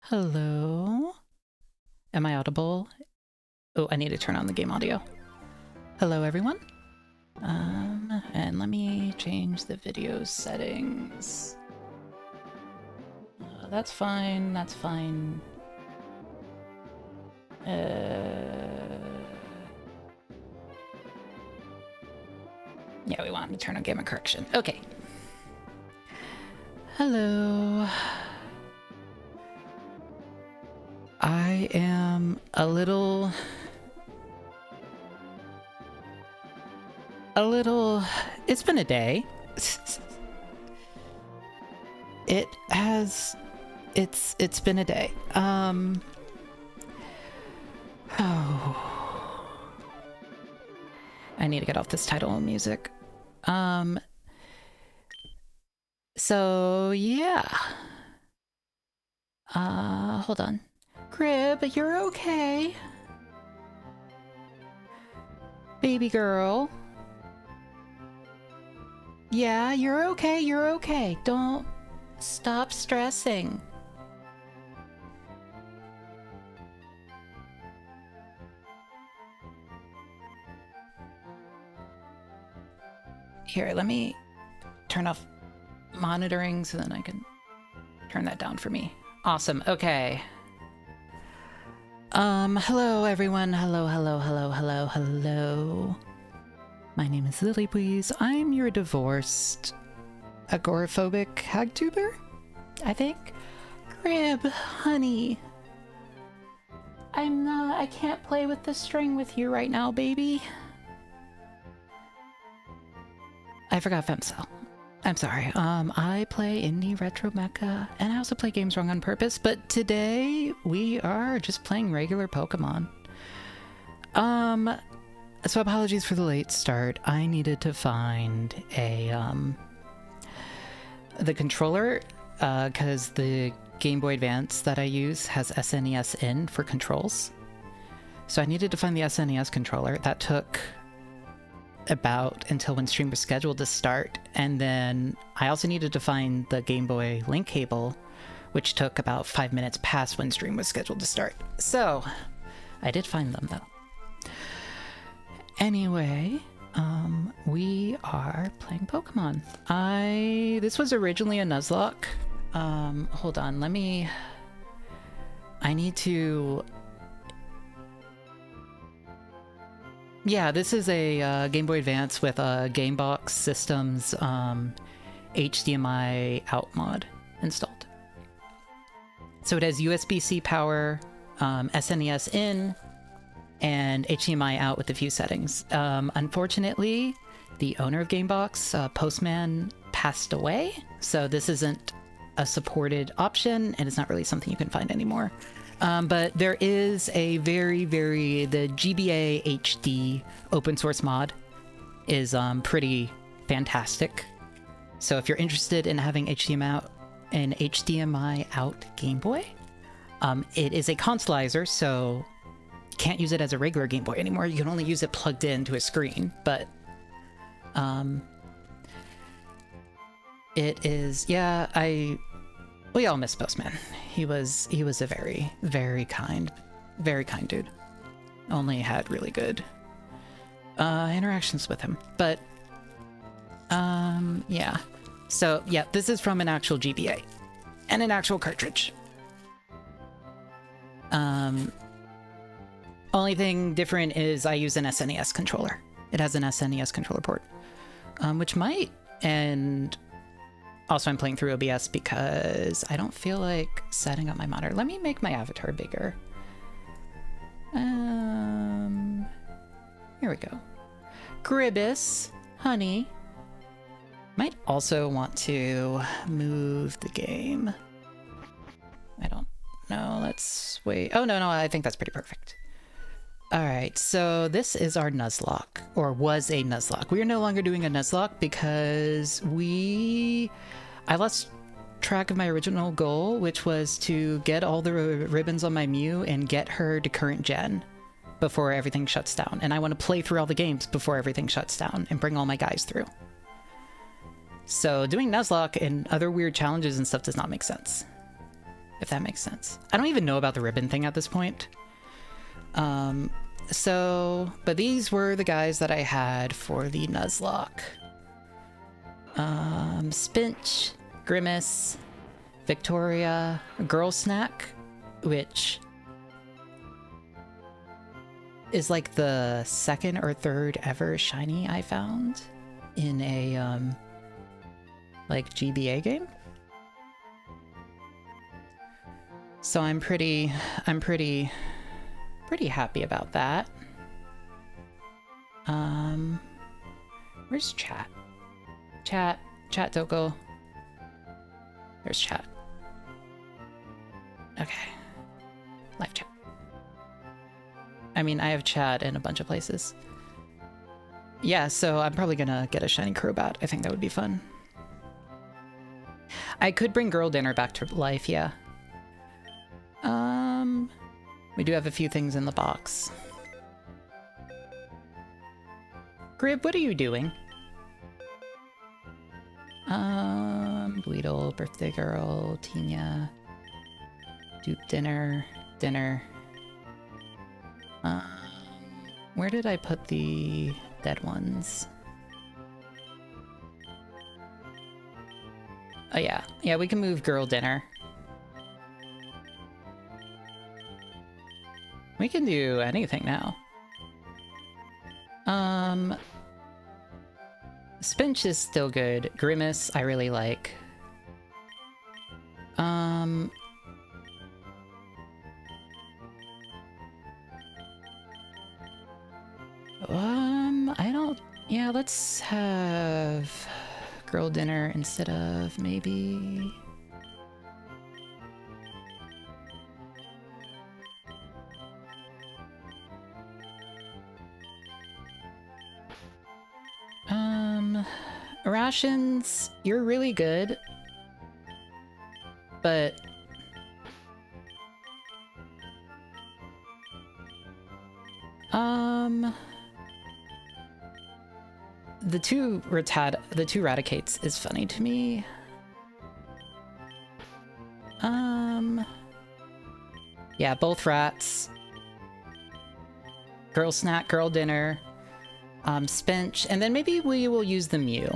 Hello? Am I audible? Oh, I need to turn on the game audio. Hello, everyone. And let me change the video settings. That's fine, that's fine. Yeah, we want to turn on gamma correction. Okay. Hello. I am a little... It's been a day. It's been a day. Oh. I need to get off this title music. So yeah. Hold on. Crib, you're okay. Baby girl. Yeah, you're okay, you're okay. Don't stop stressing. Here, let me turn off monitoring so then I can turn that down for me. Awesome, okay. Hello everyone. Hello. My name is Lilybwees. I'm your divorced, agoraphobic hagtuber, I think. Crib, honey. I can't play with the string with you right now, baby. I forgot Femcell. I'm sorry. I play indie retro mecha, and I also play games wrong on purpose, but today we are just playing regular Pokemon. So apologies for the late start. I needed to find the controller, because the Game Boy Advance that I use has SNES in for controls. So I needed to find the SNES controller. That took about until when stream was scheduled to start, and then I also needed to find the Game Boy link cable, which took about 5 minutes past when stream was scheduled to start. So I did find them though. Anyway, we are playing Pokemon. This was originally a Nuzlocke. Hold on, I need to... Yeah, this is a Game Boy Advance with a Gamebox Systems HDMI out mod installed. So it has USB-C power, SNES in, and HDMI out with a few settings. Unfortunately, the owner of Gamebox, Postman, passed away, so this isn't a supported option, and it's not really something you can find anymore. But there is a the GBA HD open source mod is pretty fantastic. So if you're interested in having HDMI out Game Boy, it is a consolizer, so you can't use it as a regular Game Boy anymore. You can only use it plugged into a screen, but it is, yeah, we all miss Postman. He was a very, very kind dude. Only had really good interactions with him. But yeah. So yeah, this is from an actual GBA and an actual cartridge. Only thing different is I use an SNES controller. It has an SNES controller port, which might, and also I'm playing through OBS because I don't feel like setting up my monitor. Let me make my avatar bigger. Here we go. Gribbus, honey. Might also want to move the game. I don't know, let's wait. Oh, no, I think that's pretty perfect. All right, so this is our Nuzlocke, or was a Nuzlocke. We are no longer doing a Nuzlocke because I lost track of my original goal, which was to get all the ribbons on my Mew and get her to current gen before everything shuts down. And I want to play through all the games before everything shuts down and bring all my guys through. So doing Nuzlocke and other weird challenges and stuff does not make sense. if that makes sense. I don't even know about the ribbon thing at this point. But these were the guys that I had for the Nuzlocke. Spinch, Grimace, Victoria, Girl Snack, which is like the second or third ever shiny I found in a like GBA game. So I'm pretty happy about that. Where's chat? Chat, don't go. There's chat. Okay. Live chat. I mean, I have chat in a bunch of places. Yeah, so I'm probably gonna get a shiny Crobat. I think that would be fun. I could bring Girl Dinner back to life, yeah. We do have a few things in the box. Grib, what are you doing? Bleedle, Birthday Girl, Tina, Dupe Dinner. Where did I put the dead ones? Oh yeah. Yeah, we can move Girl Dinner. We can do anything now. Spinch is still good. Grimace, I really like. I don't... Yeah, let's have Girl Dinner instead of maybe... Rations, you're really good, but the two Raticates is funny to me. Yeah, both rats. Girl Snack, Girl Dinner. Spinch, and then maybe we will use the Mew.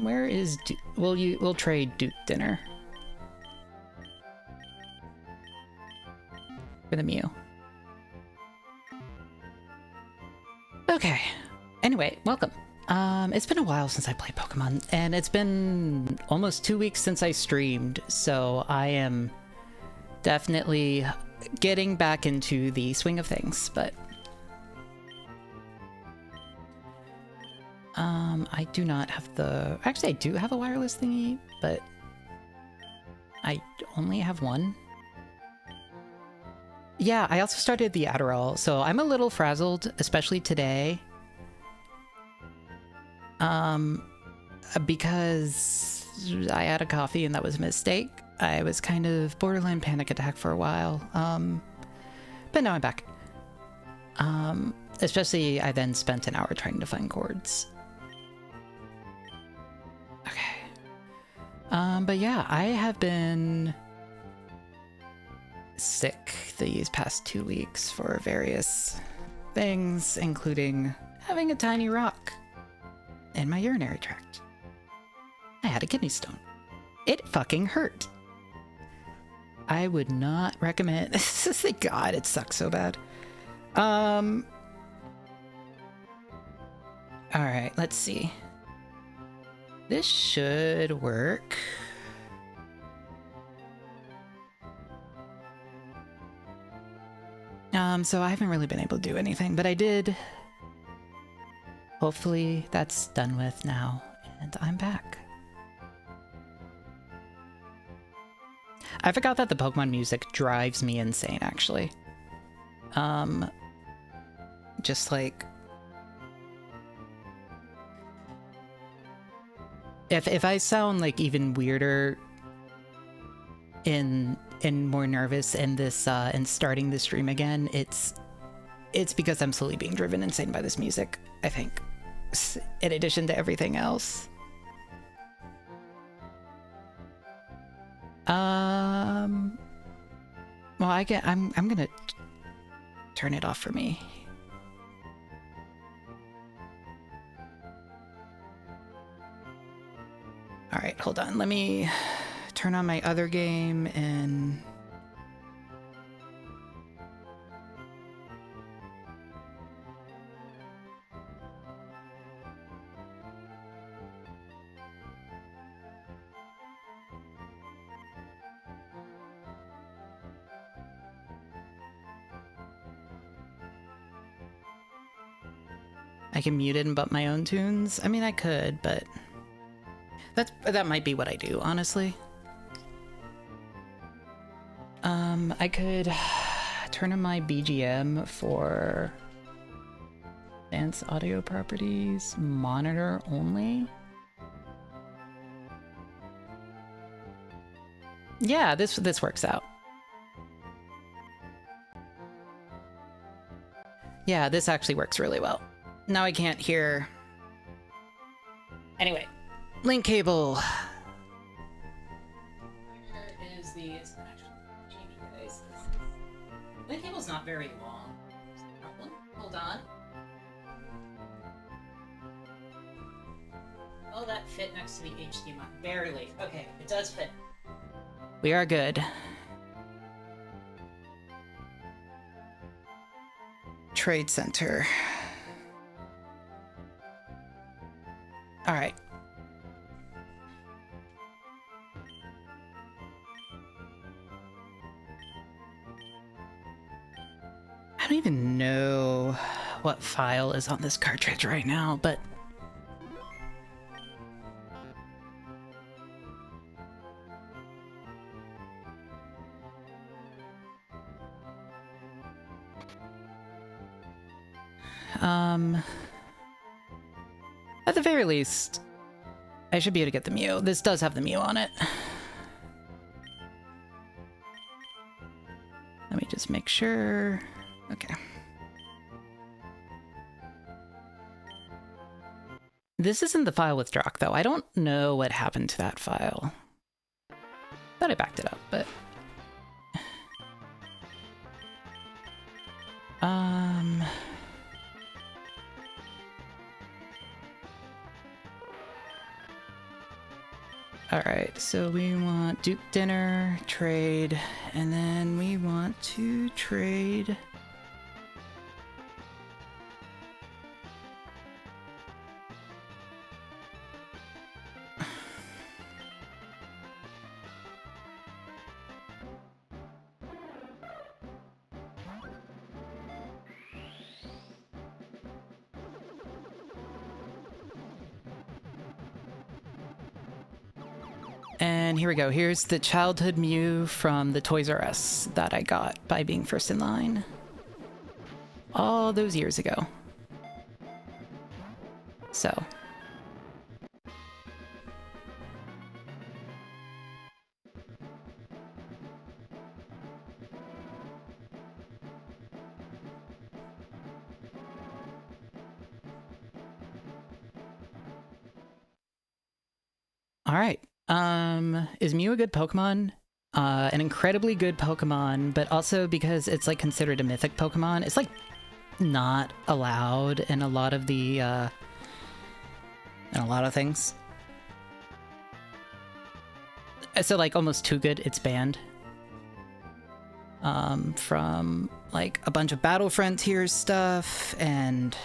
Where is we'll trade Dupe Dinner for the Mew. Okay. Anyway, welcome. It's been a while since I played Pokemon, and it's been almost 2 weeks since I streamed, so I am definitely getting back into the swing of things, but I do not have the... Actually, I do have a wireless thingy, but I only have one. Yeah, I also started the Adderall, so I'm a little frazzled, especially today. Because I had a coffee and that was a mistake. I was kind of borderline panic attack for a while. But now I'm back. Especially I then spent an hour trying to find cords. Okay. But yeah, I have been sick these past 2 weeks for various things, including having a tiny rock in my urinary tract. I had a kidney stone. It fucking hurt. I would not recommend. Thank God, it sucks so bad. All right, let's see. This should work. So I haven't really been able to do anything, but I did. Hopefully that's done with now, and I'm back. I forgot that the Pokemon music drives me insane, actually. Just like... If I sound like even weirder and more nervous in this in starting the stream again, it's because I'm slowly being driven insane by this music, I think. In addition to everything else. Well, I'm gonna turn it off for me. All right, hold on. Let me turn on my other game and... I can mute it and bump my own tunes. I mean, I could, but that might be what I do, honestly. I could turn on my BGM for advanced audio properties, monitor only. Yeah, this works out. Yeah, this actually works really well. Now I can't hear. Anyway, link cable. Where is the? It's actually changing guys. Link cable's not very long. Hold on. Oh, that fit next to the HDMI. Barely. Okay, it does fit. We are good. Trade Center. All right. I don't even know what file is on this cartridge right now, but at the very least, I should be able to get the Mew. This does have the Mew on it. Let me just make sure. Okay. This isn't the file with Drock, though. I don't know what happened to that file. Thought I backed it up, but... Alright, so we want Duke Dinner, trade, and then we want to trade... And here we go. Here's the childhood Mew from the Toys R Us that I got by being first in line all those years ago. So. All right. Is Mew a good Pokemon? An incredibly good Pokemon, but also because it's like considered a mythic Pokemon, it's like not allowed in a lot of the in a lot of things. So like almost too good, it's banned. From like a bunch of Battle Frontiers stuff and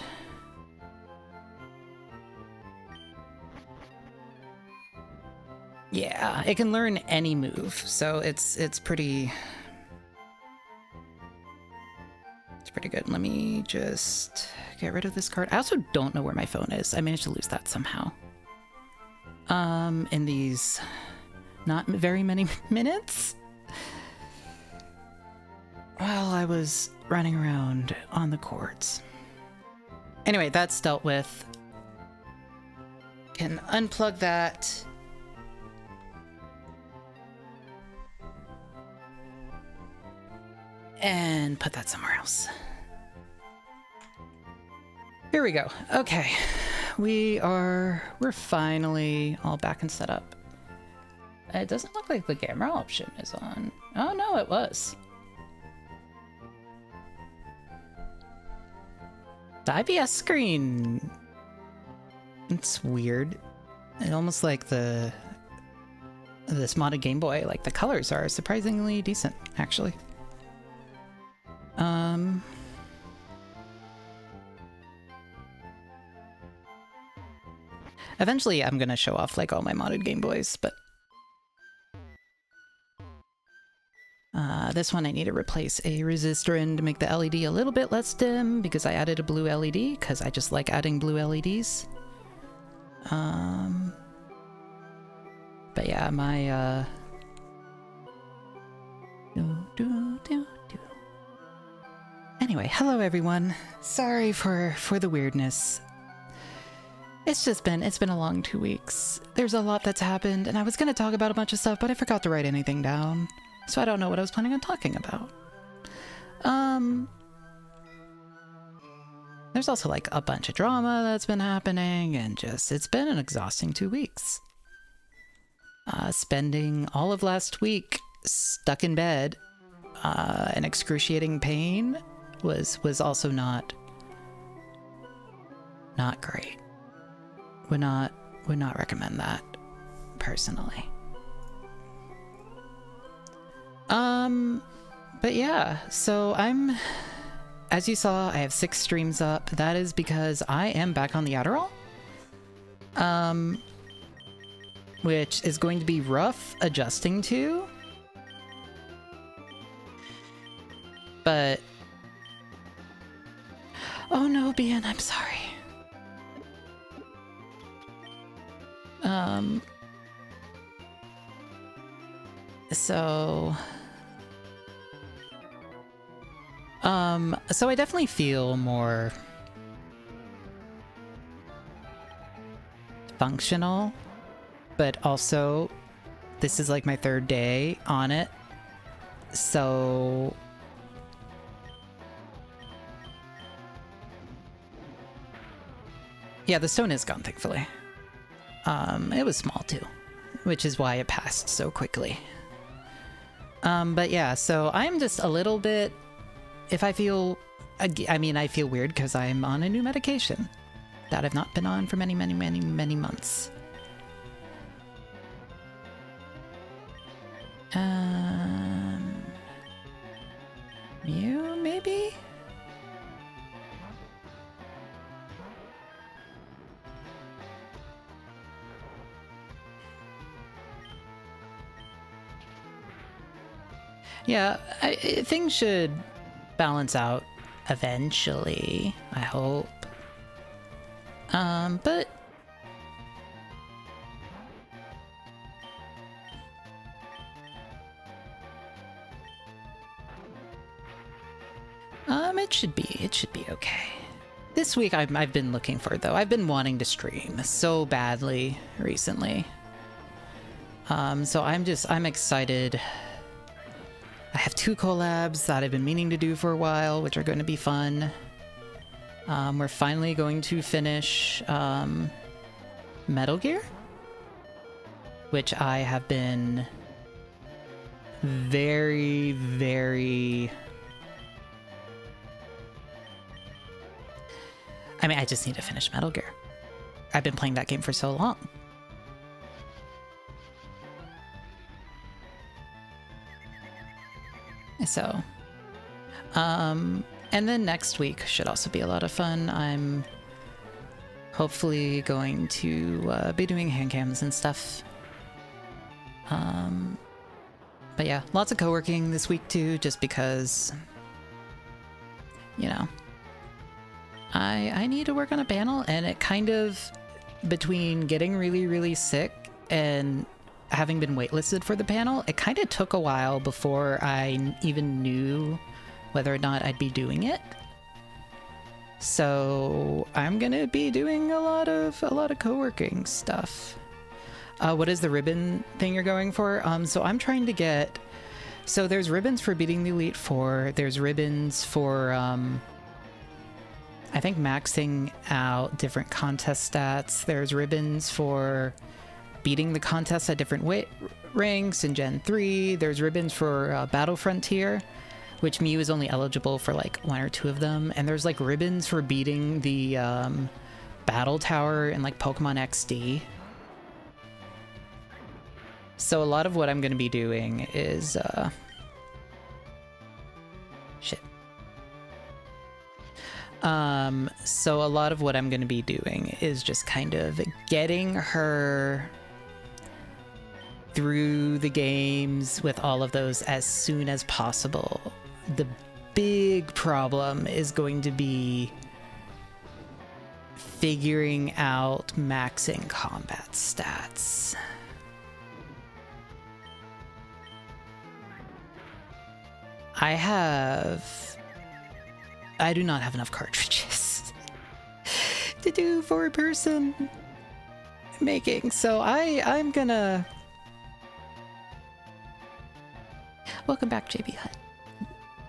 yeah, it can learn any move, so it's pretty good. Let me just get rid of this card. I also don't know where my phone is. I managed to lose that somehow. In these not very many minutes while I was running around on the courts. Anyway, that's dealt with. Can unplug that. And put that somewhere else. Here we go. Okay. We're finally all back and set up. It doesn't look like the camera option is on. Oh no, it was. The IPS screen. It's weird. It almost like this modded Game Boy, like the colors are surprisingly decent, actually. Eventually I'm gonna show off like all my modded Game Boys, but this one I need to replace a resistor in to make the LED a little bit less dim because I added a blue LED because I just like adding blue LEDs. But yeah, my Anyway, hello everyone. Sorry for the weirdness. It's been a long 2 weeks. There's a lot that's happened, and I was gonna talk about a bunch of stuff, but I forgot to write anything down. So I don't know what I was planning on talking about. There's also like a bunch of drama that's been happening, and just, it's been an exhausting 2 weeks. Spending all of last week stuck in bed, in excruciating pain was also not great. Would not recommend that personally. But yeah, so as you saw, I have 6 streams up. That is because I am back on the Adderall. Which is going to be rough adjusting to. But oh no, Bian, I'm sorry. So I definitely feel more functional, but also this is like my 3rd day on it. So yeah, the stone is gone, thankfully. It was small too, which is why it passed so quickly. But yeah, so I'm just a little bit, if I feel, I mean, I feel weird because I'm on a new medication that I've not been on for many months. Mew, maybe? Yeah, things should balance out eventually, I hope. But it should be okay. This week I've been looking for it though. I've been wanting to stream so badly recently. So I'm excited. I have 2 collabs that I've been meaning to do for a while, which are going to be fun. We're finally going to finish Metal Gear, which I have been very I mean, I just need to finish Metal Gear. I've been playing that game for so long. So, and then next week should also be a lot of fun. I'm hopefully going to be doing hand cams and stuff. But yeah, lots of co-working this week too, just because, you know, I need to work on a panel, and it kind of, between getting really sick and having been waitlisted for the panel, it kind of took a while before I even knew whether or not I'd be doing it. So I'm gonna be doing a lot of co-working stuff. What is the ribbon thing you're going for? So I'm trying to get, so there's ribbons for beating the Elite Four. There's ribbons for I think maxing out different contest stats. There's ribbons for beating the contests at different ranks in Gen 3. There's ribbons for Battle Frontier, which Mew is only eligible for like 1 or 2 of them. And there's like ribbons for beating the Battle Tower in like Pokemon XD. So a lot of what I'm going to be doing is... shit. So a lot of what I'm going to be doing is just kind of getting her through the games with all of those as soon as possible. The big problem is going to be figuring out maxing combat stats. I do not have enough cartridges to do 4-person making, so I'm gonna... Welcome back, JB Hut.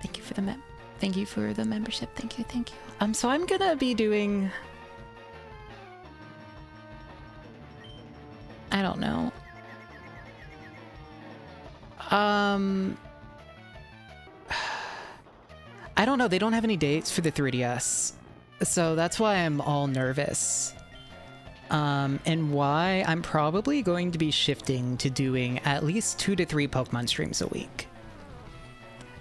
Thank you for the thank you for the membership. Thank you. So I'm gonna be doing... I don't know. I don't know. They don't have any dates for the 3DS. So that's why I'm all nervous. And why I'm probably going to be shifting to doing at least 2 to 3 Pokemon streams a week.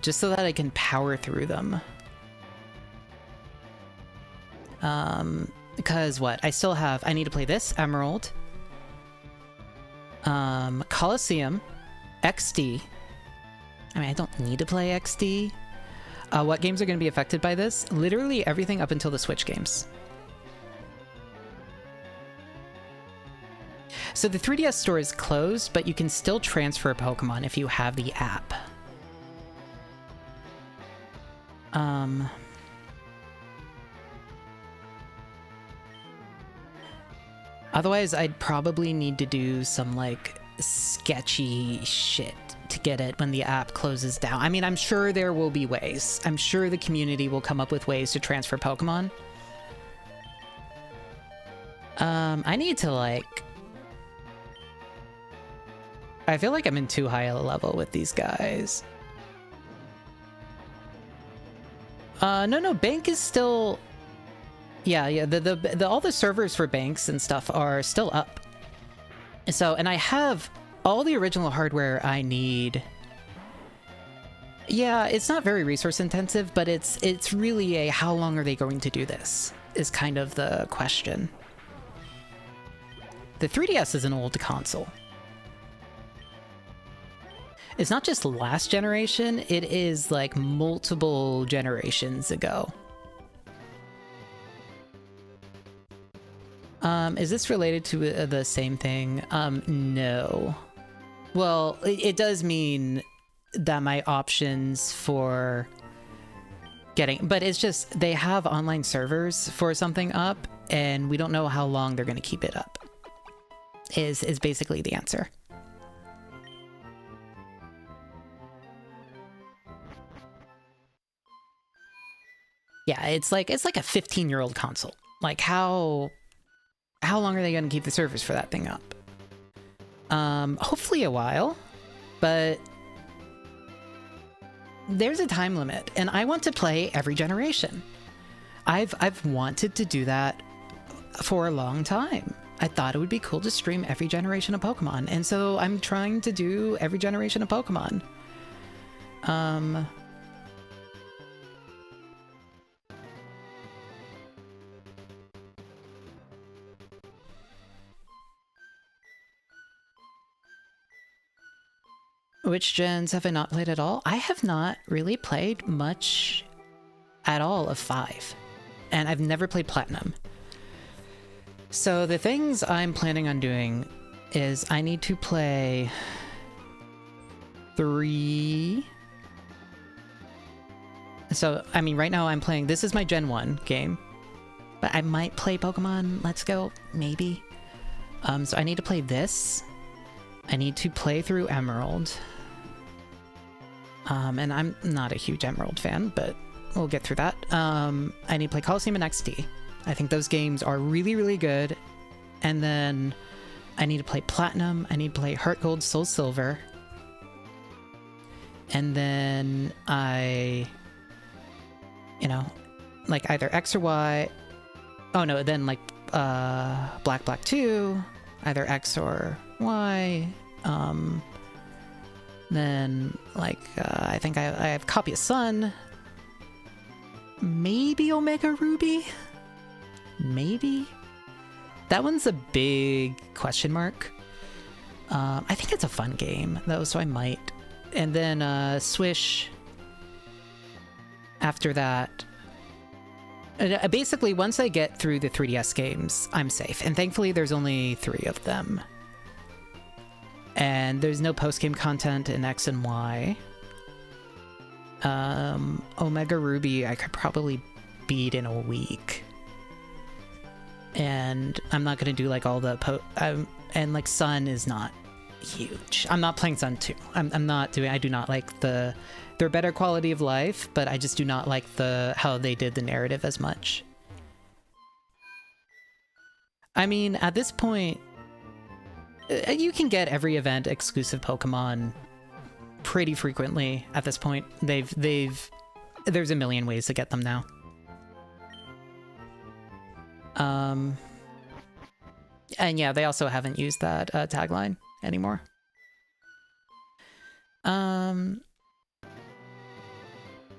Just so that I can power through them. Because what? I need to play this, Emerald. Coliseum. XD. I mean, I don't need to play XD. What games are going to be affected by this? Literally everything up until the Switch games. So the 3DS store is closed, but you can still transfer Pokemon if you have the app. Otherwise, I'd probably need to do some, like, sketchy shit to get it when the app closes down. I mean, I'm sure there will be ways. I'm sure the community will come up with ways to transfer Pokemon. I need to, like... I feel like I'm in too high a level with these guys. No, Bank is still... Yeah, all the servers for banks and stuff are still up. So, and I have all the original hardware I need. Yeah, it's not very resource intensive, but it's really a how long are they going to do this is kind of the question. The 3DS is an old console. It's not just last generation, it is like multiple generations ago. Is this related to the same thing? No. Well, it does mean that my options for getting... But it's just, they have online servers for something up, and we don't know how long they're going to keep it up. Is basically the answer. Yeah, it's like a 15-year-old console. Like, how long are they going to keep the servers for that thing up? Hopefully a while, but there's a time limit, and I want to play every generation. I've wanted to do that for a long time. I thought it would be cool to stream every generation of Pokemon, and so I'm trying to do every generation of Pokemon. Which gens have I not played at all? I have not really played much at all of 5. And I've never played Platinum. So the things I'm planning on doing is I need to play 3... So, I mean, right now I'm playing... This is my Gen 1 game. But I might play Pokemon Let's Go, maybe. So I need to play this. I need to play through Emerald. And I'm not a huge Emerald fan, but we'll get through that. I need to play Coliseum and XD. I think those games are really, really good. And then I need to play Platinum. I need to play Heart Gold, Soul Silver. And then I, you know, like either X or Y. Oh no, then like Black 2, either X or Y. Then like I think I have Copy of Sun. Maybe Omega Ruby? Maybe? That one's a big question mark. I think it's a fun game though, so I might. And then Swish after that. Basically, once I get through the 3DS games, I'm safe. And thankfully, there's only 3 of them. And there's no post-game content in X and Y. Omega Ruby, I could probably beat in a week. And I'm not going to do like all the... and like Sun is not huge. I'm not playing Sun 2. I'm not doing... I do not like the... They're better quality of life, but I just do not like how they did the narrative as much. I mean, at this point, you can get every event exclusive Pokemon pretty frequently at this point. There's a million ways to get them now. And yeah, they also haven't used that tagline anymore.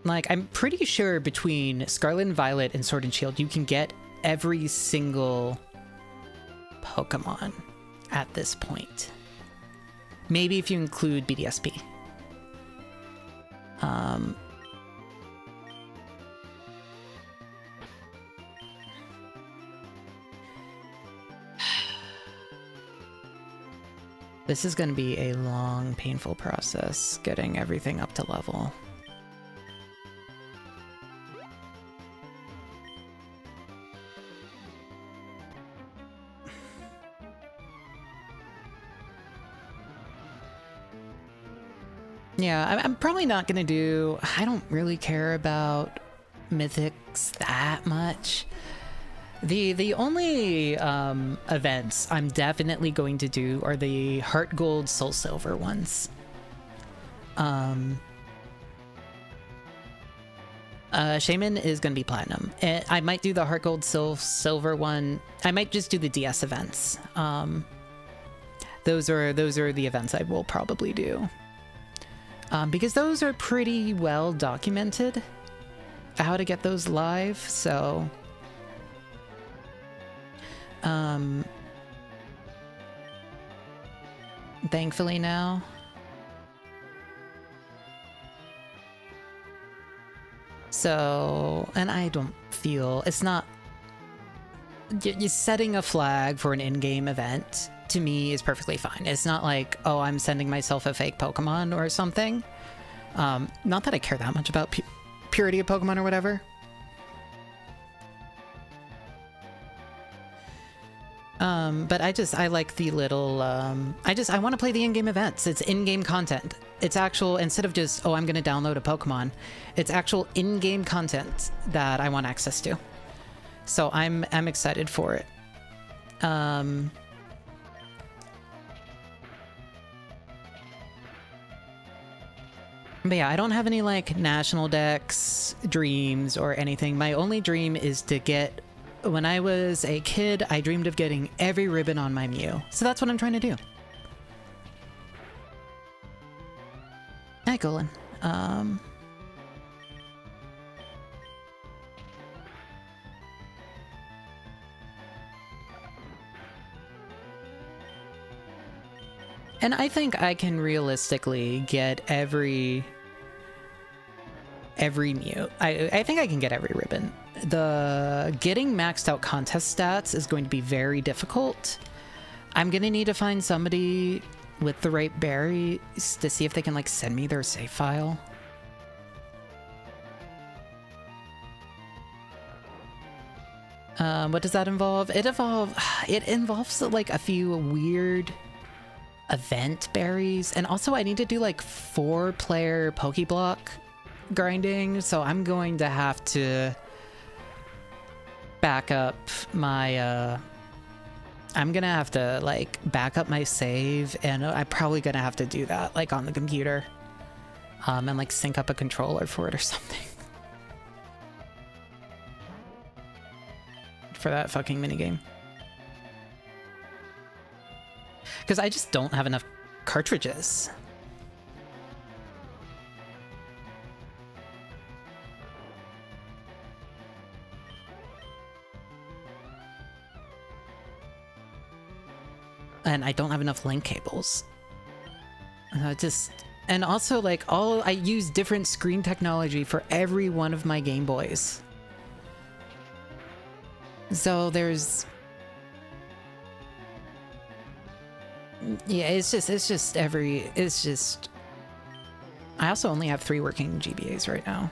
Like, I'm pretty sure between Scarlet and Violet and Sword and Shield, you can get every single Pokemon at this point. Maybe if you include BDSP. This is going to be a long, painful process, getting everything up to level. Yeah, I'm probably not going to do... I don't really care about Mythics that much. The only events I'm definitely going to do are the Heart Gold, Soul Silver ones. Shaman is going to be Platinum. I might do the Heart Gold, Soul Silver one. I might just do the DS events. Those are the events I will probably do. Because those are pretty well documented, how to get those live, so... thankfully now. So, and I don't feel... It's not... You're setting a flag for an in-game event, to me, is perfectly fine. It's not like, oh, I'm sending myself a fake Pokemon or something. Not that I care that much about purity of Pokemon or whatever. But I like the little, I want to play the in-game events. It's in-game content. It's actual, instead of just, oh, I'm going to download a Pokemon, it's actual in-game content that I want access to. So I'm excited for it. But yeah, I don't have any like national dex dreams or anything. My only dream is to get... When I was a kid, I dreamed of getting every ribbon on my Mew. So that's what I'm trying to do. Hi, Golan. And I think I can realistically get every Mew. I think I can get every ribbon. The getting maxed out contest stats is going to be very difficult. I'm gonna need to find somebody with the right berries to see if they can like send me their save file. What does that involve? It involves like a few weird event berries, and also I need to do like 4-player Pokeblock grinding, so I'm going to have to back up my I'm gonna have to like back up my save, and I'm probably gonna have to do that like on the computer, and like sync up a controller for it or something. For that fucking minigame. Because I just don't have enough cartridges. And I don't have enough link cables. And also like I use different screen technology for every one of my Game Boys. So there's, yeah, it's just I also only have 3 working GBAs right now.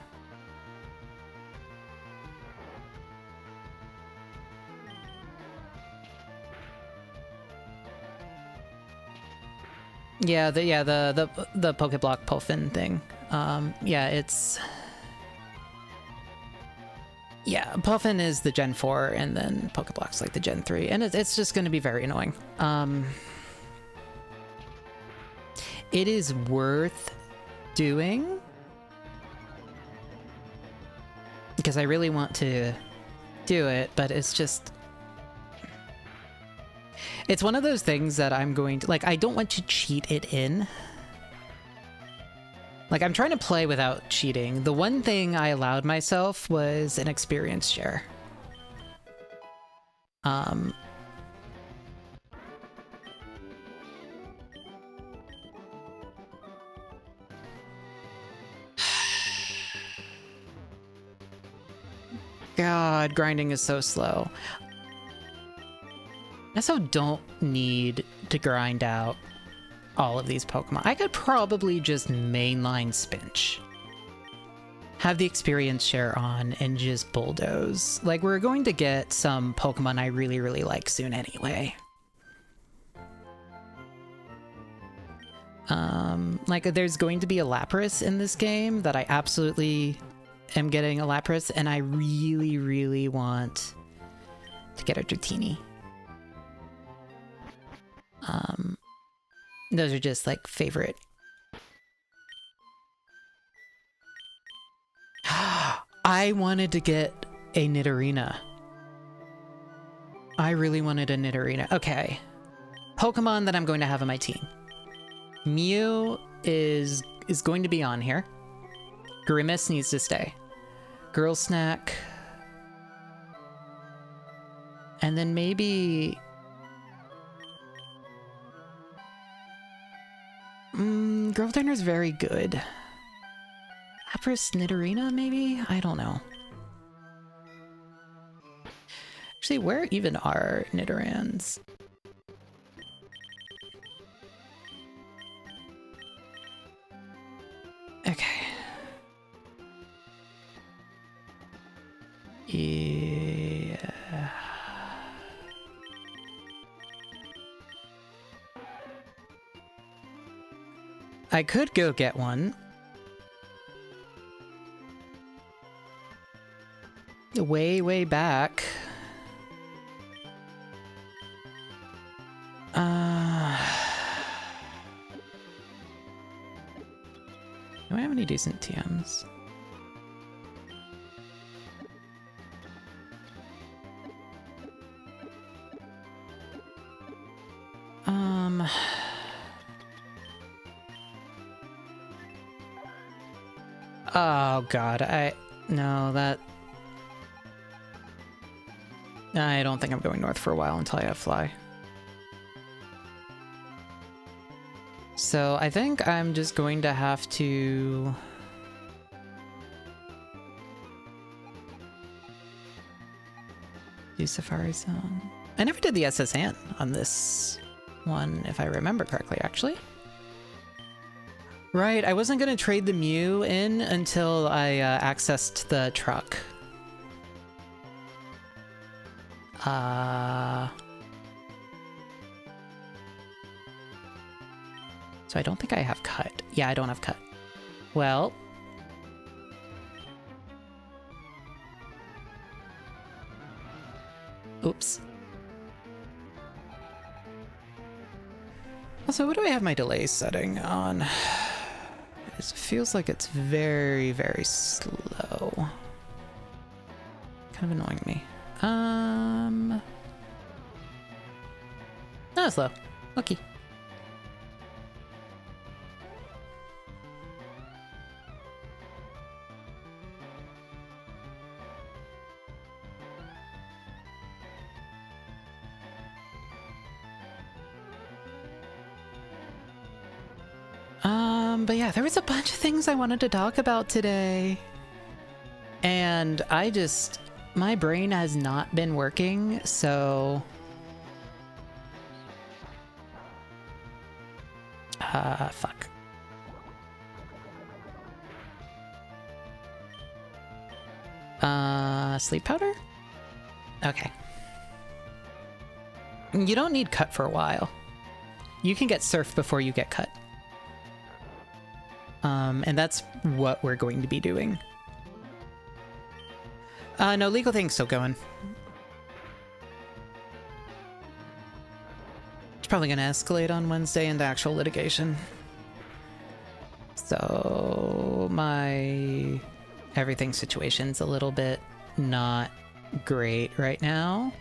Yeah, the Pokeblock Puffin thing. Yeah, Puffin is the Gen 4, and then Pokeblock's like the Gen 3, and it's just going to be very annoying. It is worth doing because I really want to do it, but it's one of those things that I'm going to, like, I don't want to cheat it in. Like, I'm trying to play without cheating. The one thing I allowed myself was an experience share. God, grinding is so slow. I also don't need to grind out all of these Pokemon. I could probably just mainline Spinch, have the experience share on, and just bulldoze. Like, we're going to get some Pokemon I really, really like soon anyway. Like, there's going to be a Lapras in this game that I absolutely am getting a Lapras, and I really, really want to get a Dratini. Those are just like favorite. I wanted to get a Nidorina. I really wanted a Nidorina. Okay. Pokemon that I'm going to have on my team. Mew is going to be on here. Grimace needs to stay. Girl Snack. And then maybe... Girl Dinner's very good. Lapras Nidorina, maybe? I don't know. Actually, where even are Nidorans? Okay. Yeah. I could go get one. Way, way back. Do I have any decent TMs? Oh god, I don't think I'm going north for a while until I have Fly. So I think I'm just going to have to... do Safari Zone. I never did the SSN on this one, if I remember correctly, actually. Right, I wasn't going to trade the Mew in until I accessed the truck. So I don't think I have Cut. Yeah, I don't have Cut. Well... oops. Also, what do I have my delay setting on? It feels like it's very, very slow. Kind of annoying me. Not slow. Okay. But yeah, there was a bunch of things I wanted to talk about today. And my brain has not been working, so... fuck. Sleep powder? Okay. You don't need cut for a while. You can get surf before you get cut. And that's what we're going to be doing. No, legal thing's still going. It's probably going to escalate on Wednesday into actual litigation. So my everything situation's a little bit not great right now.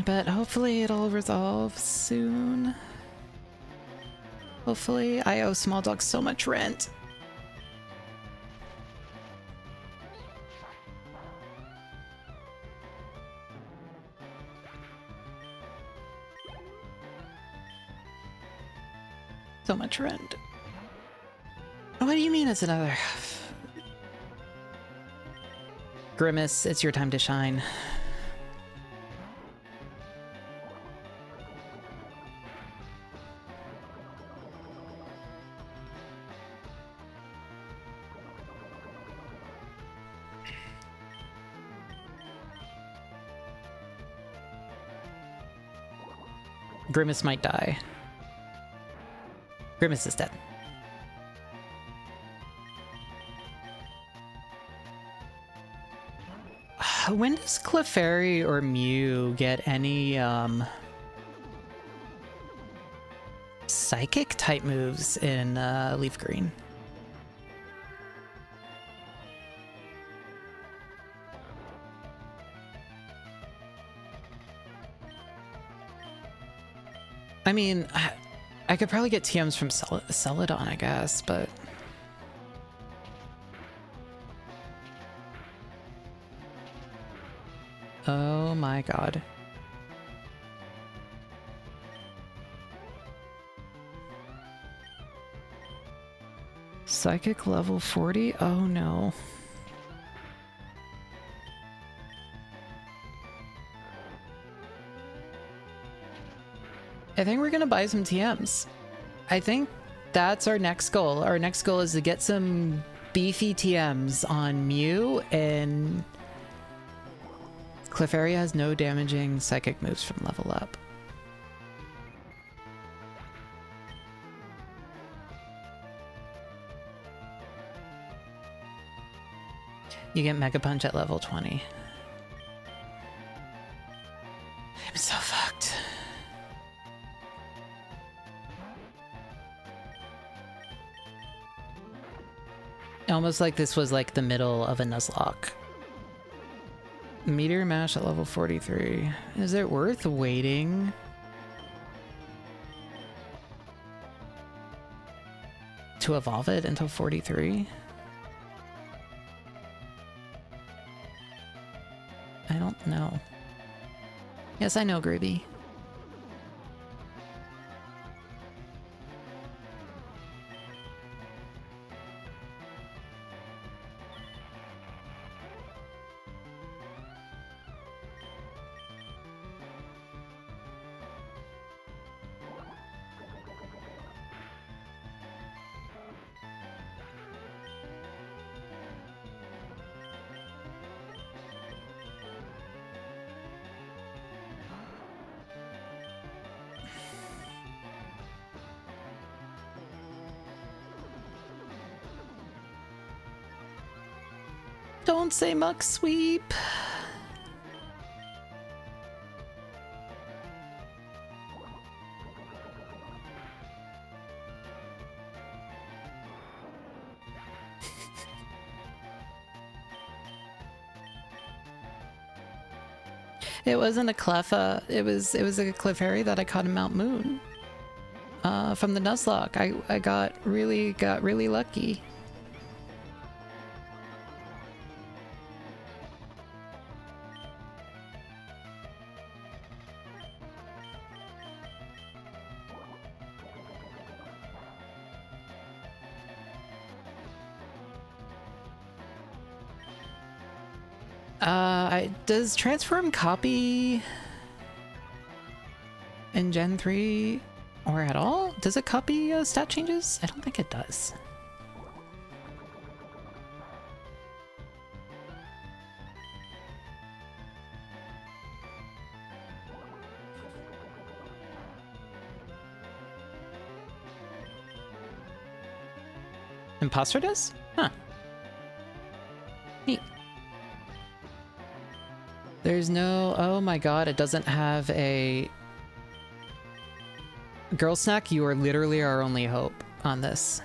But hopefully it'll resolve soon. Hopefully. I owe Small Dog so much rent. So much rent. What do you mean it's another? Grimace, it's your time to shine. Grimace might die. Grimace is dead. When does Clefairy or Mew get any psychic type moves in Leaf Green? I mean, I could probably get TMs from Celadon, I guess, but... Oh my god. Psychic level 40? Oh no. I think we're gonna buy some TMs. I think that's our next goal. Our next goal is to get some beefy TMs on Mew, and Clefairy has no damaging psychic moves from level up. You get Mega Punch at level 20. I'm so fucked. Almost like this was like the middle of a Nuzlocke. Meteor Mash at level 43. Is it worth waiting? To evolve it until 43? I don't know. Yes, I know, Gribby. Don't say Muck Sweep. It wasn't a Cleffa. It was a Clefairy that I caught in Mount Moon. From the Nuzlocke. I got really lucky. Does Transform copy in Gen 3 or at all? Does it copy stat changes? I don't think it does. Imposter does? Huh. Neat. There's no... Oh my god, it doesn't have a... Girl Snack, you are literally our only hope on this.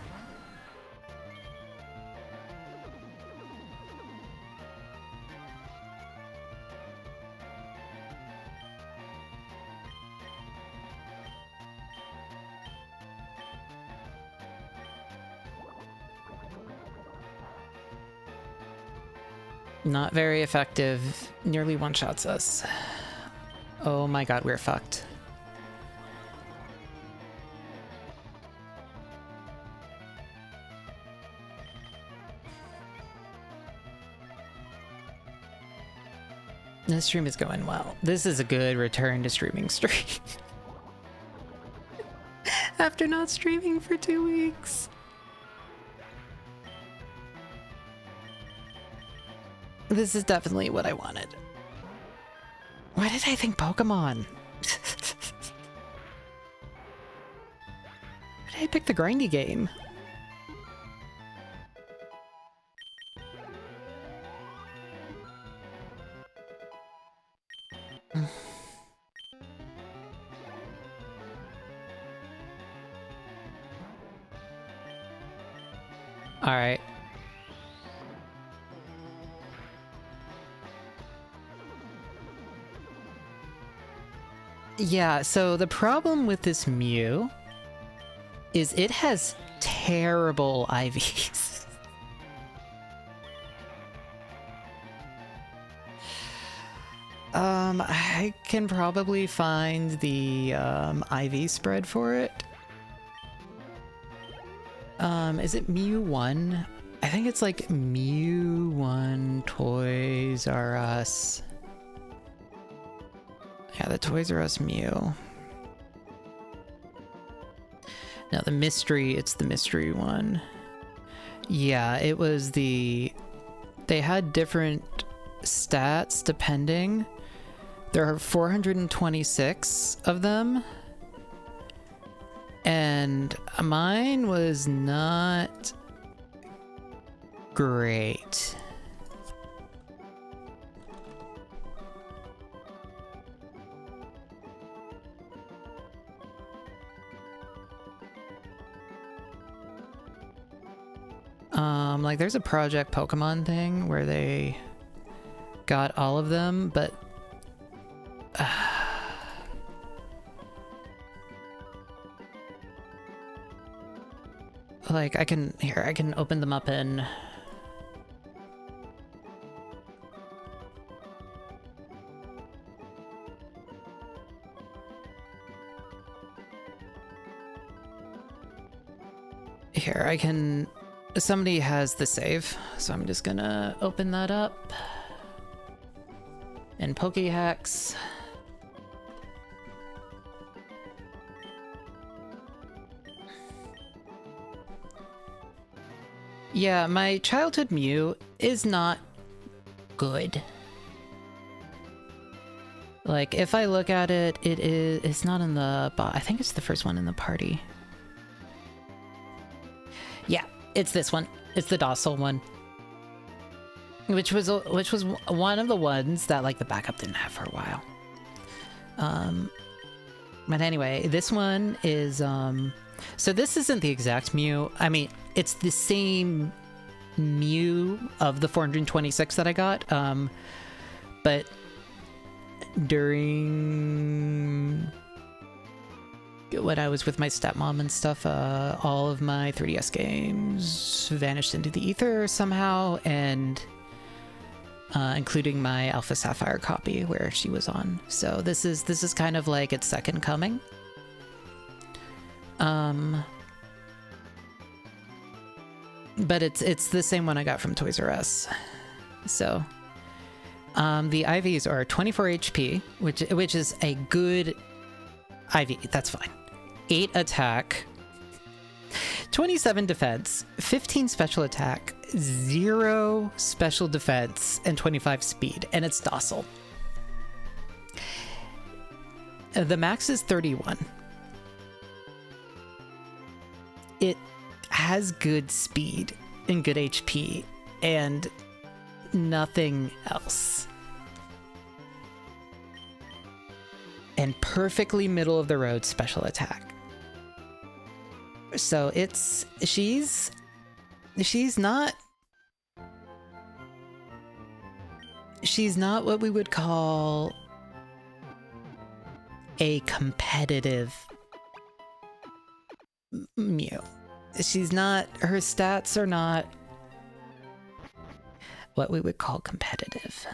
Not very effective. Nearly one-shots us. Oh my god, we're fucked. This stream is going well. This is a good return to streaming stream. After not streaming for 2 weeks. This is definitely what I wanted. Why did I think Pokemon? Why did I pick the grindy game? All right. Yeah, so the problem with this Mew is it has terrible IVs. I can probably find the IV spread for it. Is it Mew 1? I think it's like Mew 1 Toys R Us. Yeah, the Toys R Us Mew. No, the mystery, it's the mystery one. Yeah, it was the... They had different stats depending. There are 426 of them. And mine was not great. Like there's a Project Pokemon thing where they got all of them, but like I can open them up in here. I can. Somebody has the save, so I'm just gonna open that up. And Pokéhex. Yeah, my childhood Mew is not good. Like, if I look at it, it's not in the... I think it's the first one in the party. Yeah. It's this one. It's the docile one. Which was one of the ones that like the backup didn't have for a while. But anyway, this one is so this isn't the exact Mew. I mean, it's the same Mew of the 426 that I got. But during when I was with my stepmom and stuff, all of my 3DS games vanished into the ether somehow, and including my Alpha Sapphire copy where she was on. So this is kind of like its second coming. But it's the same one I got from Toys R Us. So the IVs are 24 HP, which is a good IV. That's fine. 8 attack, 27 defense, 15 special attack, 0 special defense, and 25 speed, and it's docile. The max is 31. It has good speed and good HP and nothing else. And perfectly middle of the road special attack. So she's not what we would call a competitive Mew. She's not, her stats are not what we would call competitive.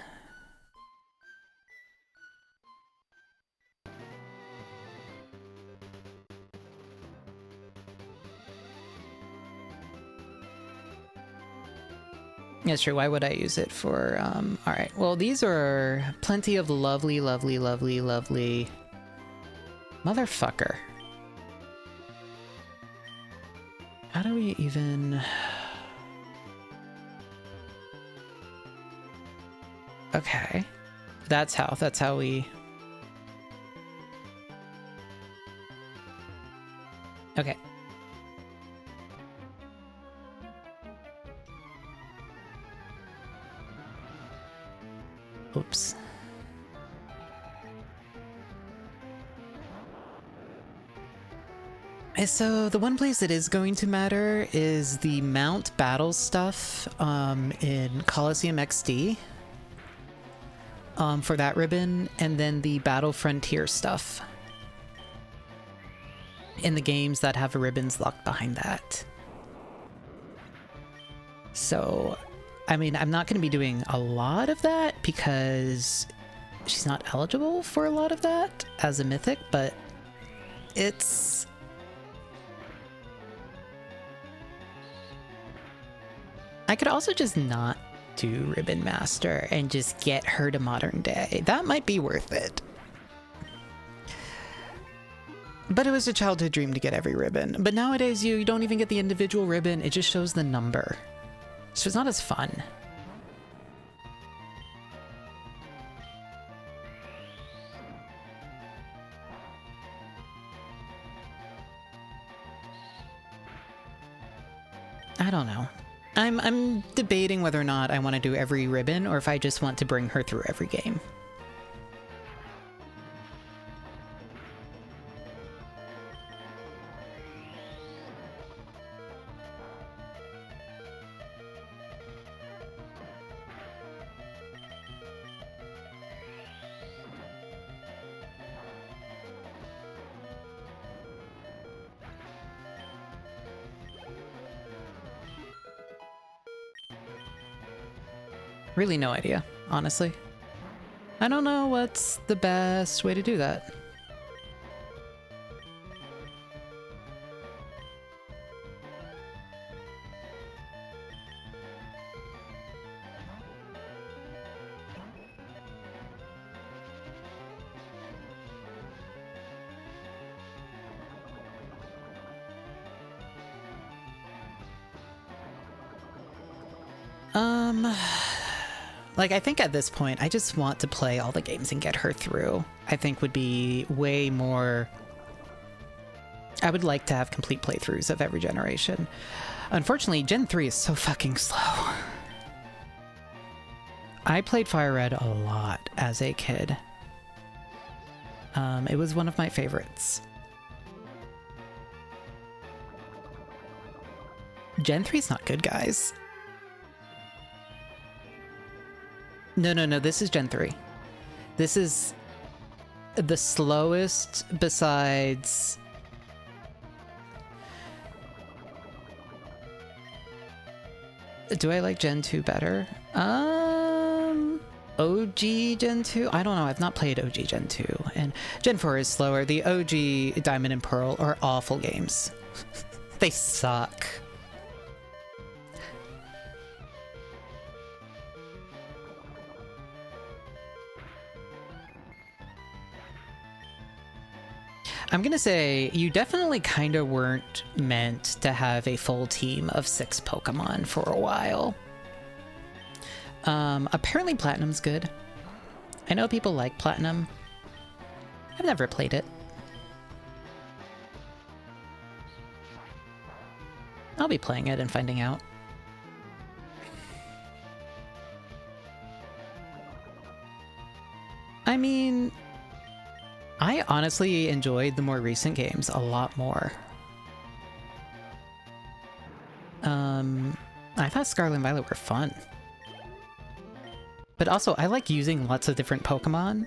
That's true. Why would I use it for, all right. Well, these are plenty of lovely, lovely, lovely, lovely... Motherfucker. How do we even... Okay. That's how we... Okay. Oops. So the one place that is going to matter is the mount battle stuff in Coliseum XD for that ribbon, and then the battle frontier stuff in the games that have ribbons locked behind that. So I mean, I'm not going to be doing a lot of that because she's not eligible for a lot of that as a mythic, but it's... I could also just not do Ribbon Master and just get her to modern day. That might be worth it. But it was a childhood dream to get every ribbon. But nowadays you don't even get the individual ribbon, it just shows the number. So it's not as fun. I don't know. I'm debating whether or not I want to do every ribbon or if I just want to bring her through every game. Really no idea, honestly. I don't know what's the best way to do that. Like, I think at this point, I just want to play all the games and get her through. I think would be way more... I would like to have complete playthroughs of every generation. Unfortunately, Gen 3 is so fucking slow. I played Fire Red a lot as a kid. It was one of my favorites. Gen 3's not good, guys. No, this is Gen 3. This is the slowest besides... Do I like Gen 2 better? OG Gen 2? I don't know, I've not played OG Gen 2, and Gen 4 is slower. The OG Diamond and Pearl are awful games. They suck. I'm gonna say you definitely kind of weren't meant to have a full team of 6 Pokemon for a while. Apparently Platinum's good. I know people like Platinum. I've never played it. I'll be playing it and finding out. I mean, I honestly enjoyed the more recent games a lot more. I thought Scarlet and Violet were fun. But also, I like using lots of different Pokemon.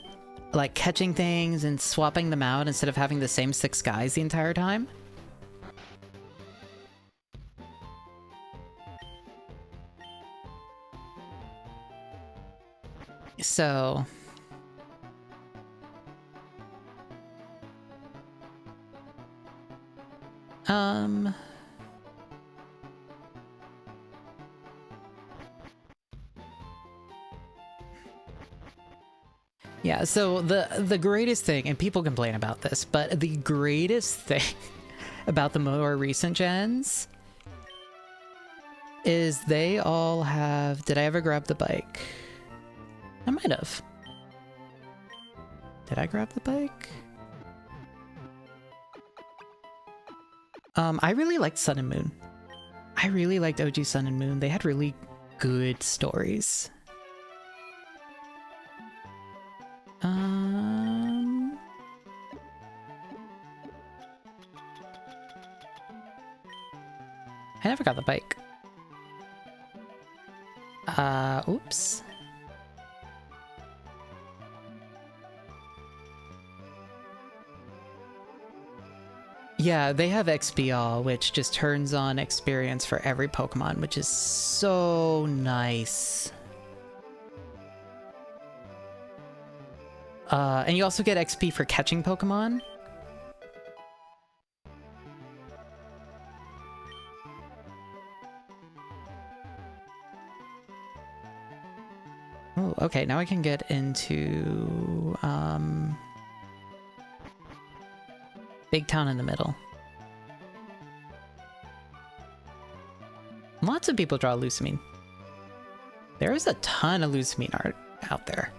Like catching things and swapping them out instead of having the same 6 guys the entire time. So... Yeah, so the greatest thing, and people complain about this, but the greatest thing about the more recent gens is they all have... Did I ever grab the bike? I might have. Did I grab the bike? I really liked Sun and Moon. I really liked OG Sun and Moon. They had really good stories. I never got the bike. Oops. Yeah, they have XBL, which just turns on experience for every Pokemon, which is so nice. And you also get XP for catching Pokemon. Oh, okay, now I can get into, Big Town in the middle. Lots of people draw Lusamine. There is a ton of Lusamine art out there.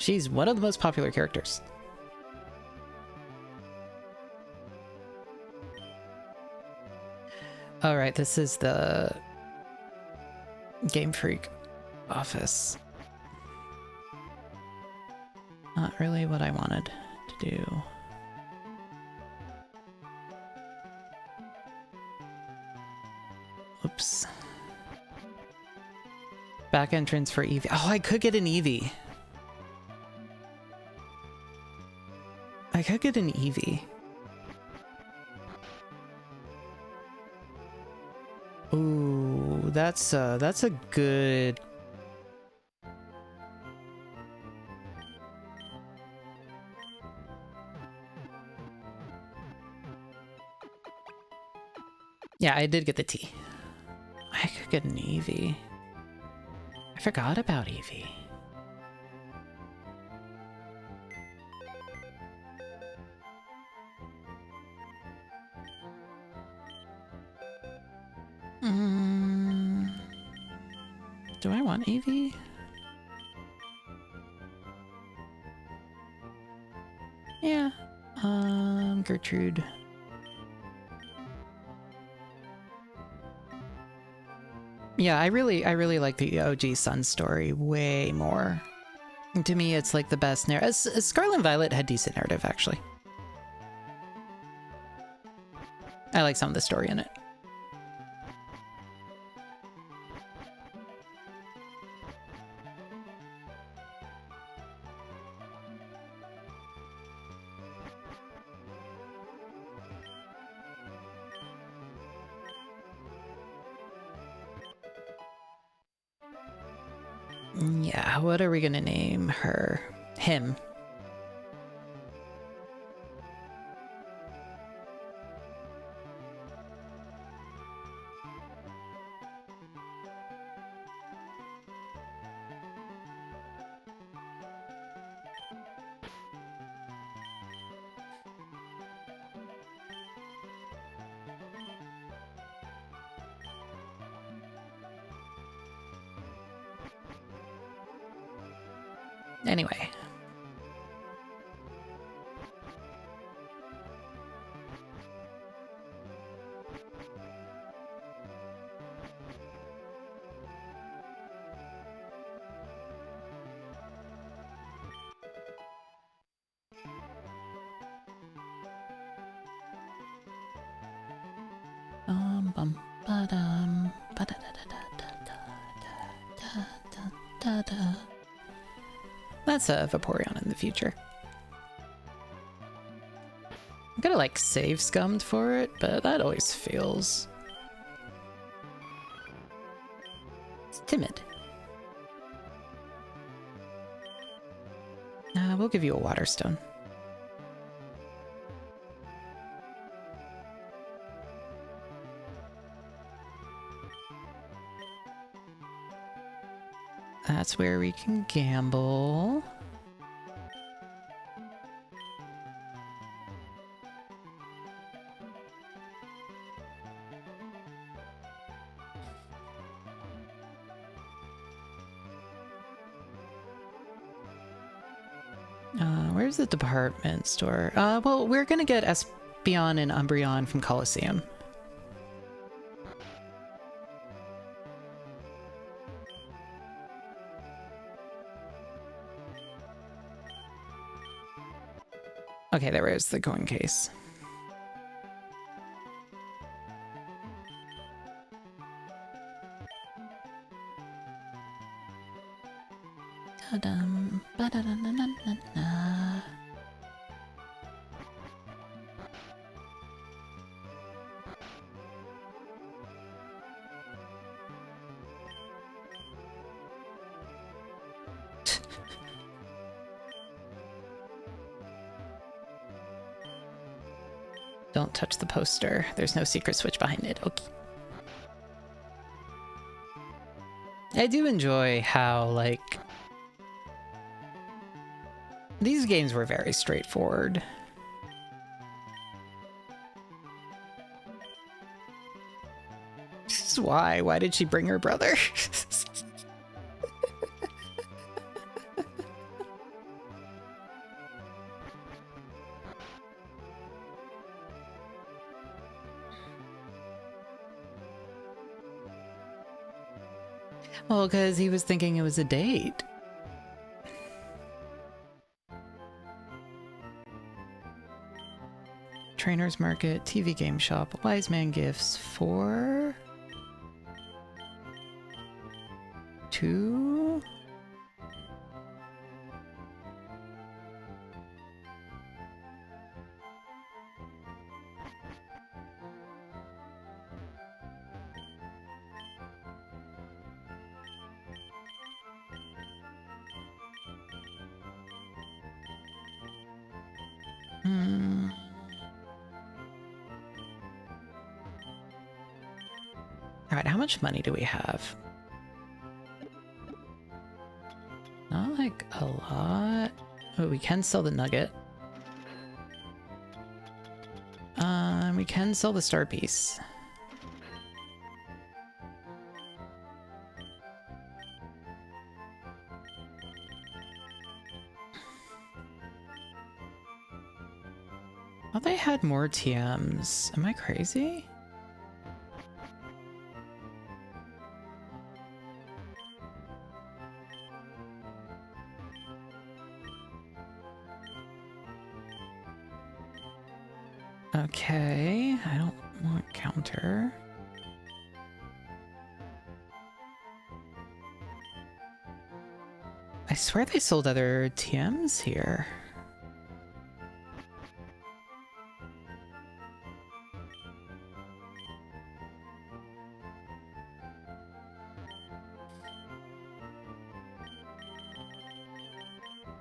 She's one of the most popular characters. Alright, this is the Game Freak office. Not really what I wanted to do. Oops. Back entrance for Eevee. Oh, I could get an Eevee. I could get an Eevee. Ooh, that's a good... Yeah, I did get the T. I could get an Eevee. I forgot about Eevee. Do I want Eevee? Yeah. Gertrude. Yeah, I really like the OG Sun story way more. To me, it's like the best narrative. Scarlet and Violet had decent narrative, actually. I like some of the story in it. Yeah, what are we gonna name her? Him. Anyway. Bum, ba-dum, ba-da-da-da-da-da-da-da-da. That's a Vaporeon in the future. I'm gonna like save scummed for it, but that always feels... It's timid. We'll give you a water stone. That's where we can gamble. Where's the department store? Well, we're gonna get Espeon and Umbreon from Coliseum. Okay, there is the coin case. Ta-dum, ba-da-da-na-na-na-na. Don't touch the poster. There's no secret switch behind it. Okay. I do enjoy how, like... These games were very straightforward. This is why. Why did she bring her brother? Well, because he was thinking it was a date. Trainers Market, TV Game Shop, Wise Man Gifts, 4... 2... Alright, how much money do we have? Not like a lot. Oh, we can sell the nugget. We can sell the star piece. I thought they had more TMs. Am I crazy? Okay, I don't want counter. I swear they sold other TMs here.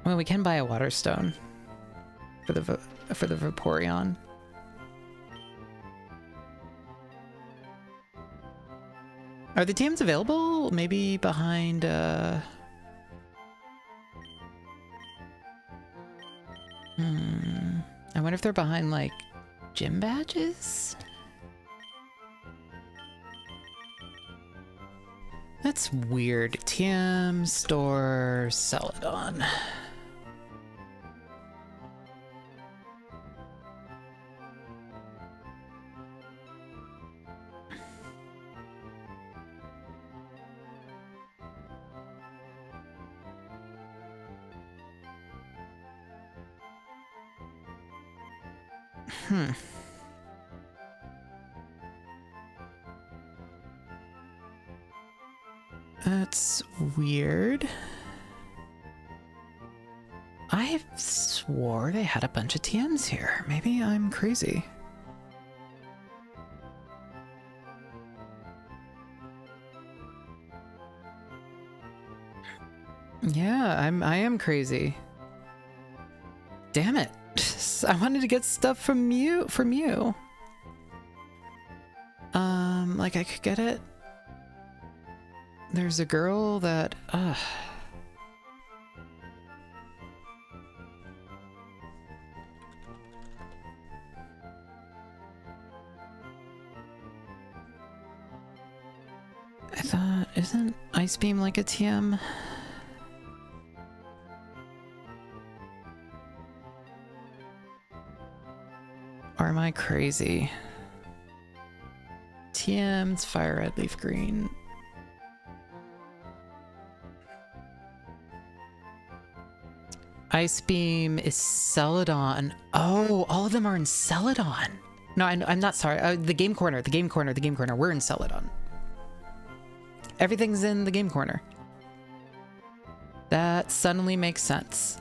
Well, we can buy a water stone for the Vaporeon. Are the TMs available? Maybe behind I wonder if they're behind like gym badges? That's weird. TM store Celadon. That's weird. I swore they had a bunch of TMs here. Maybe I'm crazy. Yeah, I am crazy. Damn it. I wanted to get stuff from you. Like I could get it. There's a girl that I thought, isn't Ice Beam like a TM? Or am I crazy? TM's Fire Red, Leaf Green. Ice Beam is Celadon. Oh, all of them are in Celadon. No, I'm not sorry. The game corner. We're in Celadon. Everything's in the game corner. That suddenly makes sense.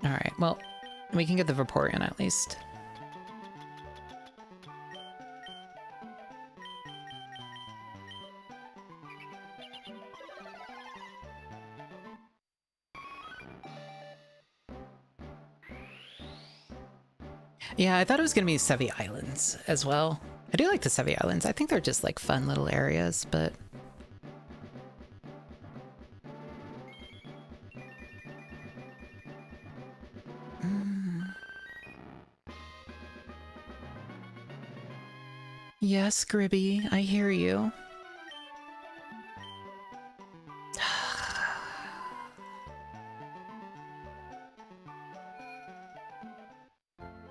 Alright, well, we can get the Vaporeon at least. Yeah, I thought it was going to be Sevi Islands as well. I do like the Sevi Islands. I think they're just like fun little areas, but... Yes, Gribby, I hear you.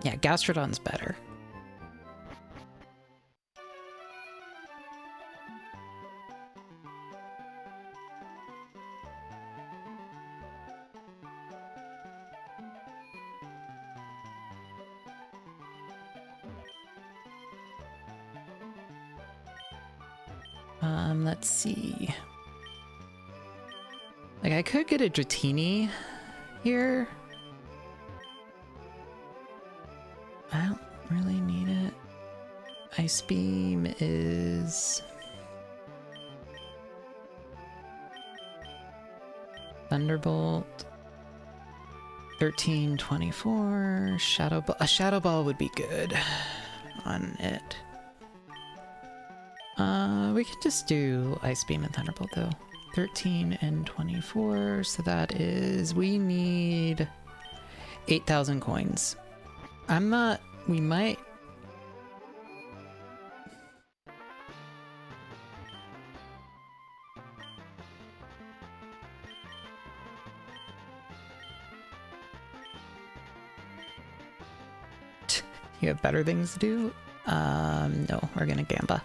Yeah, Gastrodon's better. Let's see. Like, I could get a Dratini here. I don't really need it. Ice Beam is... Thunderbolt. 1324. Shadow Ball. A Shadow Ball would be good on it. We can just do Ice Beam and Thunderbolt though. 13 and 24, so that is... We need 8,000 coins. I'm not... We might... You have better things to do? No, we're gonna Gamba.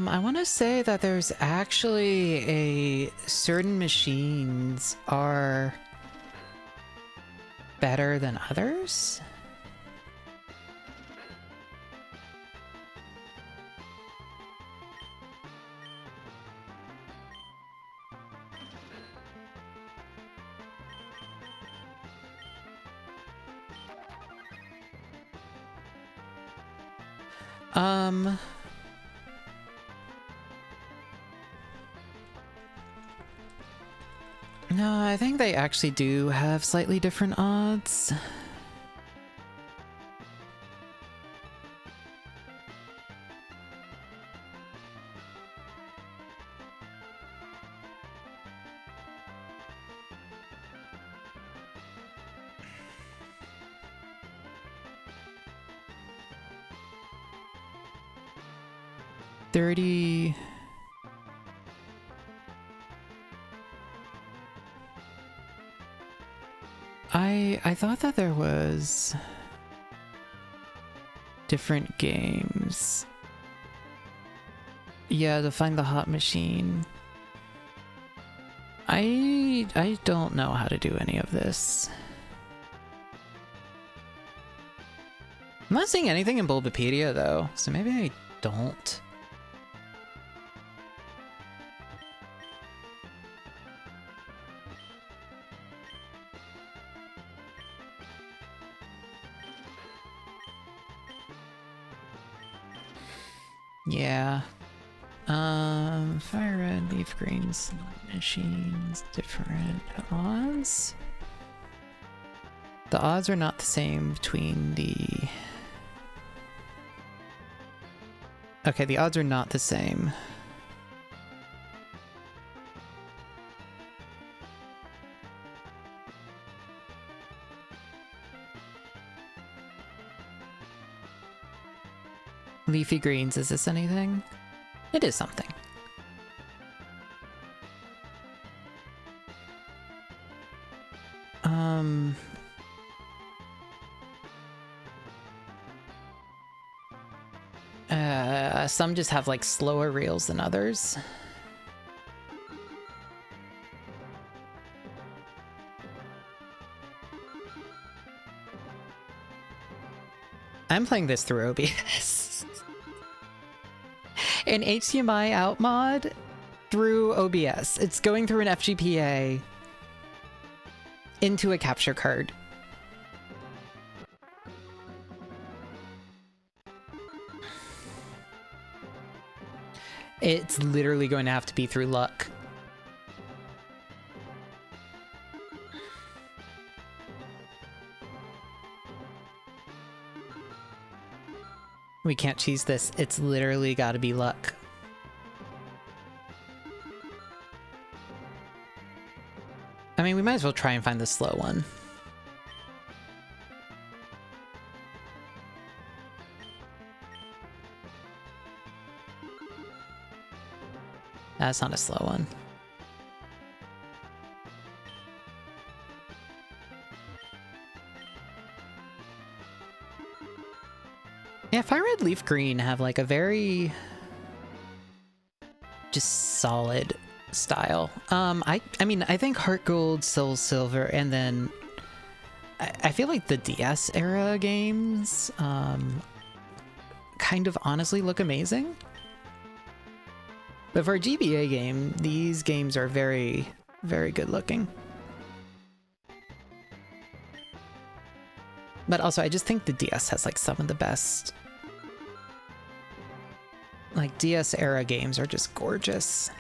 I want to say that there's actually a certain machines are better than others? No, I think they actually do have slightly different odds. I thought that there was different games. Yeah, to find the hot machine. I don't know how to do any of this. I'm not seeing anything in Bulbapedia though, so maybe I don't. Yeah. Fire red, leaf greens, machines, different odds. The odds are not the same between the... Okay, the odds are not the same. Leafy greens, is this anything? It is something. Some just have like slower reels than others. I'm playing this through OBS. An HDMI out mod through OBS. It's going through an FGPA into a capture card. It's literally going to have to be through luck. We can't cheese this. It's literally got to be luck. I mean, we might as well try and find the slow one. That's not a slow one. Yeah, Fire Red, Leaf Green have like a very just solid style. I mean, I think Heart Gold, Soul Silver, and then I feel like the DS era games kind of honestly look amazing. But for a GBA game, these games are very, very good looking. But also, I just think the DS has like some of the best... Like, DS era games are just gorgeous.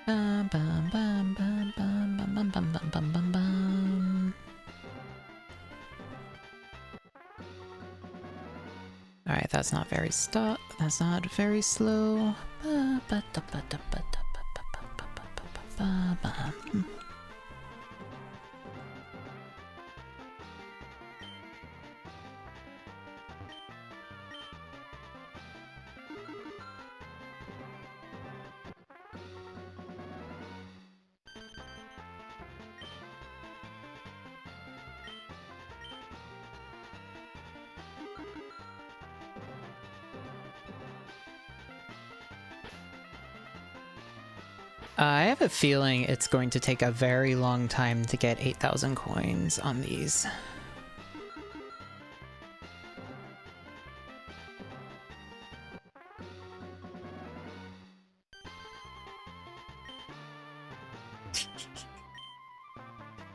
Bum, bum, bum, bum, bum, bum, bum, bum, bum, bum, bum. All right, that's not very stop. That's not very slow. I have a feeling it's going to take a very long time to get 8,000 coins on these.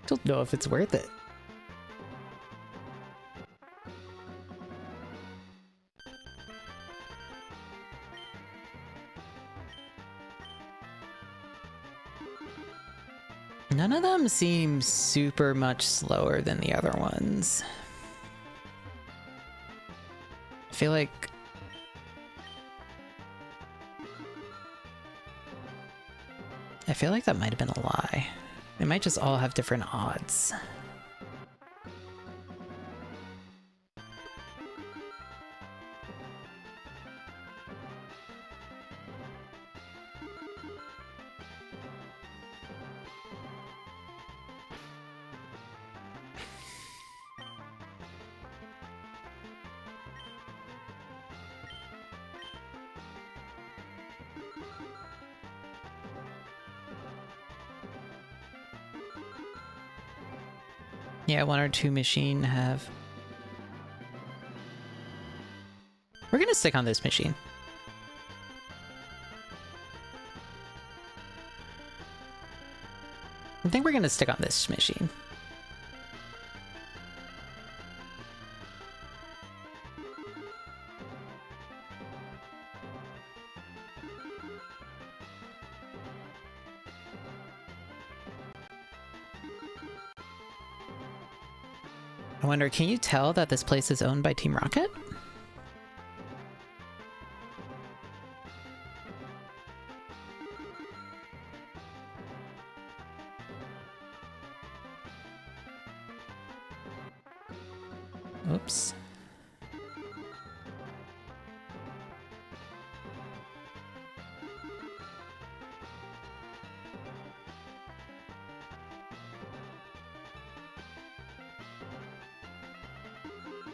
Don't know if it's worth it. None of them seem super much slower than the other ones. I feel like... that might have been a lie. They might just all have different odds. Yeah, 1 or 2 machine have... We're gonna stick on this machine. I think we're gonna stick on this machine. I wonder, can you tell that this place is owned by Team Rocket? Oops.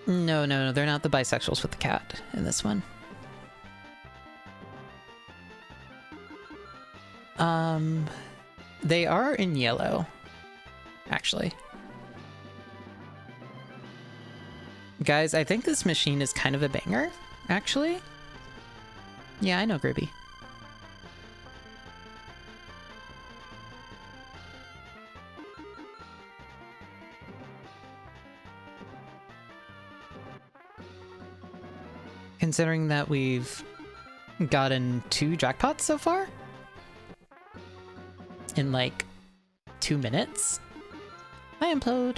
No, they're not the bisexuals with the cat in this one. They are in yellow, actually. Guys, I think this machine is kind of a banger, actually. Yeah, I know Gribby. Considering that we've gotten 2 jackpots so far in like 2 minutes. I implode.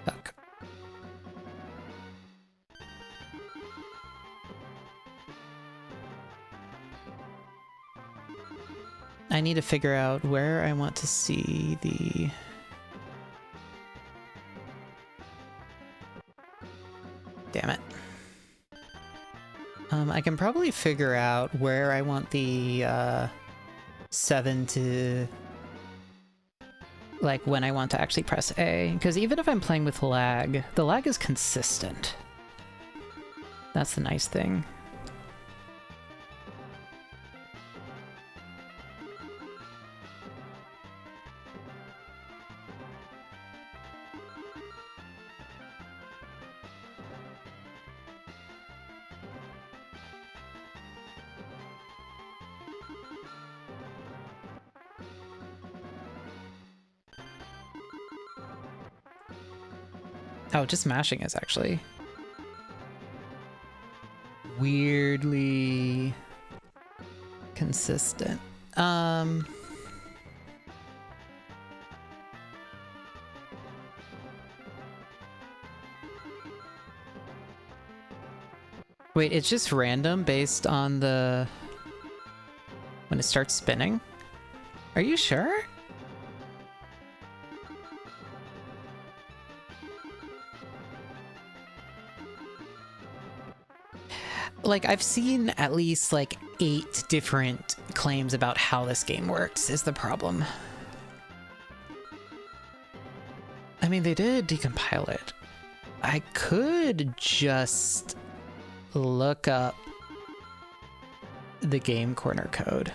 Fuck. I need to figure out where I want to see the... Damn it. I can probably figure out where I want the 7 to... like when I want to actually press A, because even if I'm playing with lag, the lag is consistent. That's the nice thing. Oh, just mashing is actually weirdly consistent. Wait, it's just random based on the... when it starts spinning? Are you sure? like, I've seen at least, like, 8 different claims about how this game works, is the problem. I mean, they did decompile it. I could just look up the game corner code.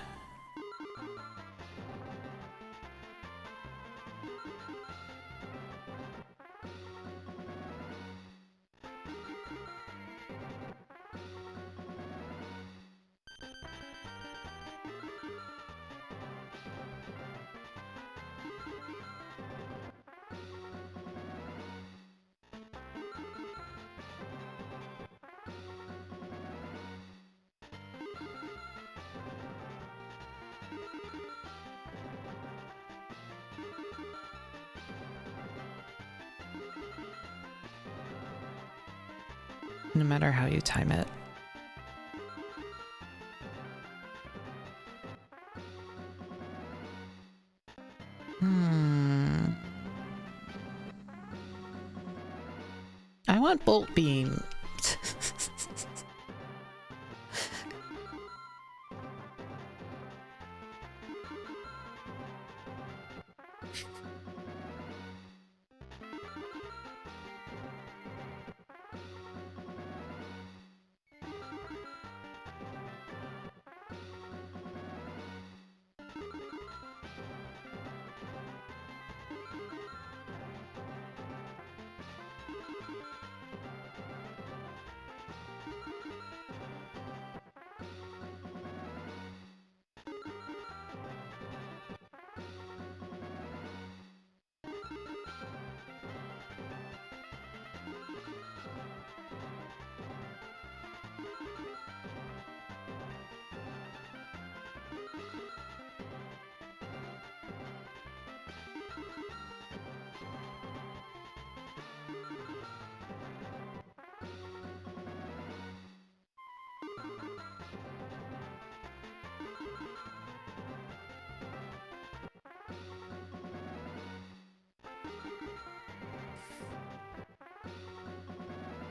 No matter how you time it. I want bolt beam.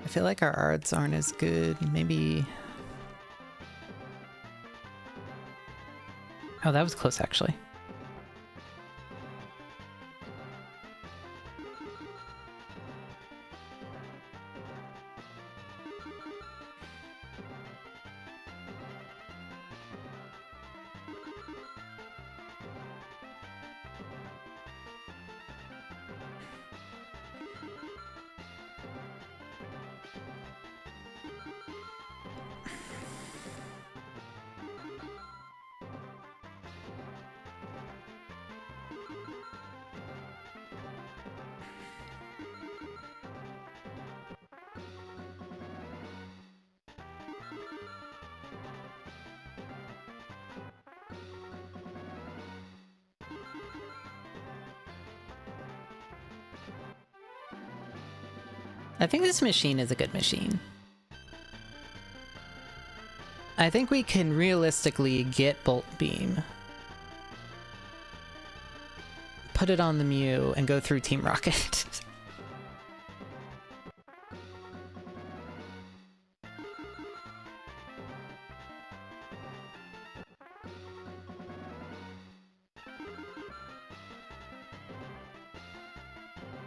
I feel like our odds aren't as good. Maybe... Oh, that was close, actually. I think this machine is a good machine. I think we can realistically get Bolt Beam, put it on the Mew, and go through Team Rocket.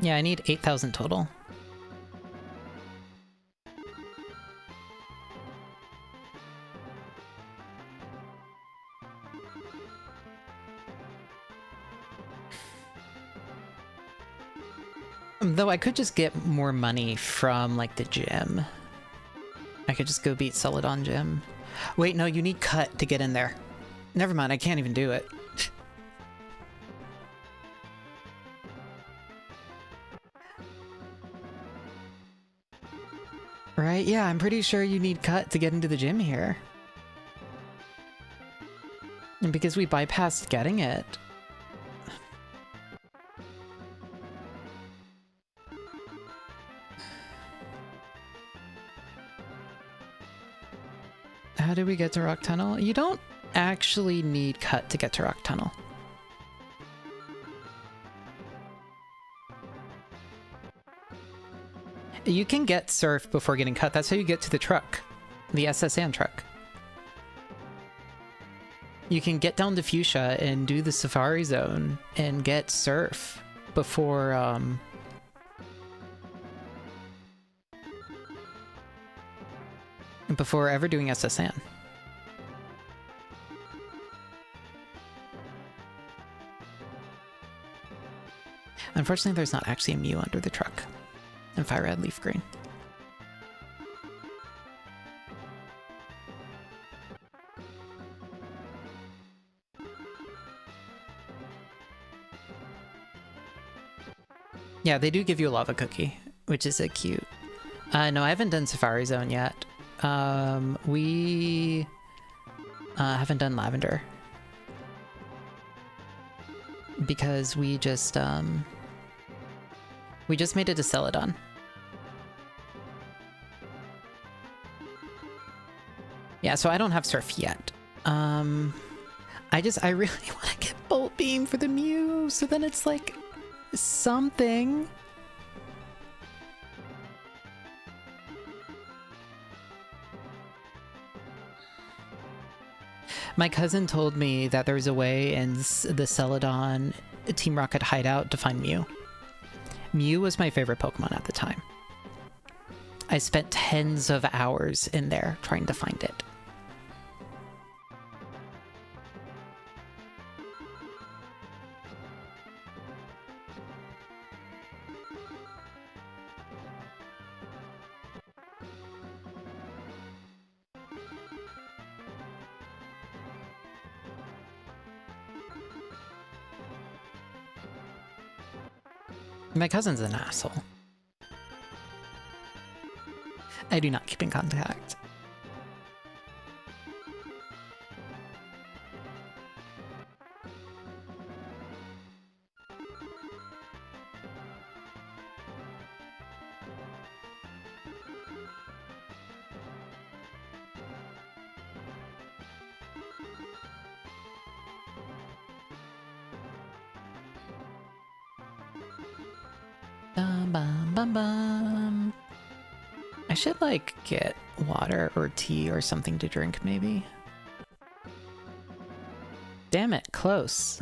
Yeah, I need 8,000 total. Though I could just get more money from, like, the gym. I could just go beat Celadon Gym. Wait, no, you need cut to get in there. Never mind, I can't even do it. Right? Yeah, I'm pretty sure you need cut to get into the gym here. And because we bypassed getting it... How did we get to Rock Tunnel? You don't actually need cut to get to Rock Tunnel. You can get surf before getting cut. That's how you get to the truck. the SSN truck. You can get down to Fuchsia and do the Safari Zone and get Surf before, before ever doing SSN. Unfortunately, there's not actually a Mew under the truck in Fire Red Leaf Green. Yeah, they do give you a lava cookie, which is cute. No, I haven't done Safari Zone yet. We haven't done Lavender. Because we just made it to Celadon. Yeah, so I don't have Surf yet. I really want to get Bolt Beam for the Mew, so then it's like something. My cousin told me that there's a way in the Celadon Team Rocket hideout to find Mew. Mew was my favorite Pokemon at the time. I spent tens of hours in there trying to find it. My cousin's an asshole. I do not keep in contact. I should, like, get water or tea or something to drink, maybe. Damn it, close.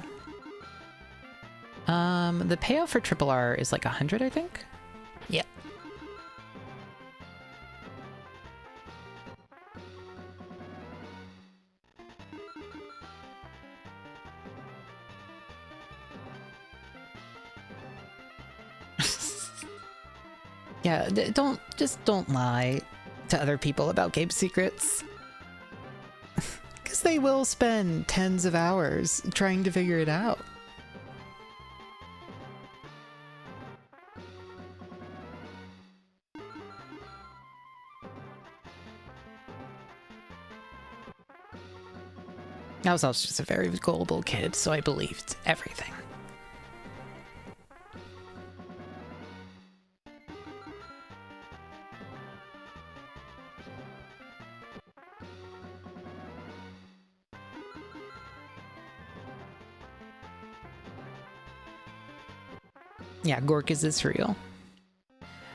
The payout for Triple R is like 100, I think? Yep. Yeah, don't lie to other people about game secrets. Because they will spend tens of hours trying to figure it out. I was also just a very gullible kid, so I believed everything. Yeah, Gorkis is real.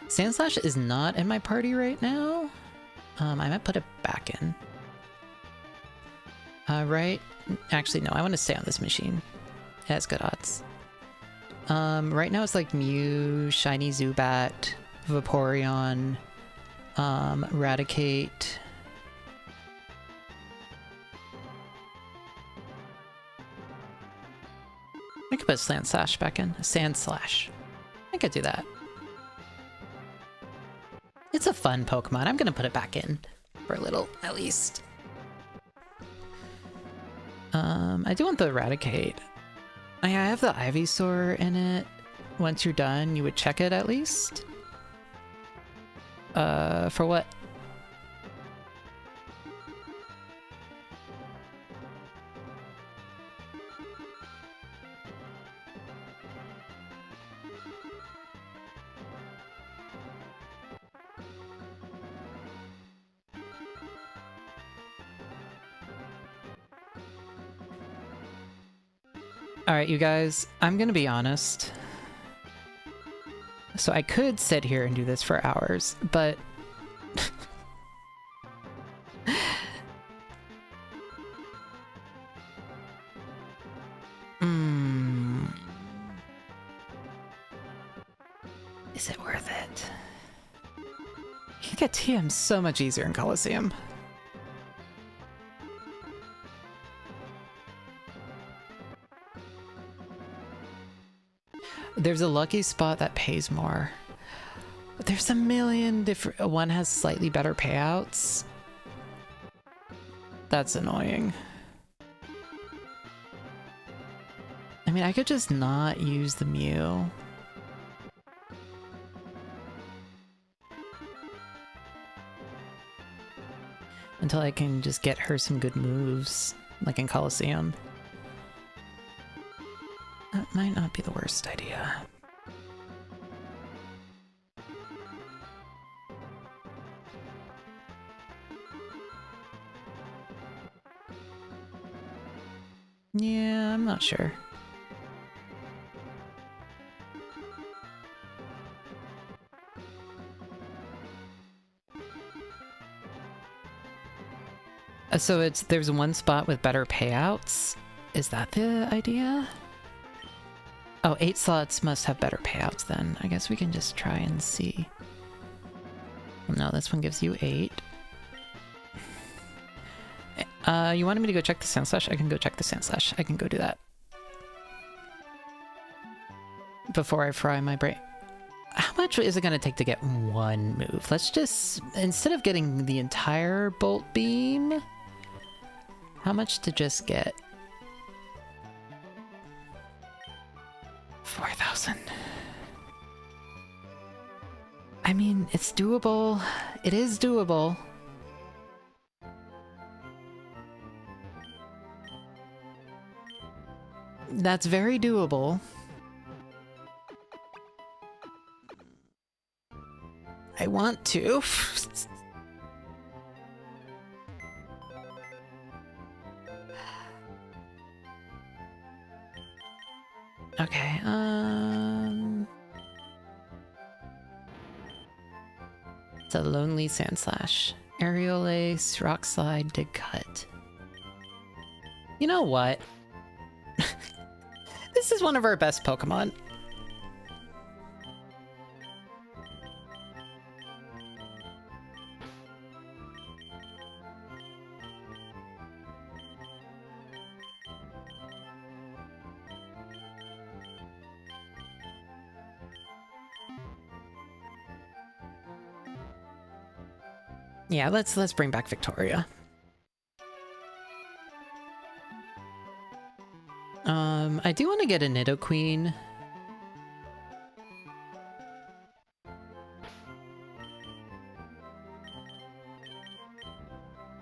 Sandslash is not in my party right now. I might put it back in. Right? Actually, no, I want to stay on this machine. It has good odds. Right now it's like Mew, Shiny Zubat, Vaporeon, Raticate. I could put Sandslash back in. Sandslash. I could do that. It's a fun Pokemon. I'm gonna put it back in for a little, at least. I do want the Raticate. I have the Ivysaur in it. Once you're done, you would check it at least. For what? Alright, you guys, I'm gonna be honest. So I could sit here and do this for hours, but get TM so much easier in Coliseum. There's a lucky spot that pays more. But there's a million different... One has slightly better payouts. That's annoying. I mean, I could just not use the Mew. Until I can just get her some good moves, like in Coliseum. That might not be the worst idea. Yeah, I'm not sure. So there's one spot with better payouts? Is that the idea? Oh, 8 slots must have better payouts then. I guess we can just try and see. No, this one gives you 8. You wanted me to go check the Sand Slash? I can go check the Sand Slash. I can go do that. Before I fry my brain. How much is it going to take to get one move? Let's just, instead of getting the entire Bolt Beam, how much to just get? 4,000. I mean, it's doable. It is doable. That's very doable. I want to. Okay, it's a Lonely Sand Slash. Aerial Ace, Rock Slide, Dig Cut. You know what? This is one of our best Pokemon. Yeah, let's bring back Victoria. I do want to get a Nidoqueen.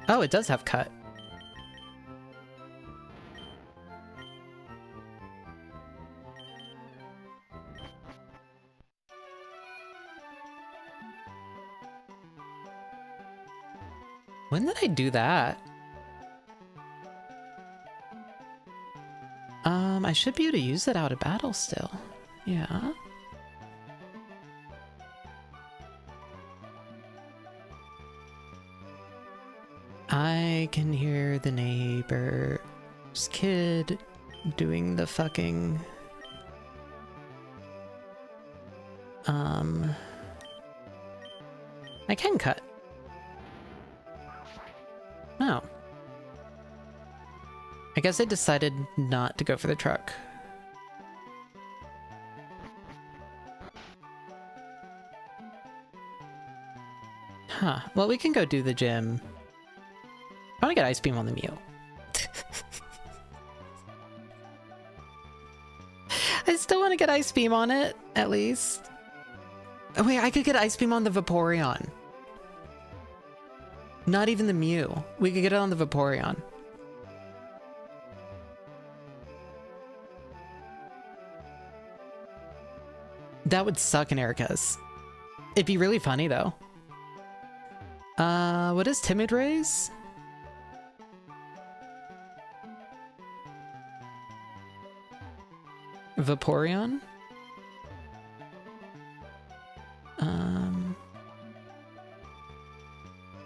Oh, it does have cut. When did I do that? I should be able to use it out of battle still. Yeah. I can hear the neighbor's kid doing the fucking... I can cut. Oh. I guess I decided not to go for the truck. Huh. Well, we can go do the gym. I want to get Ice Beam on the Mew. I still want to get Ice Beam on it, at least. Oh wait, I could get Ice Beam on the Vaporeon. Not even the Mew. We could get it on the Vaporeon. That would suck in Erica's. It'd be really funny though. What is Timid Rays? Vaporeon?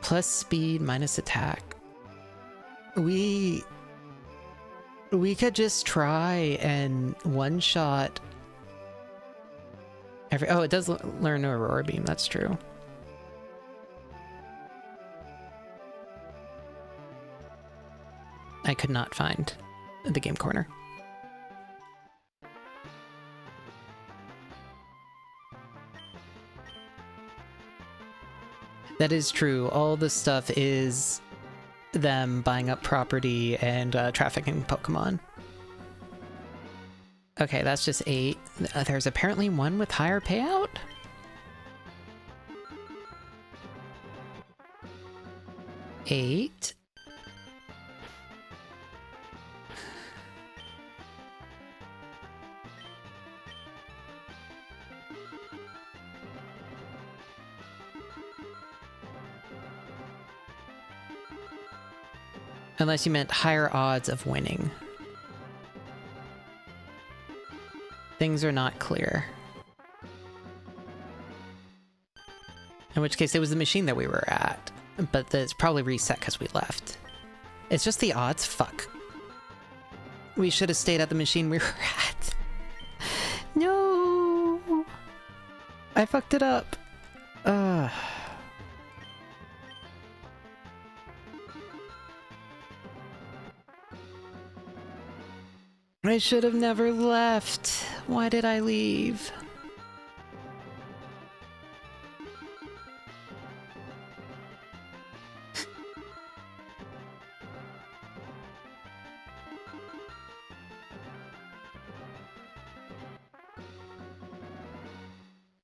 Plus speed, minus attack. We could just try and one-shot every... Oh, it does learn Aurora Beam, that's true. I could not find the game corner. That is true. All this stuff is them buying up property and trafficking Pokemon. Okay, that's just 8. There's apparently one with higher payout? Eight. Unless you meant higher odds of winning. Things are not clear. In which case it was the machine that we were at, but it's probably reset because we left. It's just the odds? Fuck. We should have stayed at the machine we were at. No! I fucked it up. Ugh. I should have never left. Why did I leave?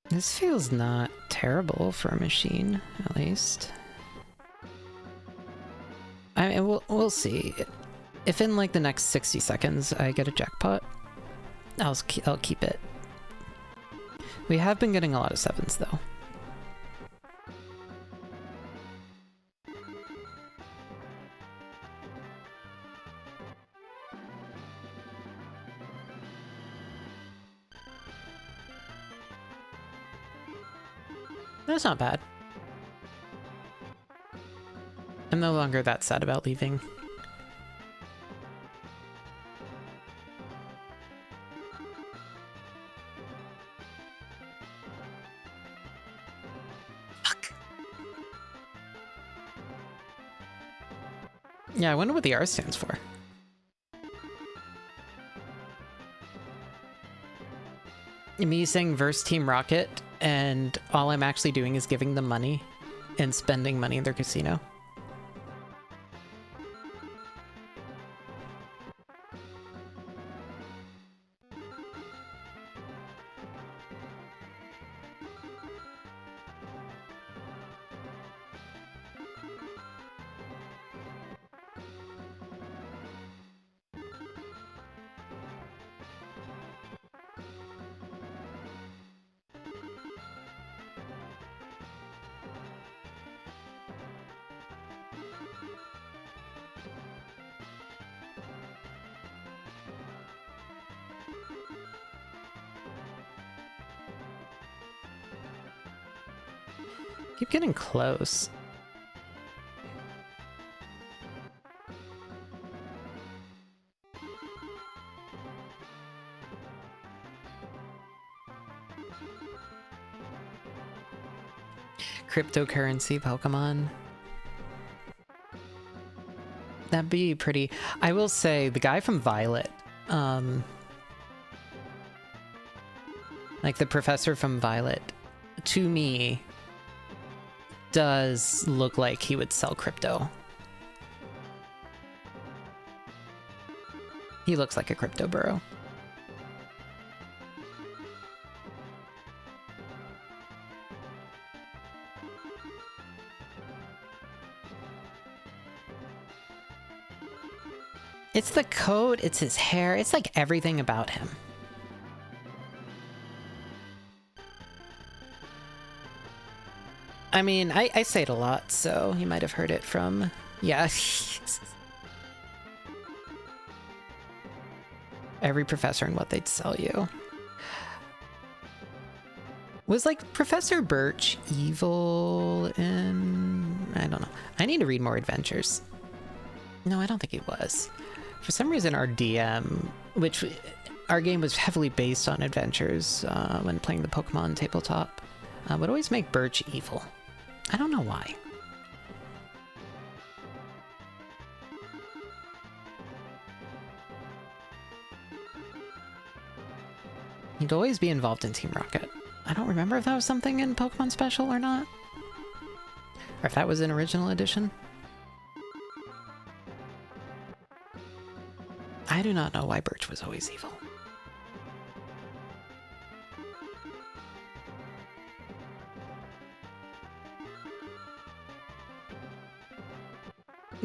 This feels not terrible for a machine, at least. I mean, we'll see. If in like the next 60 seconds I get a jackpot, I'll keep it. We have been getting a lot of 7s though. That's not bad. I'm no longer that sad about leaving. Yeah, I wonder what the R stands for. Me saying verse Team Rocket, and all I'm actually doing is giving them money and spending money in their casino. Keep getting close. Cryptocurrency Pokemon. That'd be pretty. I will say the guy from Violet, like the professor from Violet, to me does look like he would sell crypto. He looks like a crypto burrow. It's the coat, it's his hair, it's like everything about him. I mean, I say it a lot, so you might have heard it from... Yeah. Every professor and what they'd sell you. Was, like, Professor Birch evil in... I don't know. I need to read more adventures. No, I don't think he was. For some reason, our DM, which... Our game was heavily based on adventures when playing the Pokemon tabletop, would always make Birch evil. I don't know why. He'd always be involved in Team Rocket. I don't remember if that was something in Pokemon Special or not. Or if that was an original edition. I do not know why Birch was always evil.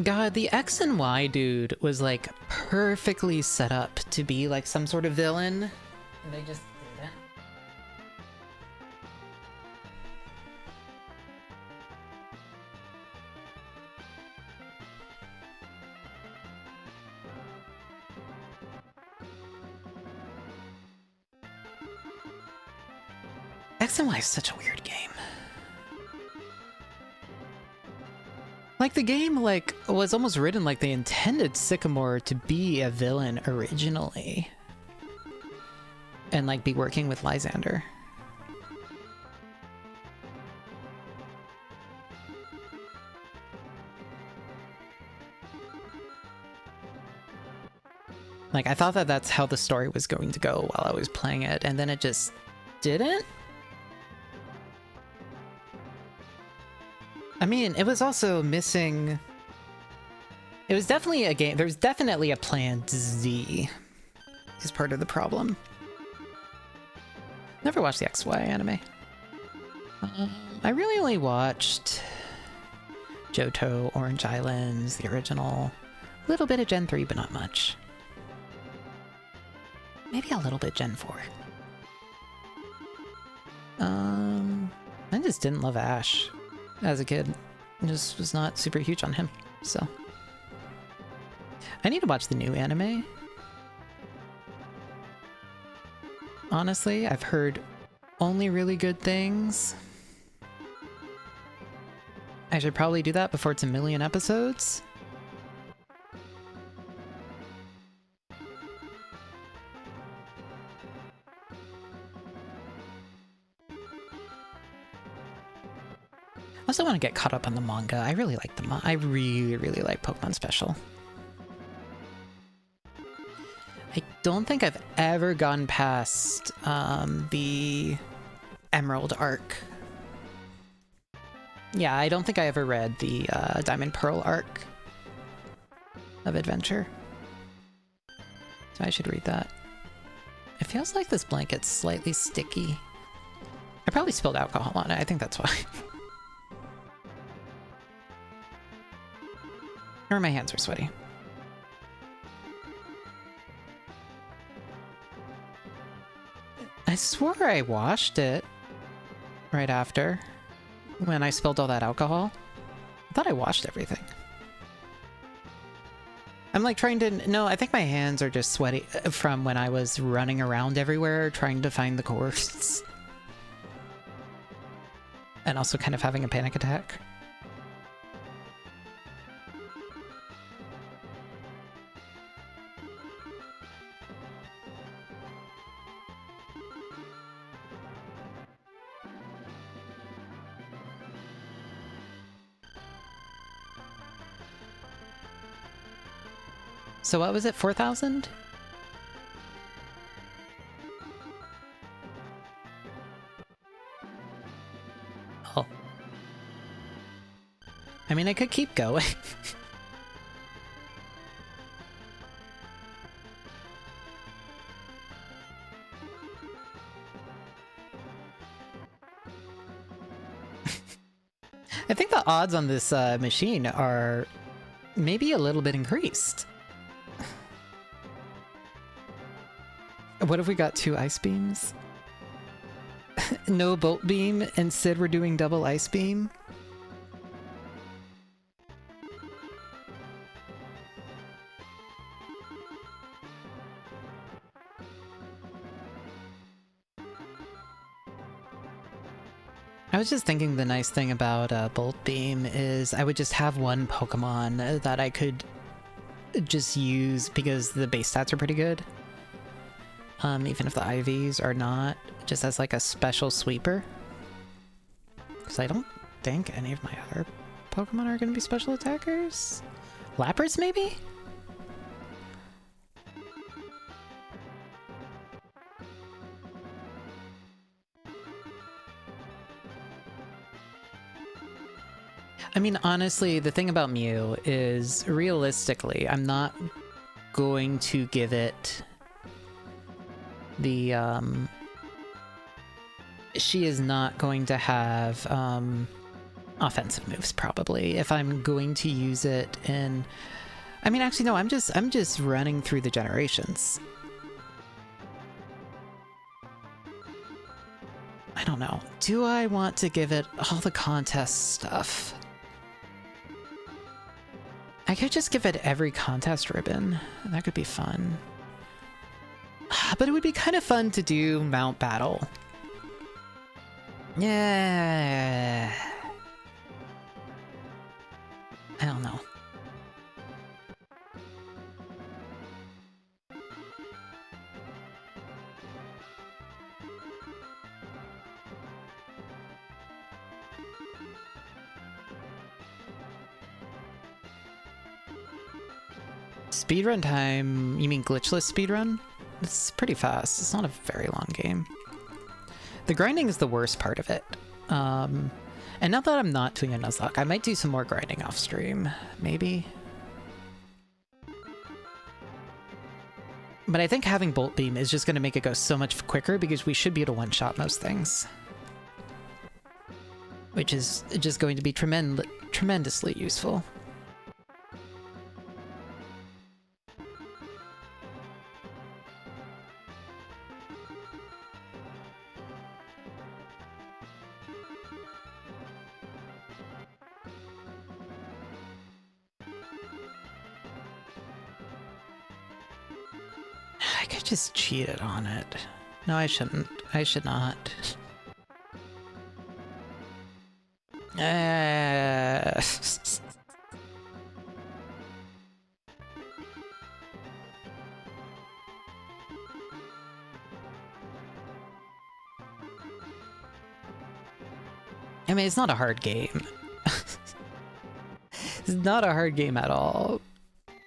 God, the X and Y dude was like perfectly set up to be like some sort of villain, and they just didn't. X and Y is such a weird game. Like, the game, like, was almost written like they intended Sycamore to be a villain originally. And, like, be working with Lysander. Like, I thought that that's how the story was going to go while I was playing it, and then it just didn't? I mean, it was also missing... It was definitely a game... There's definitely a Plan Z is part of the problem. Never watched the XY anime. I really only watched Johto, Orange Islands, the original. A little bit of Gen 3, but not much. Maybe a little bit Gen 4. I just didn't love Ash as a kid. I just was not super huge on him, so. I need to watch the new anime. Honestly, I've heard only really good things. I should probably do that before it's 1,000,000 episodes. I also want to get caught up on the manga. I really like the I really, really like Pokemon Special. I don't think I've ever gone past the Emerald arc. Yeah, I don't think I ever read the Diamond Pearl arc of adventure. So I should read that. It feels like this blanket's slightly sticky. I probably spilled alcohol on it. I think that's why. Or my hands are sweaty. I swore I washed it right after when I spilled all that alcohol. I thought I washed everything. I'm like trying to... No, I think my hands are just sweaty from when I was running around everywhere trying to find the course. And also kind of having a panic attack. So what was it, 4,000? Oh. I mean, I could keep going. I think the odds on this machine are maybe a little bit increased. What if we got 2 ice beams? No bolt beam, instead we're doing double ice beam? I was just thinking the nice thing about Bolt Beam is I would just have one Pokemon that I could just use because the base stats are pretty good. Even if the IVs are not, just as like a special sweeper. Because I don't think any of my other Pokemon are going to be special attackers. Lapras, maybe? I mean, honestly, the thing about Mew is, realistically, I'm not going to give it the, she is not going to have, offensive moves, probably, if I'm going to use it in... I mean, actually, no, I'm just running through the generations. I don't know. Do I want to give it all the contest stuff? I could just give it every contest ribbon. That could be fun. But it would be kind of fun to do Mount Battle. Yeah. I don't know. Speedrun time? You mean glitchless speedrun? It's pretty fast. It's not a very long game. The grinding is the worst part of it. And now that I'm not doing a Nuzlocke, I might do some more grinding off stream. Maybe? But I think having Bolt Beam is just going to make it go so much quicker because we should be able to one-shot most things. Which is just going to be tremendously useful. I could just cheat it on it. No, I shouldn't. I should not. I mean, it's not a hard game. It's not a hard game at all.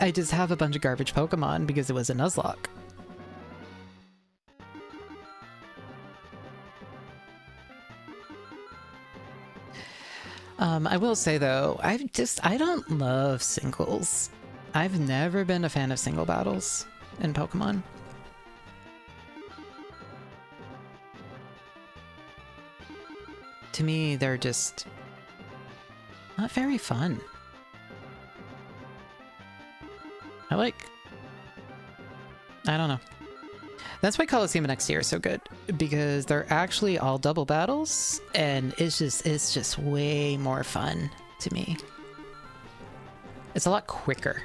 I just have a bunch of garbage Pokemon because it was a Nuzlocke. I will say though, I don't love singles. I've never been a fan of single battles in Pokemon. To me, they're just not very fun. I don't know. That's why Coliseum and XD are so good, because they're actually all double battles, and it's just way more fun to me. It's a lot quicker.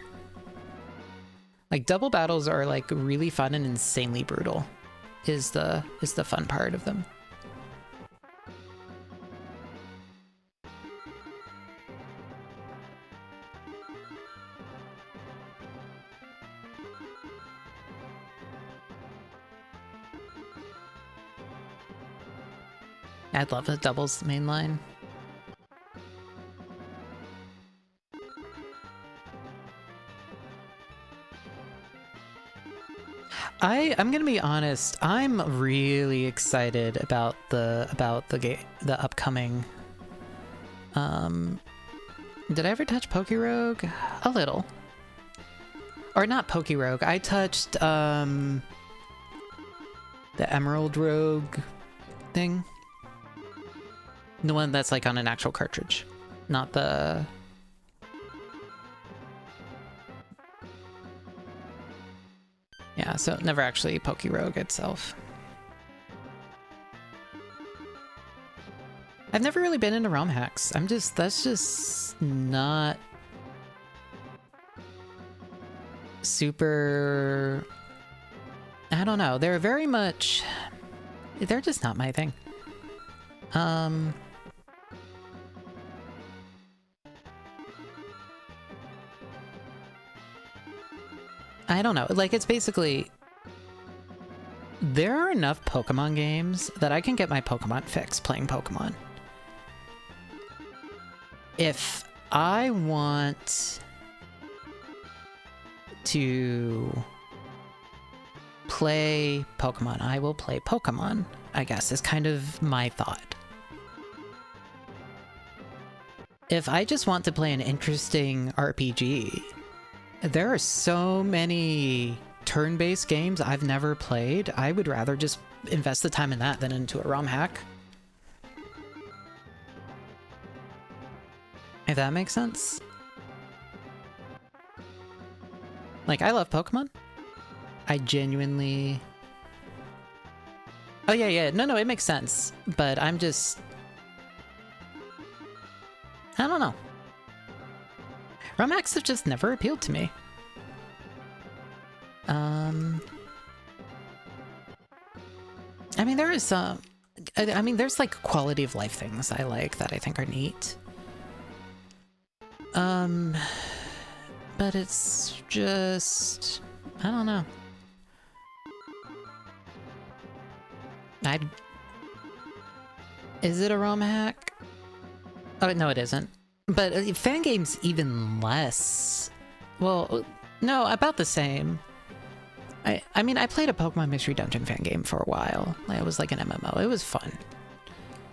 Like, double battles are like really fun and insanely brutal, is the fun part of them. I'd love a doubles mainline. I'm gonna be honest. I'm really excited about the upcoming. Did I ever touch Pokerogue? A little. Or not Pokerogue. I touched the Emerald Rogue thing. The one that's like on an actual cartridge, not the... Yeah, so never actually Pokerogue itself. I've never really been into ROM hacks. That's just not super... I don't know, they're just not my thing. I don't know, like, it's basically... There are enough Pokemon games that I can get my Pokemon fix playing Pokemon. If I want to play Pokemon, I will play Pokemon, I guess, is kind of my thought. if I just want to play an interesting RPG, there are so many turn-based games I've never played. I would rather just invest the time in that than into a ROM hack. If that makes sense. Like, I love Pokemon. I genuinely... Oh, yeah. No, it makes sense. But I'm just... I don't know. ROM hacks have just never appealed to me. I mean, there is some... I mean, there's, like, quality of life things I like that I think are neat. But it's just... I don't know. Is it a ROM hack? Oh, no, it isn't. But fan games even less. Well, no, about the same. I mean, I played a Pokemon Mystery Dungeon fan game for a while. It was like an MMO. It was fun.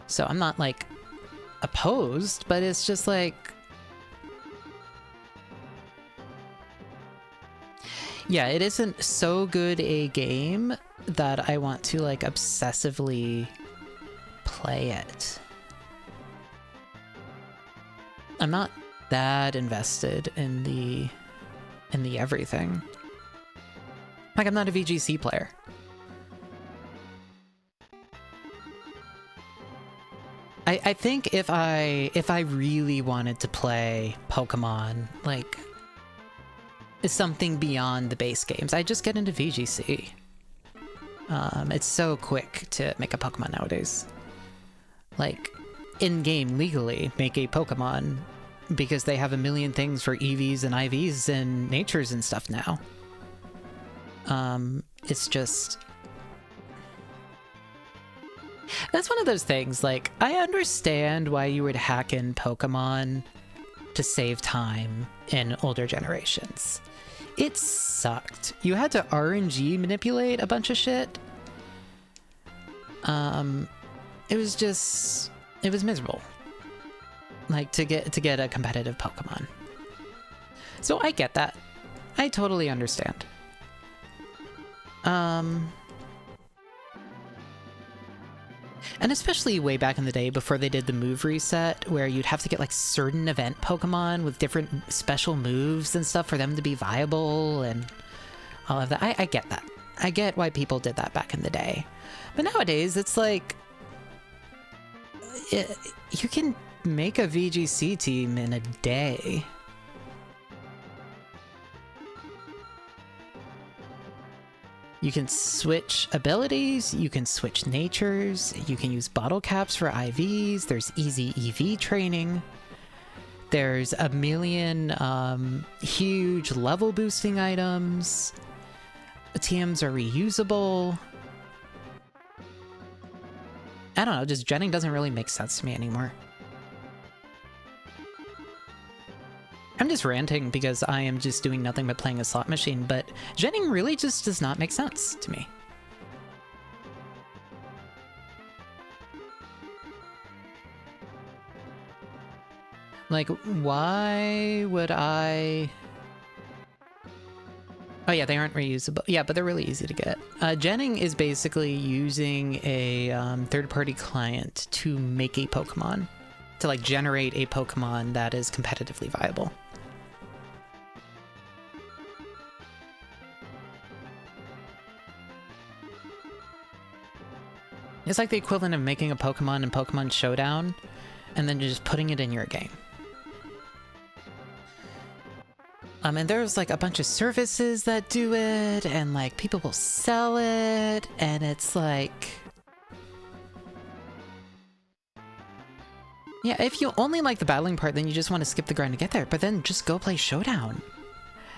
So I'm not, like, opposed, but it's just like... Yeah, it isn't so good a game that I want to, like, obsessively play it. I'm not that invested in the everything. Like, I'm not a VGC player. I think if I really wanted to play Pokemon, like, something beyond the base games, I just get into VGC. It's so quick to make a Pokemon nowadays. Like, in-game, legally, make a Pokemon, because they have a million things for EVs and IVs and natures and stuff now. It's just... That's one of those things, like, I understand why you would hack in Pokemon to save time in older generations. It sucked. You had to RNG manipulate a bunch of shit. It was just... It was miserable. Like, to get a competitive Pokemon. So I get that. I totally understand. And especially way back in the day before they did the move reset, where you'd have to get like certain event Pokemon with different special moves and stuff for them to be viable and all of that. I get that. I get why people did that back in the day. But nowadays, it's like... you can make a VGC team in a day. You can switch abilities, you can switch natures, you can use bottle caps for IVs, there's easy EV training, there's a million huge level boosting items, TMs are reusable. I don't know, just genning doesn't really make sense to me anymore. I'm just ranting because I am just doing nothing but playing a slot machine, but genning really just does not make sense to me. Like, why would I... Oh yeah, they aren't reusable. Yeah, but they're really easy to get. Genning is basically using a third-party client to make a Pokemon. To, like, generate a Pokemon that is competitively viable. It's like the equivalent of making a Pokemon in Pokemon Showdown, and then just putting it in your game. And there's, like, a bunch of services that do it, and, like, people will sell it, and it's like... Yeah, if you only like the battling part, then you just want to skip the grind to get there, but then just go play Showdown.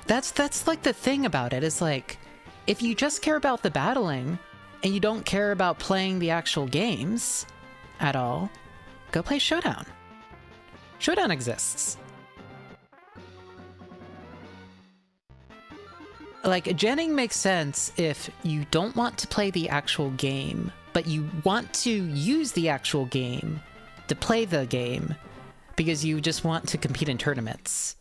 That's like the thing about it, is like, if you just care about the battling, and you don't care about playing the actual games at all, go play Showdown. Showdown exists. Like, genning makes sense if you don't want to play the actual game, but you want to use the actual game to play the game, because you just want to compete in tournaments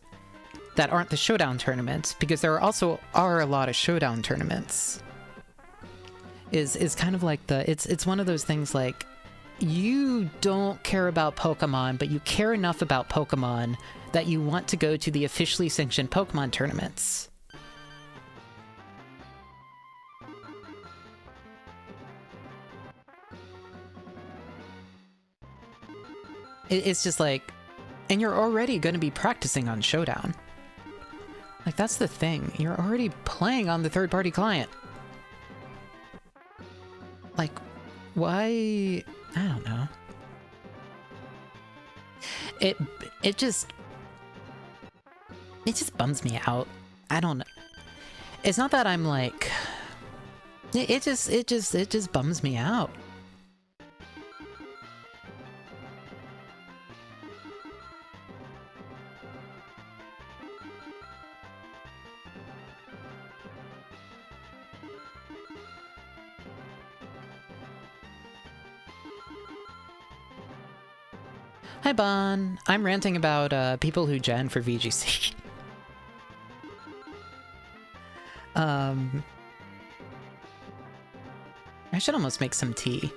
that aren't the showdown tournaments, because there are a lot of showdown tournaments. Is kind of like it's one of those things like, you don't care about Pokemon, but you care enough about Pokemon that you want to go to the officially sanctioned Pokemon tournaments. It's just like, and you're already going to be practicing on Showdown. Like, that's the thing. You're already playing on the third-party client. Like, why? I don't know. It just bums me out. I don't know. It's not that I'm like, it just bums me out. Hi, Bon. I'm ranting about people who gen for VGC. I should almost make some tea.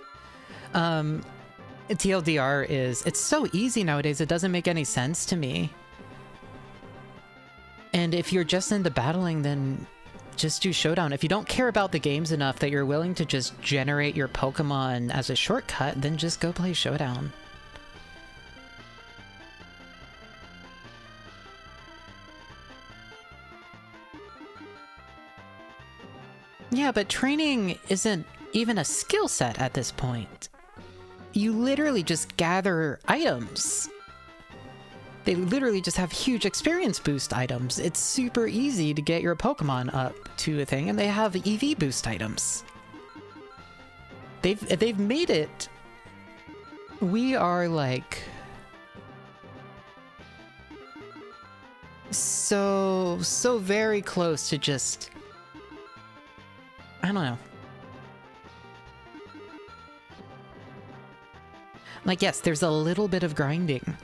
TLDR is, it's so easy nowadays, it doesn't make any sense to me. And if you're just into battling, then just do Showdown. If you don't care about the games enough that you're willing to just generate your Pokemon as a shortcut, then just go play Showdown. Yeah, but training isn't even a skill set at this point. You literally just gather items. They literally just have huge experience boost items. It's super easy to get your Pokemon up to a thing, and they have EV boost items. They've made it. We are like so very close to just, I don't know. Like, yes, there's a little bit of grinding.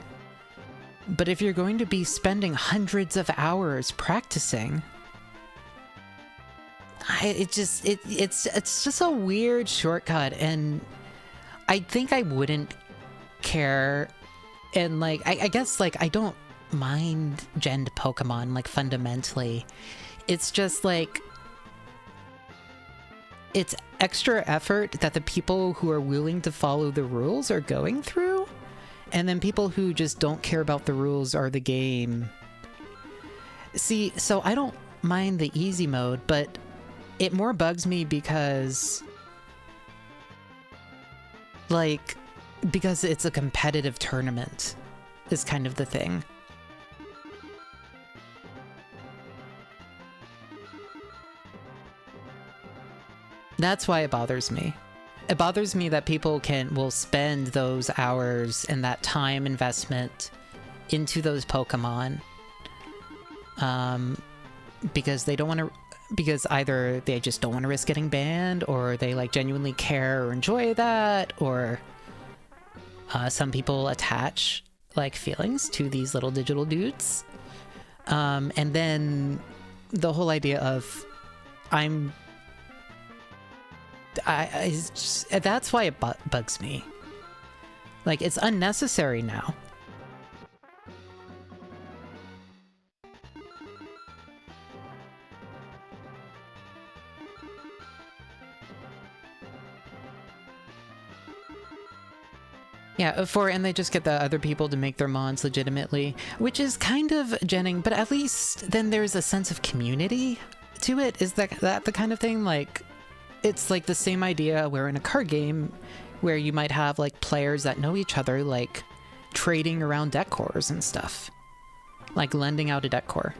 But if you're going to be spending hundreds of hours practicing, it's just a weird shortcut, and I think I wouldn't care. And like, I guess like I don't mind genned Pokemon, like fundamentally. It's just like, it's extra effort that the people who are willing to follow the rules are going through, and then people who just don't care about the rules or the game. See, so I don't mind the easy mode, but it more bugs me because, like, because it's a competitive tournament is kind of the thing. That's why it bothers me. It bothers me that people will spend those hours and that time investment into those Pokemon, because they don't want to, because either they just don't want to risk getting banned, or they like genuinely care or enjoy that, or some people attach like feelings to these little digital dudes, and then the whole idea of that's why it bugs me. Like, it's unnecessary now. Yeah, and they just get the other people to make their mons legitimately, which is kind of genning, but at least then there's a sense of community to it. Is that the kind of thing? Like, it's like the same idea where in a card game where you might have like players that know each other, like trading around deck cores and stuff, like lending out a deck core.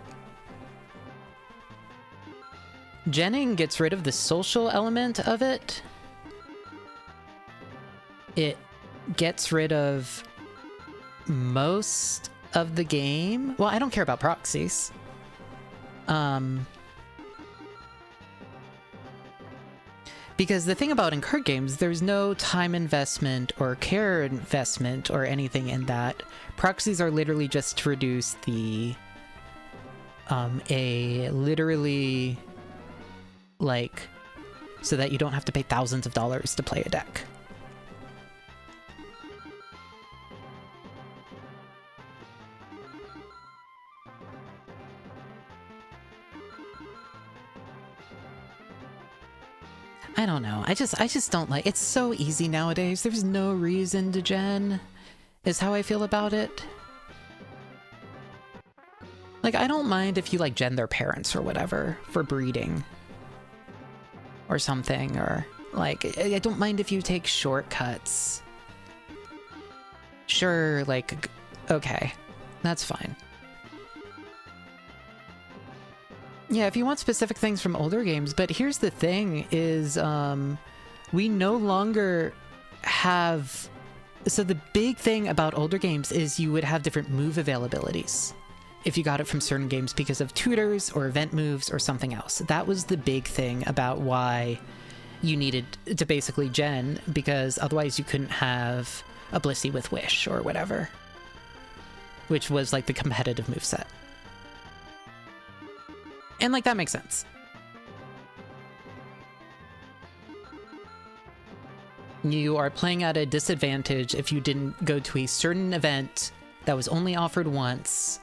Genning gets rid of the social element of it. It gets rid of most of the game. Well, I don't care about proxies. Because the thing about in card games, there's no time investment or care investment or anything in that. Proxies are literally just to reduce the literally like so that you don't have to pay thousands of dollars to play a deck. I don't know. I just don't like, it's so easy nowadays. There's no reason to gen, is how I feel about it. Like, I don't mind if you like gen their parents or whatever for breeding or something, or like, I don't mind if you take shortcuts. Sure, like, okay, that's fine. Yeah, if you want specific things from older games, but here's the thing is, we no longer have... So the big thing about older games is you would have different move availabilities if you got it from certain games because of tutors or event moves or something else. That was the big thing about why you needed to basically gen, because otherwise you couldn't have a Blissey with Wish or whatever, which was like the competitive moveset. And, like, that makes sense. You are playing at a disadvantage if you didn't go to a certain event that was only offered once.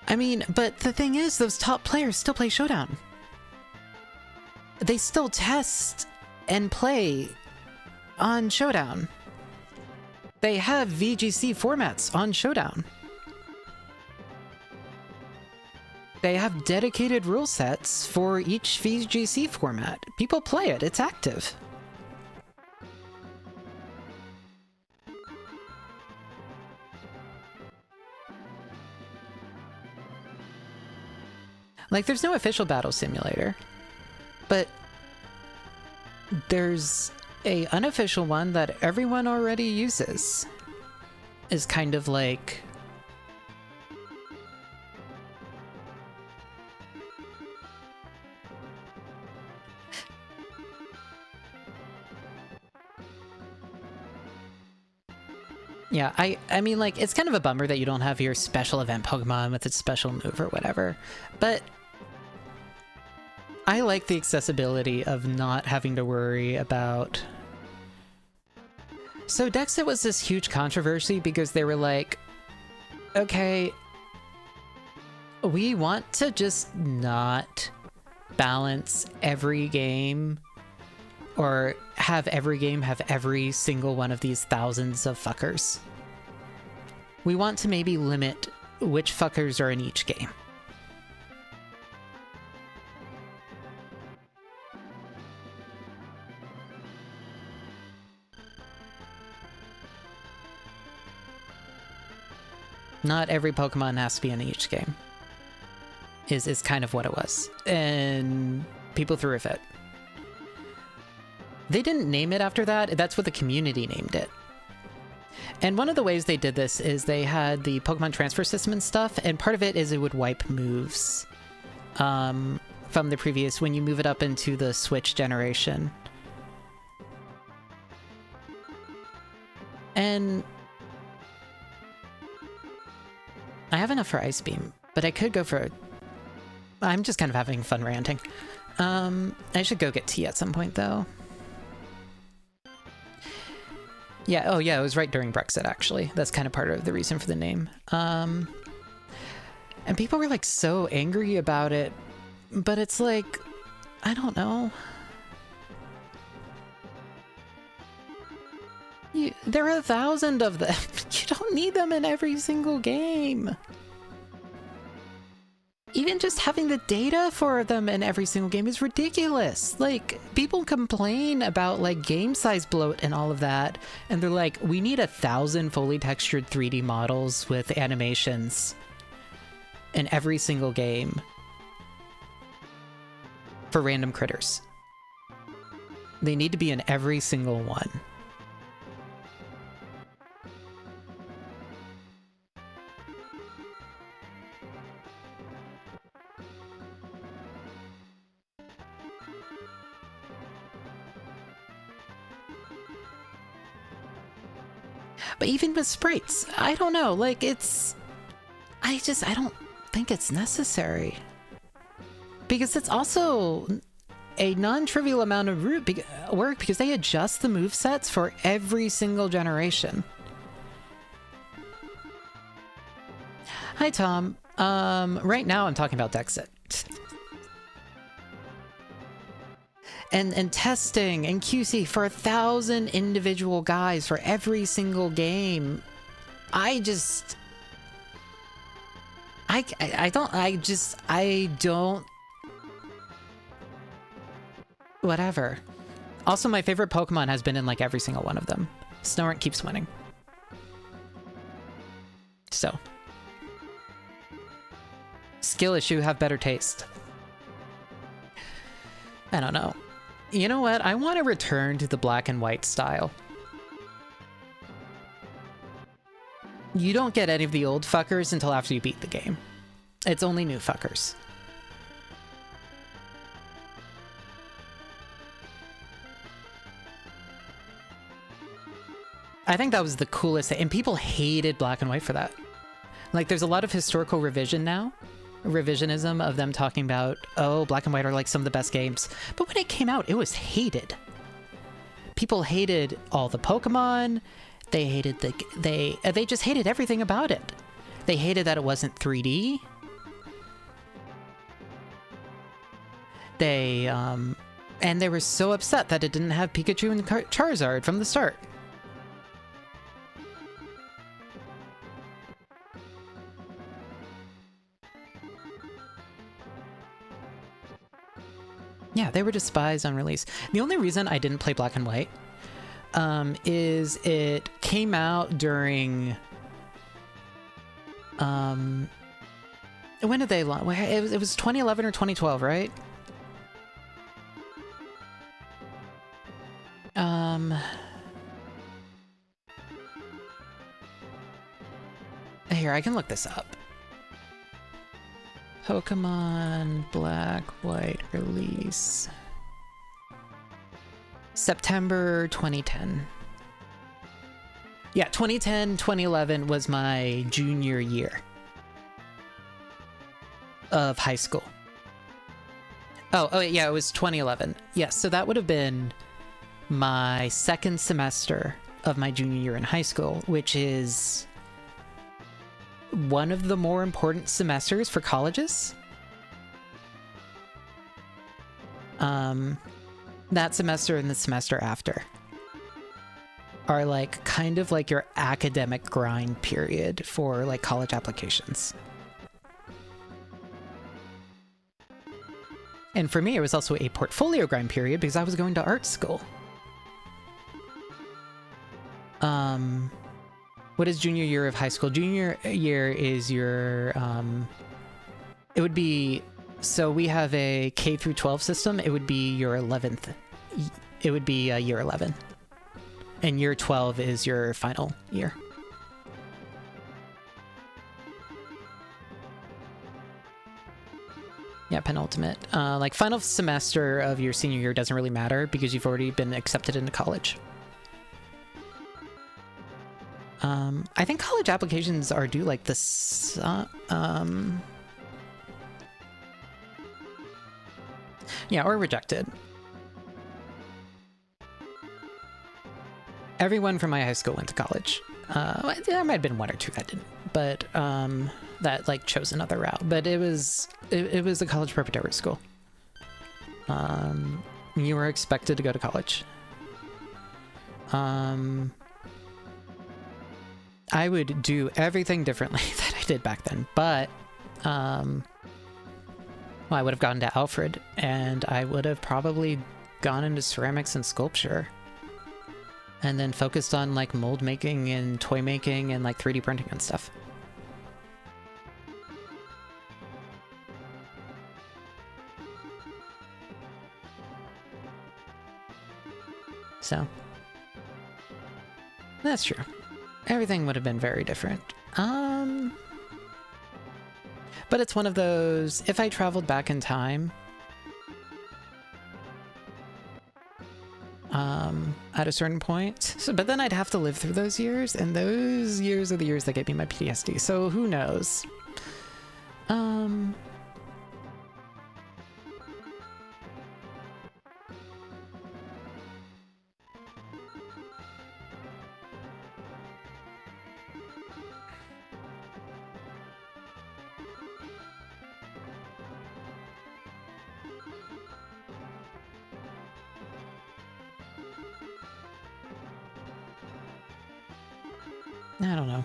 I mean, but the thing is, those top players still play Showdown. They still test and play on Showdown. They have VGC formats on Showdown. They have dedicated rule sets for each VGC format. People play it, it's active. Like, there's no official battle simulator, but there's a unofficial one that everyone already uses. Is kind of like... Yeah, I mean, like, it's kind of a bummer that you don't have your special event Pokemon with its special move or whatever, but I like the accessibility of not having to worry about... So Dexit was this huge controversy because they were like, okay, we want to just not balance every game or have every game have every single one of these thousands of fuckers. We want to maybe limit which fuckers are in each game. Not every Pokemon has to be in each game. Is kind of what it was. And people threw a fit. They didn't name it after that. That's what the community named it. And one of the ways they did this is they had the Pokemon transfer system and stuff, and part of it is it would wipe moves from the previous, when you move it up into the Switch generation. And I have enough for Ice Beam, but I could go for... I'm just kind of having fun ranting. I should go get tea at some point, though. Yeah, oh yeah, it was right during Brexit, actually. That's kind of part of the reason for the name. And people were, like, so angry about it, but it's like, I don't know. There are 1,000 of them. You don't need them in every single game. Even just having the data for them in every single game is ridiculous. Like, people complain about, like, game size bloat and all of that, and they're like, we need 1,000 fully textured 3D models with animations in every single game for random critters. They need to be in every single one. But even with sprites, I don't know, like I don't think it's necessary. Because it's also a non-trivial amount of work because they adjust the movesets for every single generation. Hi, Tom. Right now I'm talking about Dexit. And testing and QC for 1,000 individual guys for every single game. I don't. Whatever. Also, my favorite Pokemon has been in like every single one of them. Snorunt keeps winning. So. Skill issue, have better taste. I don't know. You know what? I want to return to the black and white style. You don't get any of the old fuckers until after you beat the game. It's only new fuckers. I think that was the coolest thing, and people hated black and white for that. Like, there's a lot of historical revisionism of them talking about, oh, black and white are like some of the best games. But when it came out, it was hated. People hated all the Pokemon. They hated they just hated everything about it. They hated that it wasn't 3D. And they were so upset that it didn't have Pikachu and Charizard from the start. Yeah, they were despised on release. The only reason I didn't play Black and White is it came out during... when did they launch? It was 2011 or 2012, right? Here, I can look this up. Pokemon Black White release. September 2010. Yeah, 2010, 2011 was my junior year of high school. Oh yeah, it was 2011. Yes, so that would have been my second semester of my junior year in high school, which is one of the more important semesters for colleges. That semester and the semester after are like kind of like your academic grind period for like college applications. And for me, it was also a portfolio grind period because I was going to art school. What is junior year of high school? Junior year is your, it would be, so we have a K through 12 system. It would be your 11th. It would be year 11. And year 12 is your final year. Yeah, penultimate. Like final semester of your senior year doesn't really matter because you've already been accepted into college. I think college applications are due like this, yeah, or rejected. Everyone from my high school went to college. There might have been one or two that didn't, but that like chose another route. But it was a college preparatory school. You were expected to go to college. I would do everything differently that I did back then, but well, I would have gone to Alfred, and I would have probably gone into ceramics and sculpture, and then focused on like mold making and toy making and like 3D printing and stuff. So that's true. Everything would have been very different. But it's one of those, if I traveled back in time, at a certain point. So, but then I'd have to live through those years, and those years are the years that gave me my PTSD. So who knows? I don't know.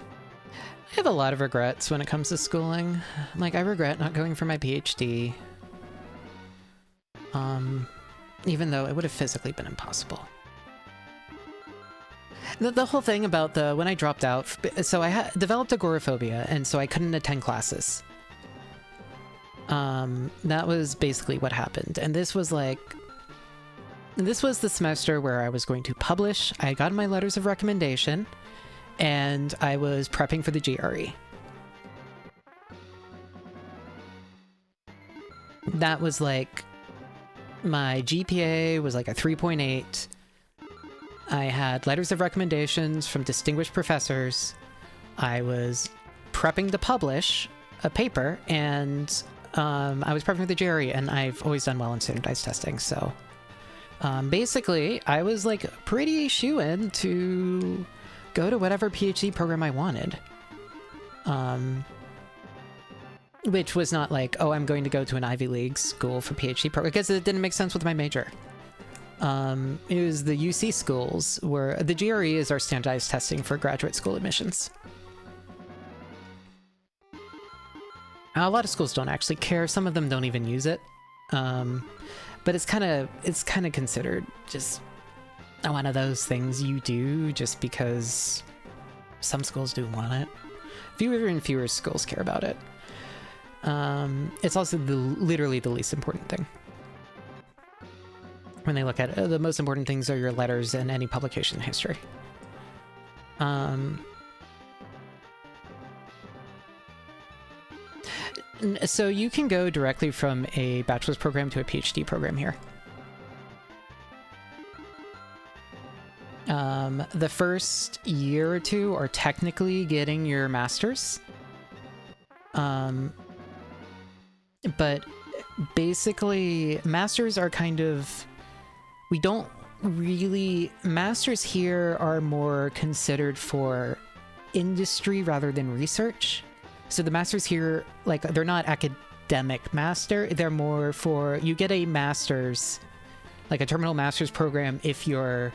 I have a lot of regrets when it comes to schooling. Like, I regret not going for my PhD. Even though it would have physically been impossible. The whole thing about when I dropped out, so I developed agoraphobia, and so I couldn't attend classes. That was basically what happened. And this was the semester where I was going to publish. I got my letters of recommendation, and I was prepping for the GRE. That was like, my GPA was like a 3.8. I had letters of recommendations from distinguished professors. I was prepping to publish a paper, and I was prepping for the GRE, and I've always done well in standardized testing, so basically I was like pretty shoo-in to go to whatever PhD program I wanted. Which was not like, oh, I'm going to go to an Ivy League school for PhD program, because it didn't make sense with my major. It was the UC schools, where the GRE is our standardized testing for graduate school admissions. A lot of schools don't actually care. Some of them don't even use it. But it's kind of considered just one of those things you do just because some schools do want it. Fewer and fewer schools care about it. It's also literally the least important thing. When they look at it, the most important things are your letters and any publication history. So you can go directly from a bachelor's program to a PhD program here. The first year or two are technically getting your master's. But basically, masters are kind of... We don't really... Masters here are more considered for industry rather than research. So the masters here, like, they're not academic master. They're more for... You get a master's, like a terminal master's program if you're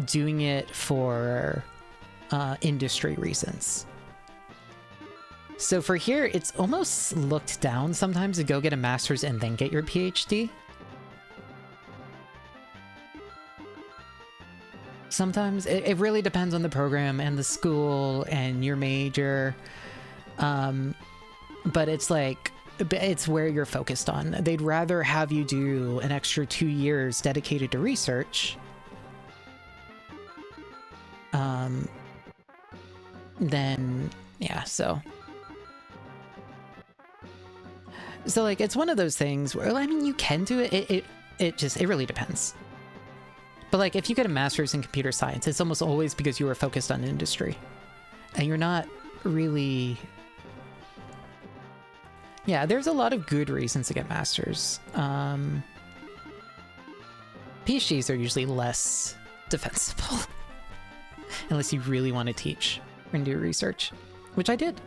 doing it for industry reasons. So for here, it's almost looked down sometimes to go get a master's and then get your PhD. Sometimes it really depends on the program and the school and your major. But it's like, it's where you're focused on. They'd rather have you do an extra 2 years dedicated to research then, yeah, so like, it's one of those things where, I mean, you can do it. It really depends. But like, if you get a master's in computer science, it's almost always because you were focused on industry and you're not really... Yeah, there's a lot of good reasons to get masters. PhDs are usually less defensible. Unless you really want to teach and do research, which I did.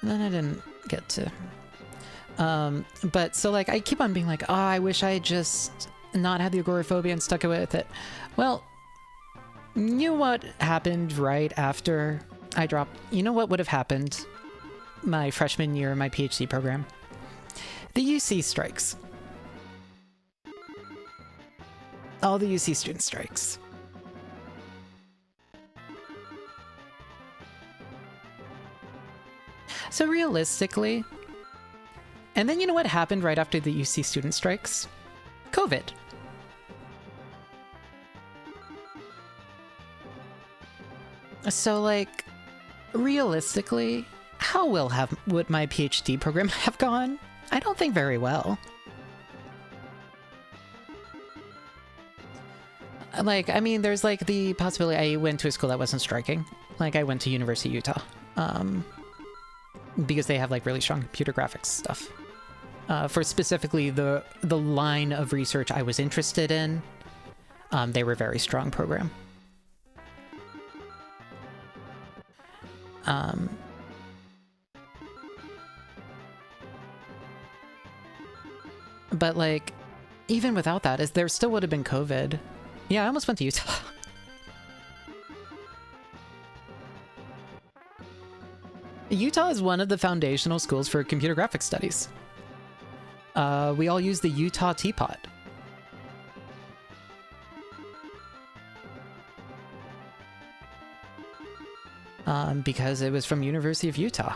And then I didn't get to. But so like, I keep on being like, oh, I wish I had just not had the agoraphobia and stuck with it. Well, you know what happened right after I dropped? You know what would have happened my freshman year in my PhD program? The UC strikes. All the UC student strikes. So realistically, and then you know what happened right after the UC student strikes? COVID. So like, realistically, how well would my PhD program have gone? I don't think very well. Like, I mean, there's like the possibility I went to a school that wasn't striking. Like, I went to University of Utah. Because they have like really strong computer graphics stuff. For specifically the line of research I was interested in, they were a very strong program. But like, even without that, there still would have been COVID. Yeah, I almost went to Utah. Utah is one of the foundational schools for computer graphics studies. We all use the Utah teapot. Because it was from University of Utah.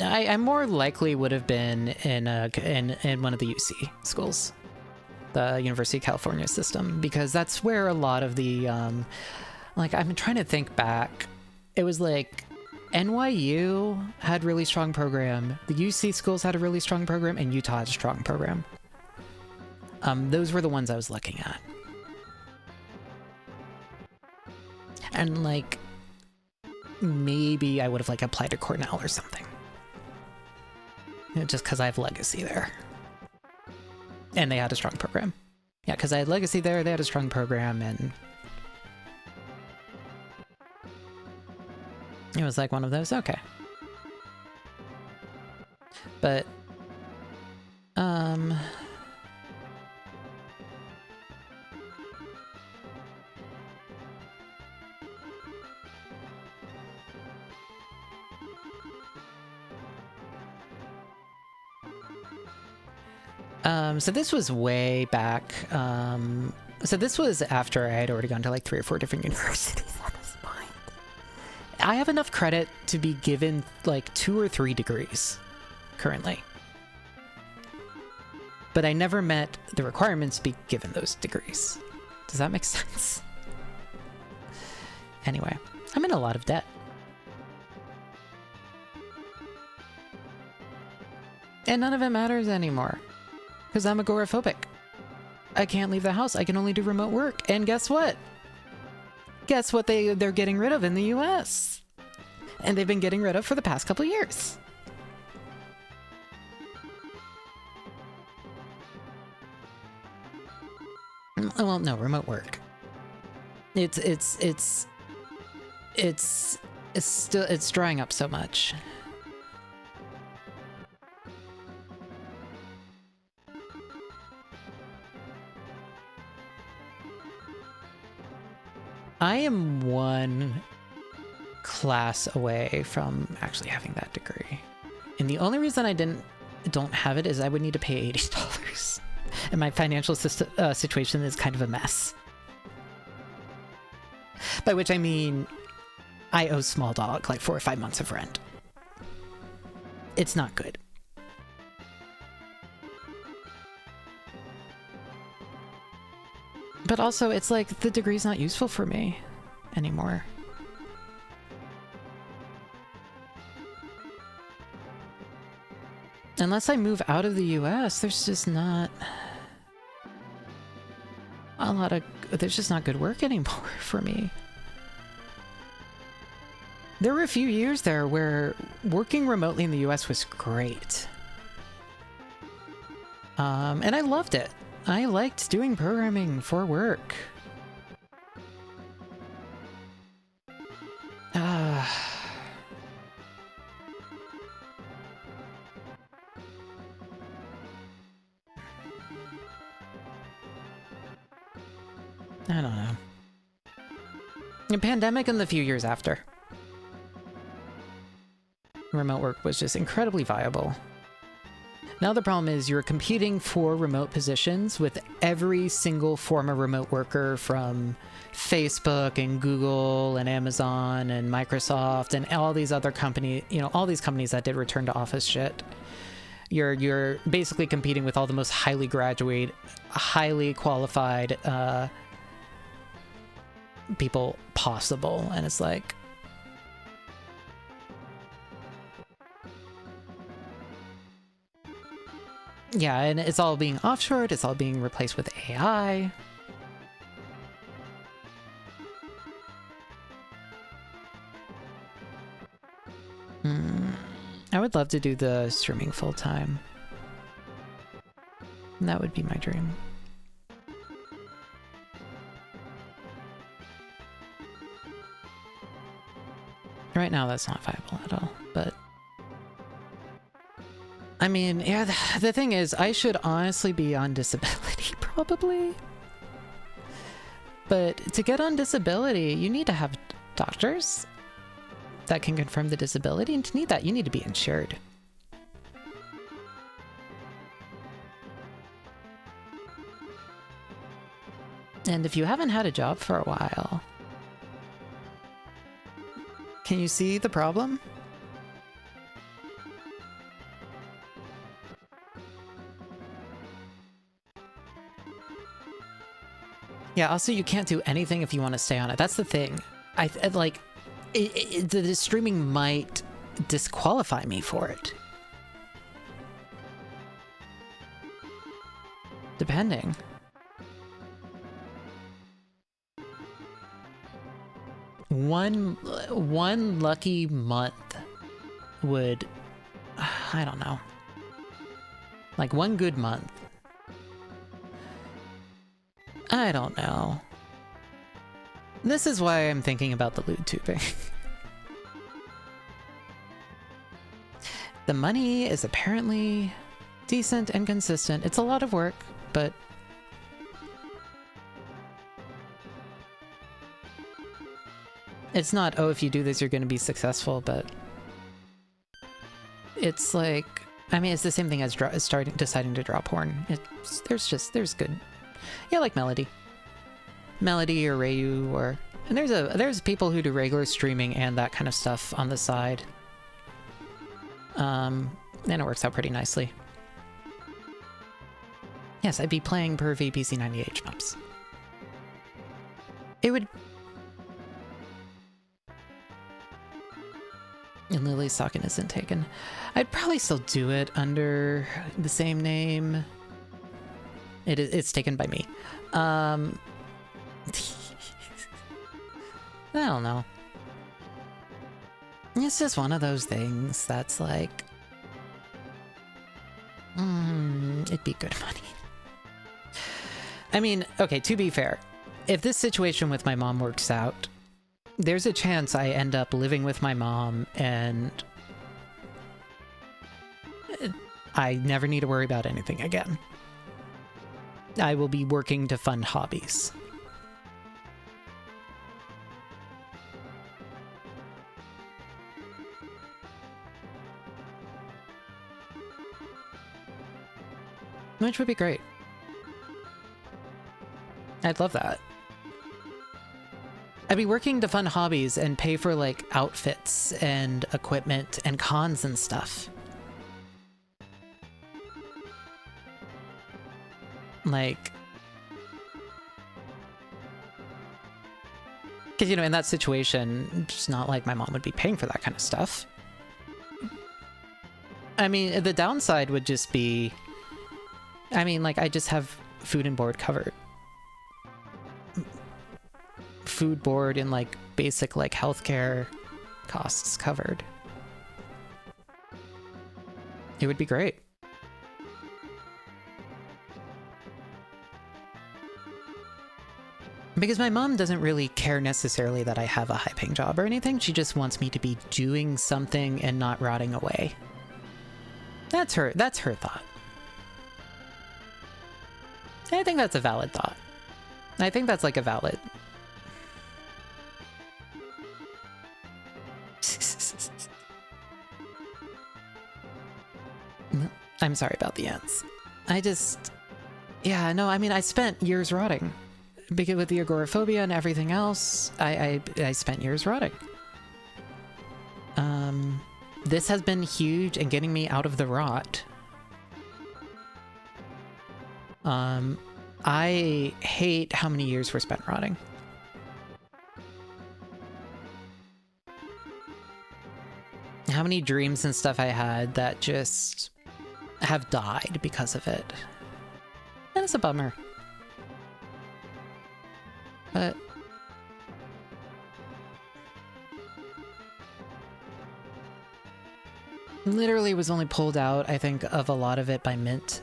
I more likely would have been in one of the UC schools, the University of California system, because that's where a lot of the like, I'm trying to think back. It was like NYU had really strong program, the UC schools had a really strong program, and Utah had a strong program. Those were the ones I was looking at. And like, maybe I would have like applied to Cornell or something. Just because I have legacy there. And they had a strong program. Yeah, because I had legacy there, they had a strong program, and it was like one of those, okay. But, so this was way back. So this was after I had already gone to like 3 or 4 different universities at this point. I have enough credit to be given like 2 or 3 degrees currently. But I never met the requirements to be given those degrees. Does that make sense? Anyway, I'm in a lot of debt. And none of it matters anymore. Because I'm agoraphobic. I can't leave the house. I can only do remote work. And guess what? Guess what they're getting rid of in the US? And they've been getting rid of for the past couple years. Well, no, remote work. It's drying up so much. I am 1 class away from actually having that degree. And the only reason I don't have it is I would need to pay $80. And my financial situation is kind of a mess. By which I mean, I owe Small Dog like 4 or 5 months of rent. It's not good. But also, it's like, the degree's not useful for me anymore. Unless I move out of the US, there's just not a lot of... There's just not good work anymore for me. There were a few years there where working remotely in the US was great. And I loved it. I liked doing programming for work. I don't know. The pandemic and the few years after. Remote work was just incredibly viable. Now the problem is you're competing for remote positions with every single former remote worker from Facebook and Google and Amazon and Microsoft and all these other companies, you know, all these companies that did return to office shit. You're basically competing with all the most highly graduated, highly qualified people possible, and it's like, Yeah, and it's all being offshored, it's all being replaced with AI. I would love to do the streaming full time. That would be my dream. Right now, that's not viable at all, but... I mean, yeah, the thing is, I should honestly be on disability, probably. But to get on disability, you need to have doctors that can confirm the disability, and to need that, you need to be insured. And if you haven't had a job for a while... Can you see the problem? Yeah, also you can't do anything if you want to stay on it. That's the thing. The streaming might disqualify me for it. Depending. One lucky month would, I don't know, like one good month. I don't know. This is why I'm thinking about the lewd tubing. The money is apparently decent and consistent. It's a lot of work, but it's not, oh, if you do this, you're going to be successful, but it's like, I mean, it's the same thing as deciding to draw porn. There's good. Yeah, like Melody or Rayu, or, and there's people who do regular streaming and that kind of stuff on the side. And it works out pretty nicely. Yes, I'd be playing per VPC 98 maps. It would. And Lily's Socken isn't taken. I'd probably still do it under the same name. It's taken by me. I don't know. It's just one of those things that's like... it'd be good money. I mean, okay, to be fair, if this situation with my mom works out, there's a chance I end up living with my mom and I never need to worry about anything again. I will be working to fund hobbies. Which would be great. I'd love that. I'd be working to fund hobbies and pay for, like, outfits and equipment and cons and stuff. Like... Because, you know, in that situation, it's not like my mom would be paying for that kind of stuff. I mean, the downside would just be... I mean, like, I just have food and board covered. Food, board, and, like, basic, like, healthcare costs covered. It would be great. Because my mom doesn't really care necessarily that I have a high-paying job or anything. She just wants me to be doing something and not rotting away. That's her thought. I think that's a valid thought. I think that's like a valid... I'm sorry about the ants. I just... Yeah, no, I mean, I spent years rotting. Because with the agoraphobia and everything else, I spent years rotting. This has been huge in getting me out of the rot. I hate how many years were spent rotting. How many dreams and stuff I had that just have died because of it. And it's a bummer. But literally was only pulled out, I think, of a lot of it by Mint.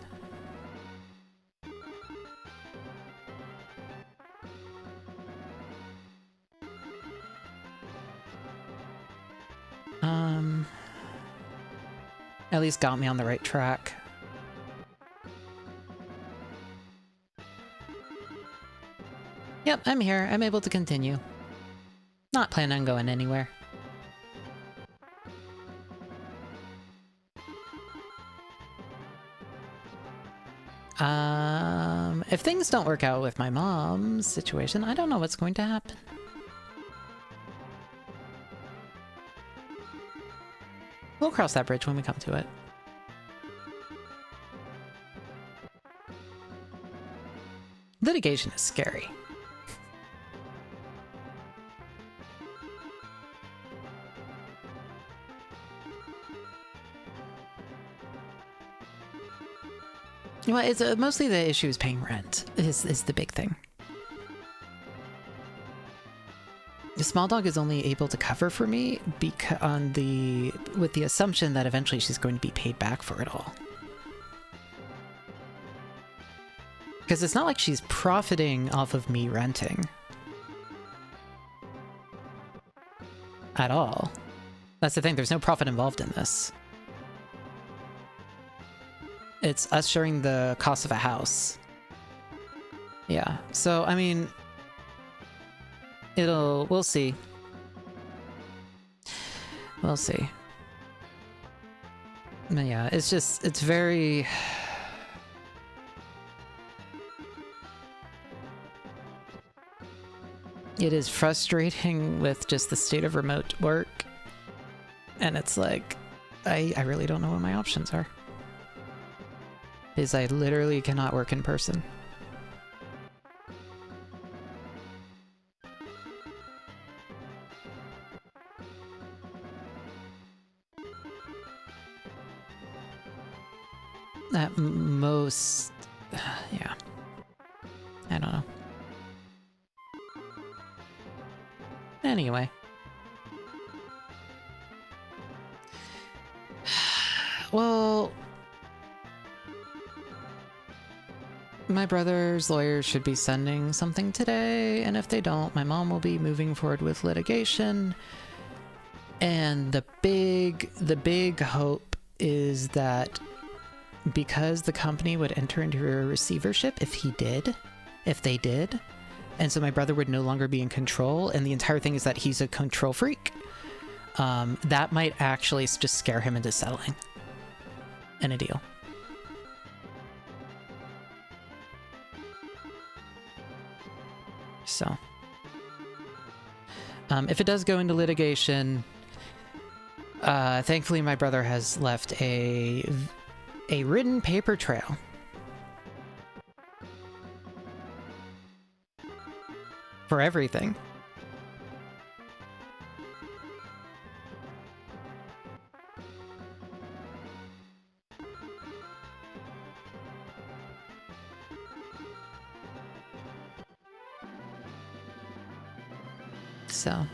At least got me on the right track. Yep, I'm here. I'm able to continue. Not planning on going anywhere. If things don't work out with my mom's situation, I don't know what's going to happen. We'll cross that bridge when we come to it. Litigation is scary. Well, it's mostly the issue is paying rent is the big thing. The small dog is only able to cover for me with the assumption that eventually she's going to be paid back for it all. Because it's not like she's profiting off of me renting. At all. That's the thing, there's no profit involved in this. It's us sharing the cost of a house. Yeah, so, I mean... we'll see. We'll see. But yeah, it's very... It is frustrating with just the state of remote work. And it's like, I really don't know what my options are. Because I literally cannot work in person. At most... yeah. I don't know. Anyway. Well... my brother's lawyers should be sending something today, and if they don't, my mom will be moving forward with litigation. And the big hope is that because the company would enter into a receivership if they did, and so my brother would no longer be in control, and the entire thing is that he's a control freak, that might actually just scare him into settling in a deal. So, if it does go into litigation, thankfully my brother has left a written paper trail. For everything. So.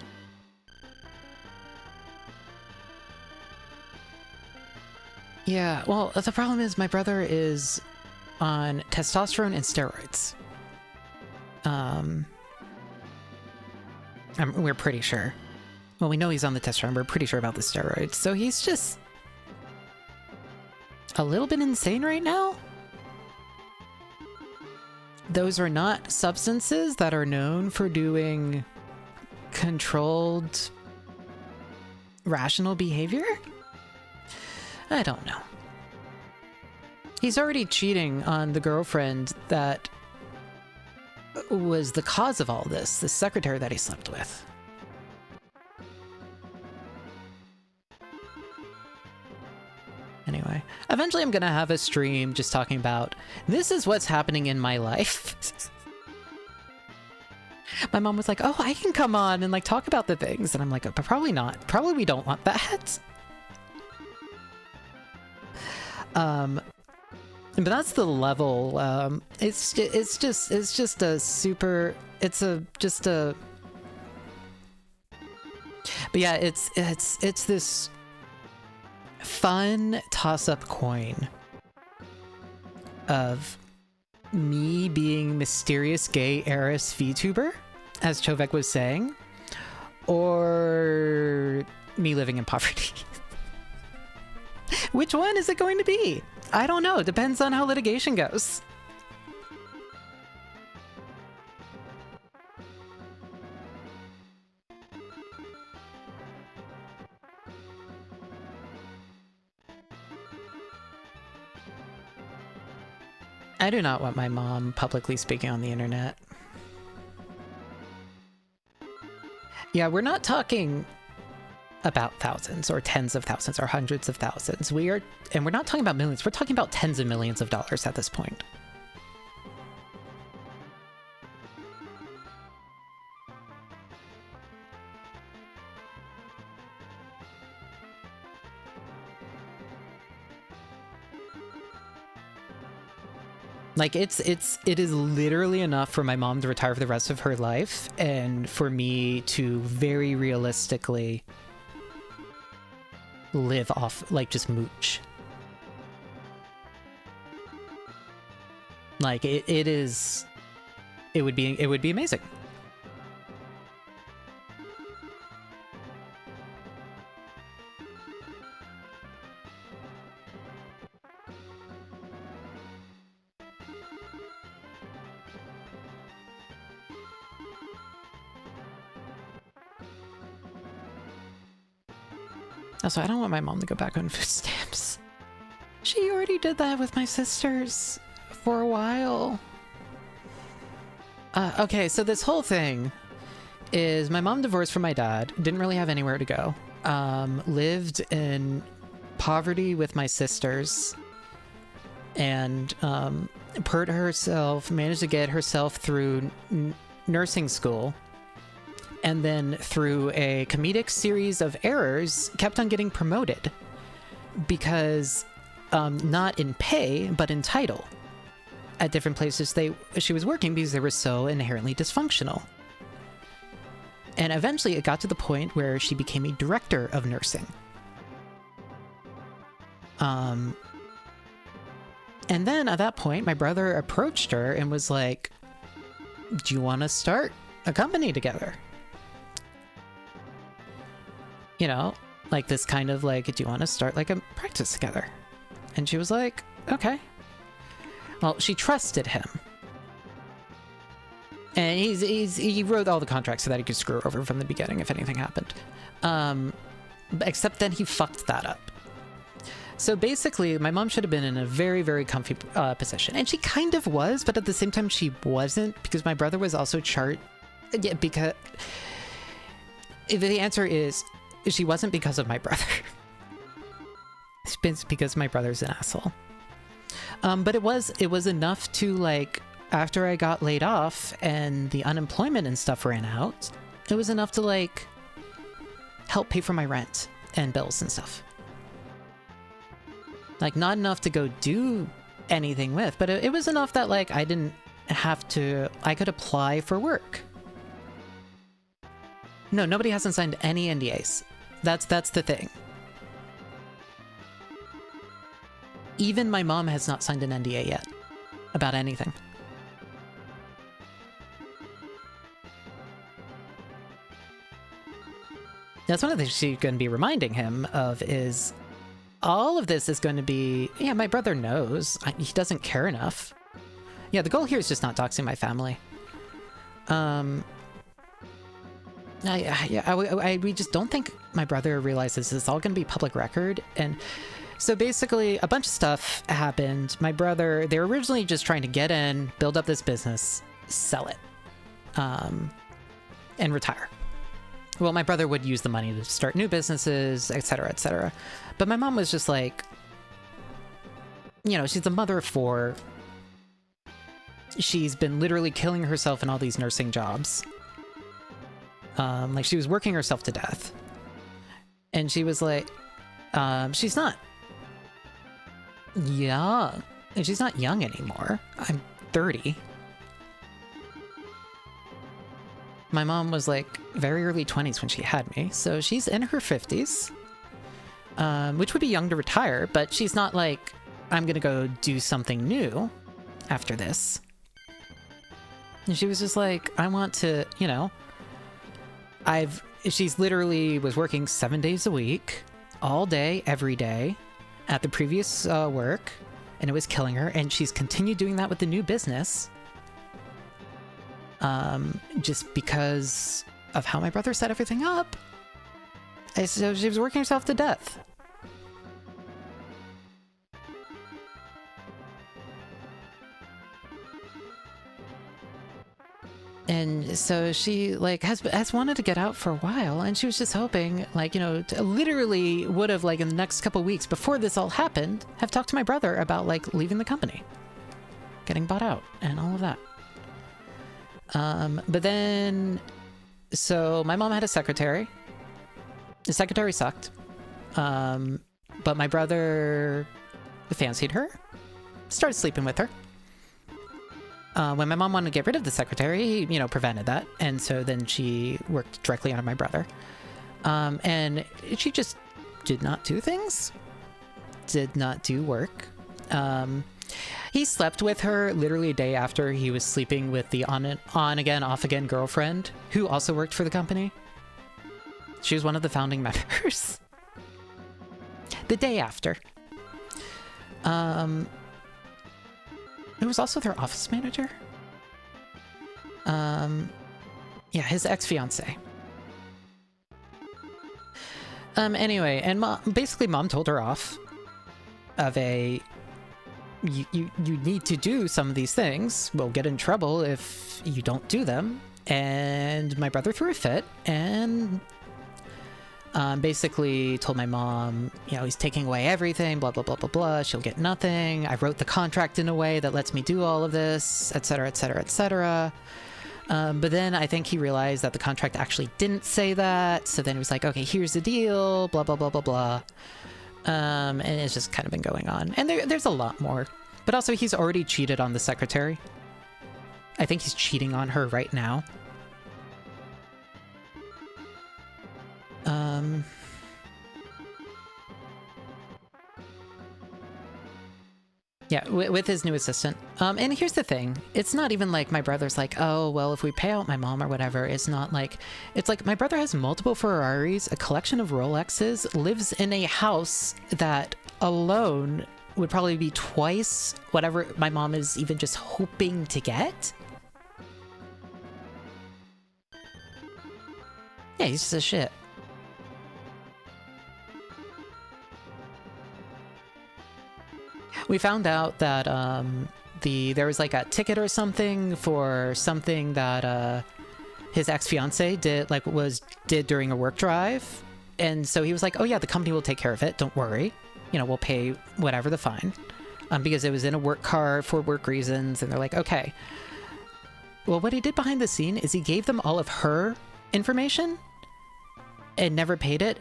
Yeah, well, the problem is my brother is on testosterone and steroids. We're pretty sure. Well, we know he's on the testosterone, we're pretty sure about the steroids. So he's just a little bit insane right now. Those are not substances that are known for doing controlled, rational behavior? I don't know. He's already cheating on the girlfriend that was the cause of all this, the secretary that he slept with. Anyway, eventually I'm gonna have a stream just talking about, this is what's happening in my life. My mom was like, oh, I can come on and like talk about the things. And I'm like, but probably not. Probably we don't want that. But that's the level. It's just a super. Just a. But yeah, it's this fun toss-up coin of me being mysterious gay heiress VTuber, as Chovek was saying, or me living in poverty. Which one is it going to be? I don't know. It depends on how litigation goes. I do not want my mom publicly speaking on the internet. Yeah, we're not talking about thousands or tens of thousands or hundreds of thousands. And we're not talking about millions. We're talking about tens of millions of dollars at this point. Like, it is literally enough for my mom to retire for the rest of her life and for me to very realistically live off, like, just mooch. Like, it would be amazing. Also, I don't want my mom to go back on food stamps. She already did that with my sisters for a while. Okay, so this whole thing is my mom divorced from my dad, didn't really have anywhere to go, lived in poverty with my sisters, and managed to get herself through nursing school. And then through a comedic series of errors, kept on getting promoted because not in pay, but in title at different places she was working because they were so inherently dysfunctional. And eventually it got to the point where she became a director of nursing. And then at that point, my brother approached her and was like, do you want to start a company together? You know, like this kind of like, do you want to start like a practice together? And she was like, okay. Well, she trusted him. And he wrote all the contracts so that he could screw her over from the beginning if anything happened. Except then he fucked that up. So basically, my mom should have been in a very, very comfy position. And she kind of was, but at the same time she wasn't, because my brother was also Yeah, because... The answer is... She wasn't because of my brother. It's because my brother's an asshole. But it was enough to, like, after I got laid off and the unemployment and stuff ran out, it was enough to, like, help pay for my rent and bills and stuff. Like, not enough to go do anything with, but it was enough that, like, I didn't have to... I could apply for work. No, nobody hasn't signed any NDAs. That's the thing. Even my mom has not signed an NDA yet about anything. That's one of the things she's going to be reminding him of is all of this is going to be, yeah, my brother knows. He doesn't care enough. Yeah, the goal here is just not doxing my family. We just don't think my brother realizes it's all going to be public record. And so basically a bunch of stuff happened. My brother, they were originally just trying to get in, build up this business, sell it, and retire. Well, my brother would use the money to start new businesses, etc., etc. But my mom was just like, you know, she's a mother of 4. She's been literally killing herself in all these nursing jobs. Like, she was working herself to death. And she was like, she's not young. And she's not young anymore. I'm 30. My mom was like very early 20s when she had me, so she's in her 50s, which would be young to retire, but she's not like, I'm gonna go do something new after this. And she was just like, I want to, you know, she's literally was working 7 days a week, all day, every day, at the previous work, and it was killing her, and she's continued doing that with the new business. Just because of how my brother set everything up. So she was working herself to death. And so she like has wanted to get out for a while, and she was just hoping, like, you know, literally would have, like, in the next couple weeks before this all happened, have talked to my brother about like leaving the company, getting bought out, and all of that. But then, so my mom had a secretary. The secretary sucked. But my brother fancied her, started sleeping with her. When my mom wanted to get rid of the secretary, he, you know, prevented that. And so then she worked directly under my brother. And she just did not do things, did not do work. He slept with her literally a day after he was sleeping with the on again, off again girlfriend who also worked for the company. She was one of the founding members. The day after. It was also their office manager. Yeah, his ex-fiance. Anyway, and basically mom told her off of a, you need to do some of these things. We'll get in trouble if you don't do them. And my brother threw a fit and basically told my mom, you know, he's taking away everything, blah, blah, blah, blah, blah. She'll get nothing. I wrote the contract in a way that lets me do all of this, etc., etc., etc. But then I think he realized that the contract actually didn't say that. So then he was like, okay, here's the deal, blah, blah, blah, blah, blah. And it's just kind of been going on. And there's a lot more. But also, he's already cheated on the secretary. I think he's cheating on her right now. Yeah, with his new assistant. And here's the thing. It's not even like my brother's like, oh, well, if we pay out my mom or whatever, it's not like... It's like my brother has multiple Ferraris, a collection of Rolexes, lives in a house that alone would probably be twice whatever my mom is even just hoping to get. Yeah, he's just a shit. We found out that there was like a ticket or something for something that his ex-fiance did during a work drive, and so he was like, oh yeah, the company will take care of it, don't worry, you know, we'll pay whatever the fine, because it was in a work car for work reasons. And they're like, okay. Well, what he did behind the scene is he gave them all of her information and never paid it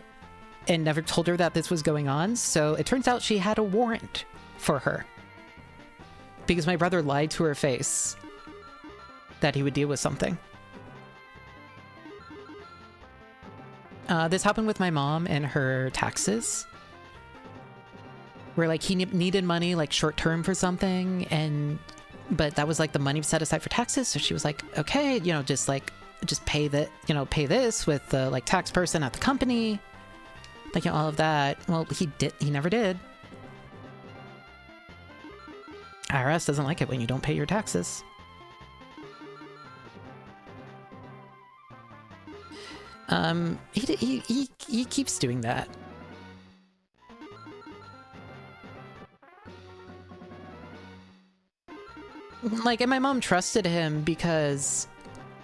and never told her that this was going on. So it turns out she had a warrant for her because my brother lied to her face that he would deal with something. This happened with my mom and her taxes, where like he needed money like short term for something, but that was like the money set aside for taxes. So she was like, okay, you know, just pay pay this with the like tax person at the company, like, you know, all of that. Well, he never did. IRS doesn't like it when you don't pay your taxes. He keeps doing that. Like, and my mom trusted him because,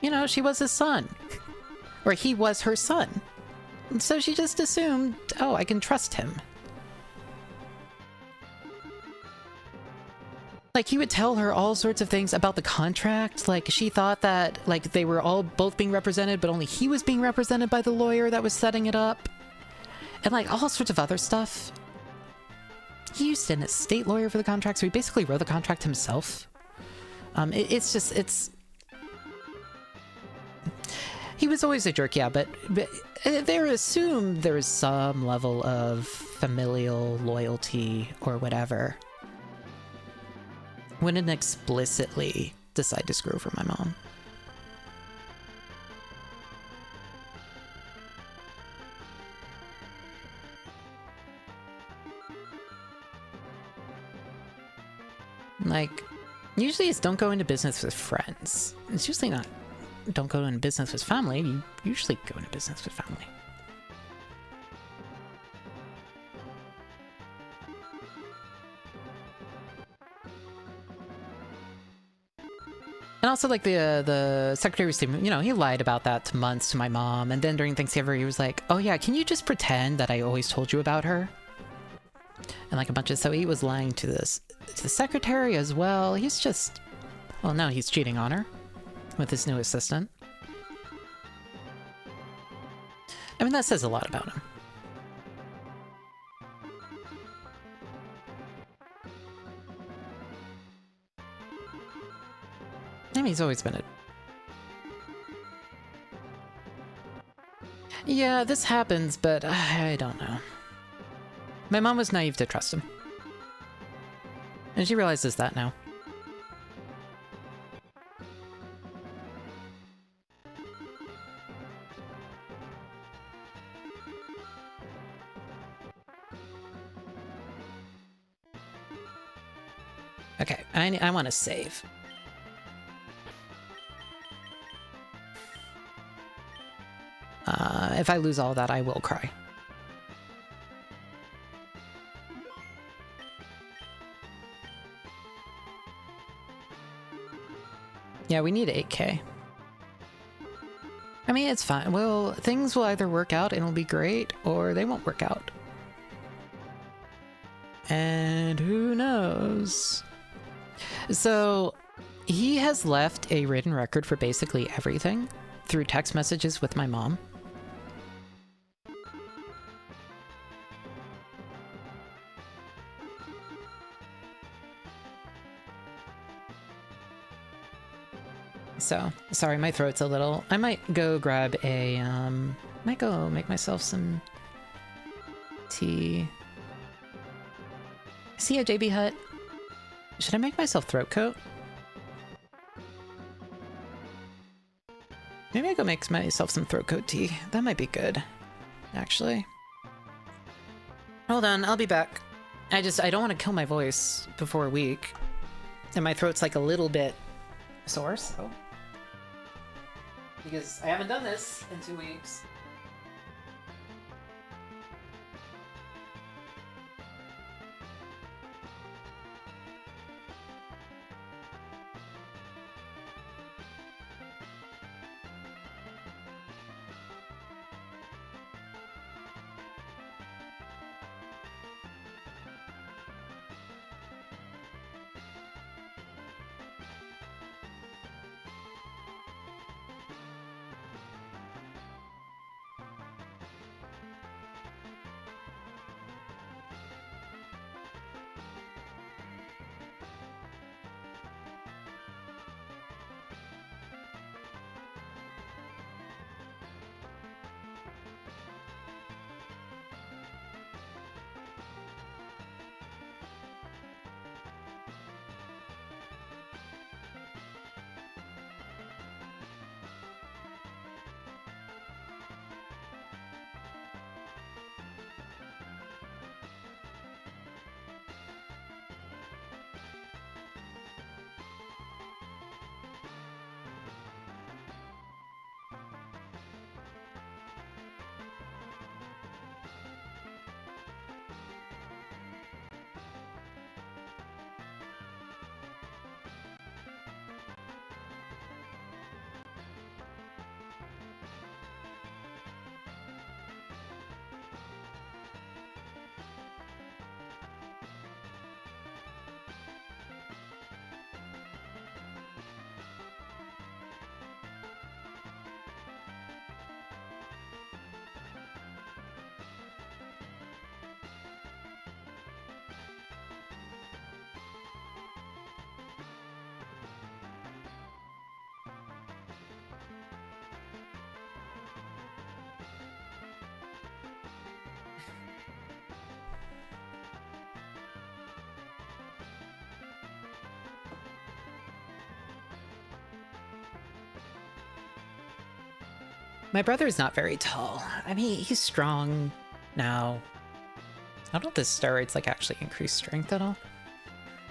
you know, she was his son. Or he was her son. And so she just assumed, oh, I can trust him. Like, he would tell her all sorts of things about the contract. Like, she thought that, like, they were all both being represented, but only he was being represented by the lawyer that was setting it up. And, like, all sorts of other stuff. he used an estate lawyer for the contract, so he basically wrote the contract himself. It's he was always a jerk, yeah, but they assume there is some level of familial loyalty or whatever. Wouldn't explicitly decide to screw over my mom. Like, usually it's don't go into business with friends. It's usually not don't go into business with family. You usually go into business with family. And also, like, the Secretary of State, you know, he lied about that to months to my mom. And then during Thanksgiving, he was like, oh yeah, can you just pretend that I always told you about her? And like a bunch of, so he was lying to this, to the secretary as well. He's just, well, now he's cheating on her with his new assistant. I mean, that says a lot about him. I mean, he's always been a... Yeah, this happens, but I don't know. My mom was naive to trust him. And she realizes that now. Okay, I want to save. If I lose all that, I will cry. Yeah, we need 8K. I mean, it's fine. Well, things will either work out and it'll be great, or they won't work out. And who knows? So, he has left a written record for basically everything through text messages with my mom. So, sorry, my throat's a little... I might go grab a, might go make myself some tea. See a JB Hut? Should I make myself throat coat? Maybe I go make myself some throat coat tea. That might be good, actually. Hold on, I'll be back. I don't want to kill my voice before a week. And my throat's like a little bit sore, so... Because I haven't done this in 2 weeks. My brother's not very tall. I mean, he's strong now. I don't know if the steroids like actually increase strength at all.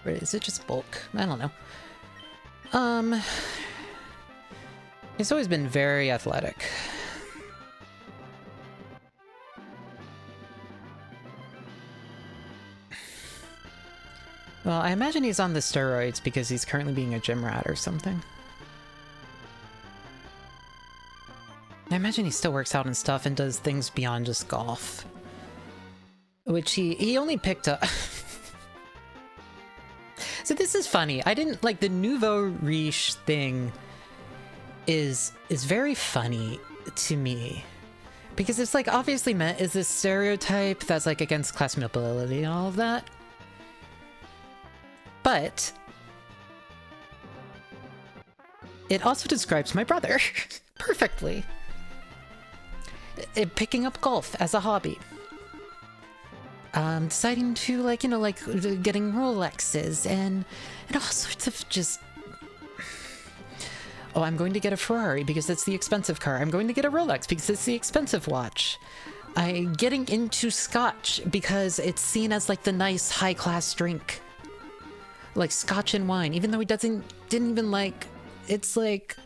Or is it just bulk? I don't know. He's always been very athletic. Well, I imagine he's on the steroids because he's currently being a gym rat or something. I imagine he still works out and stuff and does things beyond just golf. Which he only picked up... So this is funny. I didn't... Like, the nouveau riche thing is very funny to me. Because it's, like, obviously meant as this stereotype that's, like, against class mobility and all of that. But it also describes my brother perfectly. Picking up golf as a hobby. Deciding to, like, you know, like, getting Rolexes and all sorts of just... Oh, I'm going to get a Ferrari because it's the expensive car. I'm going to get a Rolex because it's the expensive watch. I'm getting into scotch because it's seen as, like, the nice high-class drink. Like scotch and wine, even though he didn't even like, it's like,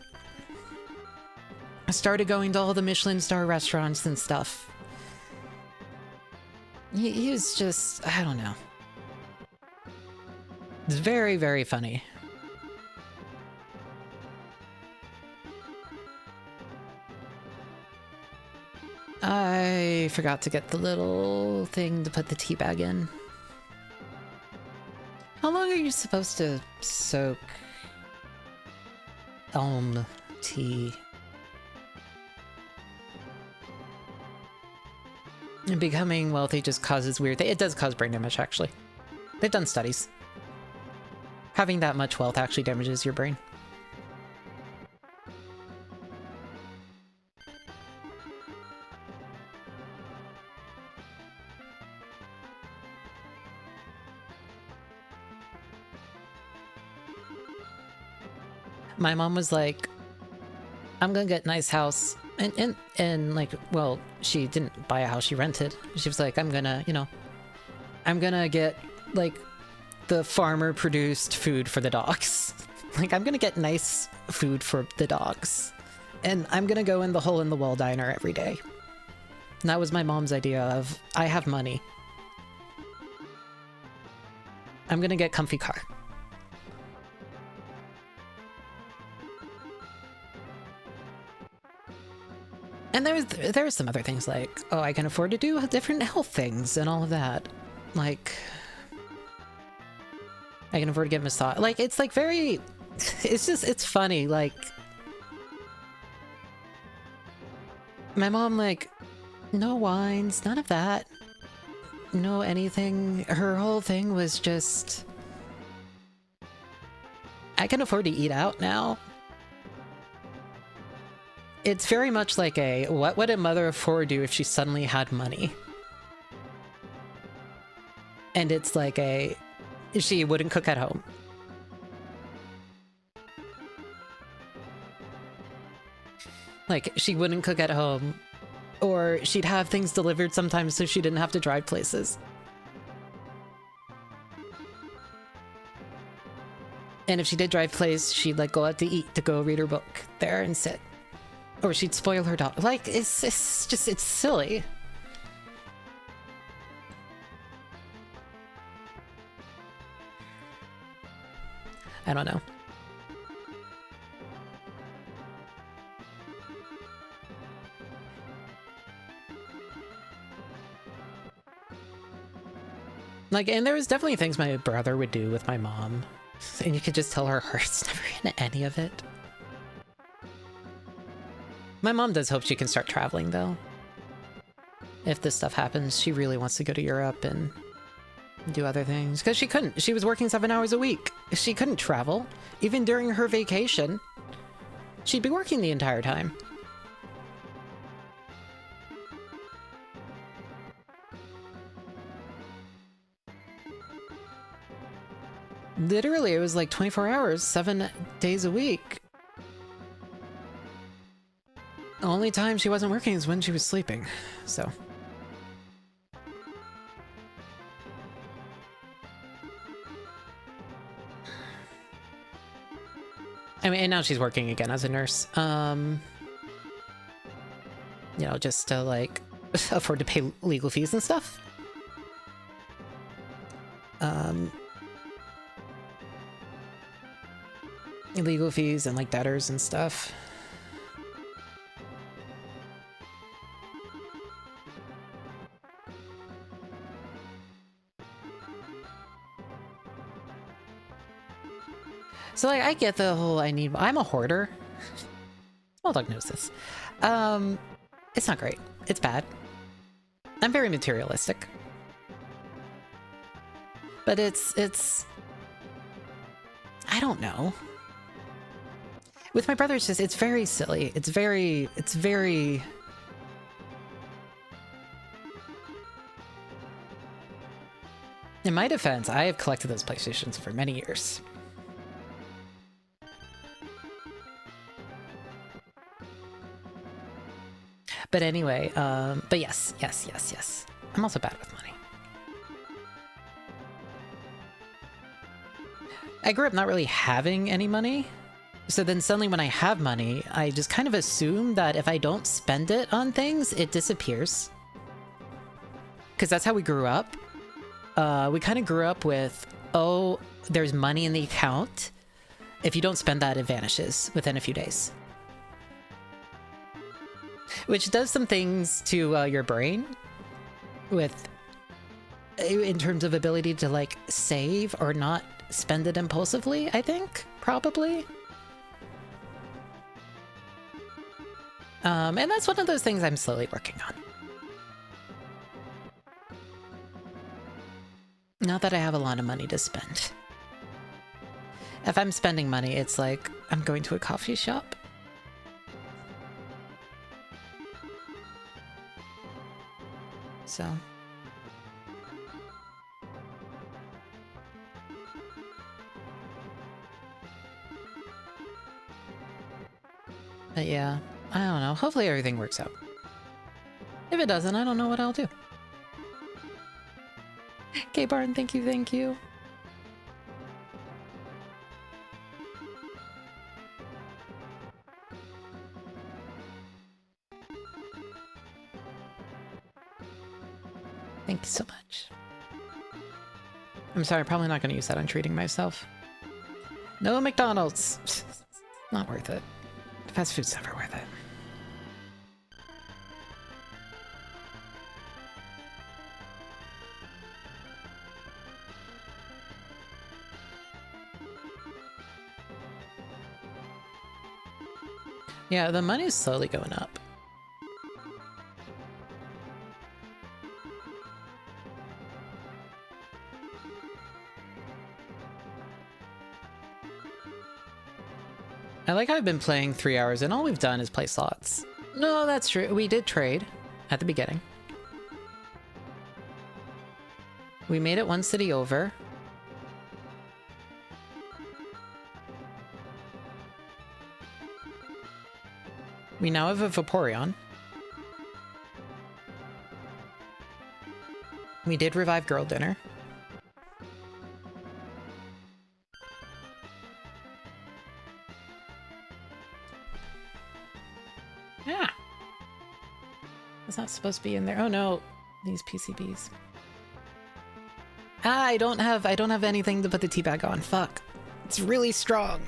I started going to all the Michelin star restaurants and stuff. He was just, I don't know. It's very, very funny. I forgot to get the little thing to put the tea bag in. How long are you supposed to soak elm tea? And becoming wealthy just causes weird things. It does cause brain damage, actually. They've done studies. Having that much wealth actually damages your brain. My mom was like, I'm gonna get a nice house. And like, well, she didn't buy a house, she rented. She was like, I'm gonna, you know, I'm gonna get, like, the farmer-produced food for the dogs. Like, I'm gonna get nice food for the dogs. And I'm gonna go in the hole-in-the-wall diner every day. And that was my mom's idea of, I have money. I'm gonna get comfy car. And there was some other things like, oh, I can afford to do different health things and all of that. Like, I can afford to get massage. Like, it's like very, it's just, it's funny. Like, my mom, like, no wines, none of that. No anything. Her whole thing was just, I can afford to eat out now. It's very much like a, what would a mother of four do if she suddenly had money? And it's like a, she wouldn't cook at home. Like, she wouldn't cook at home. Or she'd have things delivered sometimes so she didn't have to drive places. And if she did drive places, she'd like go out to eat, to go read her book there and sit. Or she'd spoil her dog. Like, it's just, it's silly. I don't know. Like, and there was definitely things my brother would do with my mom. And you could just tell her heart's never into any of it. My mom does hope she can start traveling, though. If this stuff happens, she really wants to go to Europe and do other things. Because she couldn't. She was working 7 hours a week. She couldn't travel. Even during her vacation, she'd be working the entire time. Literally, it was like 24 hours, 7 days a week. The only time she wasn't working is when she was sleeping, so. I mean, and now she's working again as a nurse. You know, just to, like, afford to pay legal fees and stuff. Legal fees and, like, debtors and stuff. So, like, I get the whole I'm a hoarder. Small dog knows this. It's not great. It's bad. I'm very materialistic. But it's... I don't know. With my brother, it's very silly. It's very... In my defense, I have collected those PlayStations for many years. But anyway, but yes. I'm also bad with money. I grew up not really having any money. So then suddenly when I have money, I just kind of assume that if I don't spend it on things, it disappears. Because that's how we grew up. We kind of grew up with, oh, there's money in the account. If you don't spend that, it vanishes within a few days. Which does some things to your brain with, in terms of ability to, like, save or not spend it impulsively, I think, probably. And that's one of those things I'm slowly working on. Not that I have a lot of money to spend. If I'm spending money, it's like I'm going to a coffee shop. So. But yeah, I don't know. Hopefully everything works out. If it doesn't, I don't know what I'll do. K-Barn, thank you, thank you. Thank you so much. I'm sorry, I'm probably not going to use that on treating myself. No McDonald's. Not worth it. Fast food's never worth it. Yeah, the money's slowly going up. I like how I've been playing 3 hours and all we've done is play slots. No, that's true. We did trade at the beginning. We made it one city over. We now have a Vaporeon. We did revive Girl Dinner. Yeah. It's not supposed to be in there. Oh no, these PCBs. Ah, I don't have anything to put the tea bag on. Fuck. It's really strong.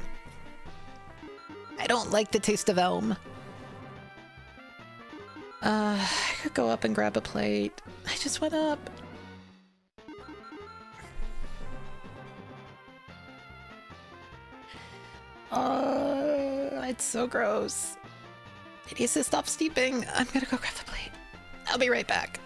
I don't like the taste of elm. I could go up and grab a plate. I just went up. It's so gross. It needs to stop steeping. I'm gonna go grab the plate. I'll be right back.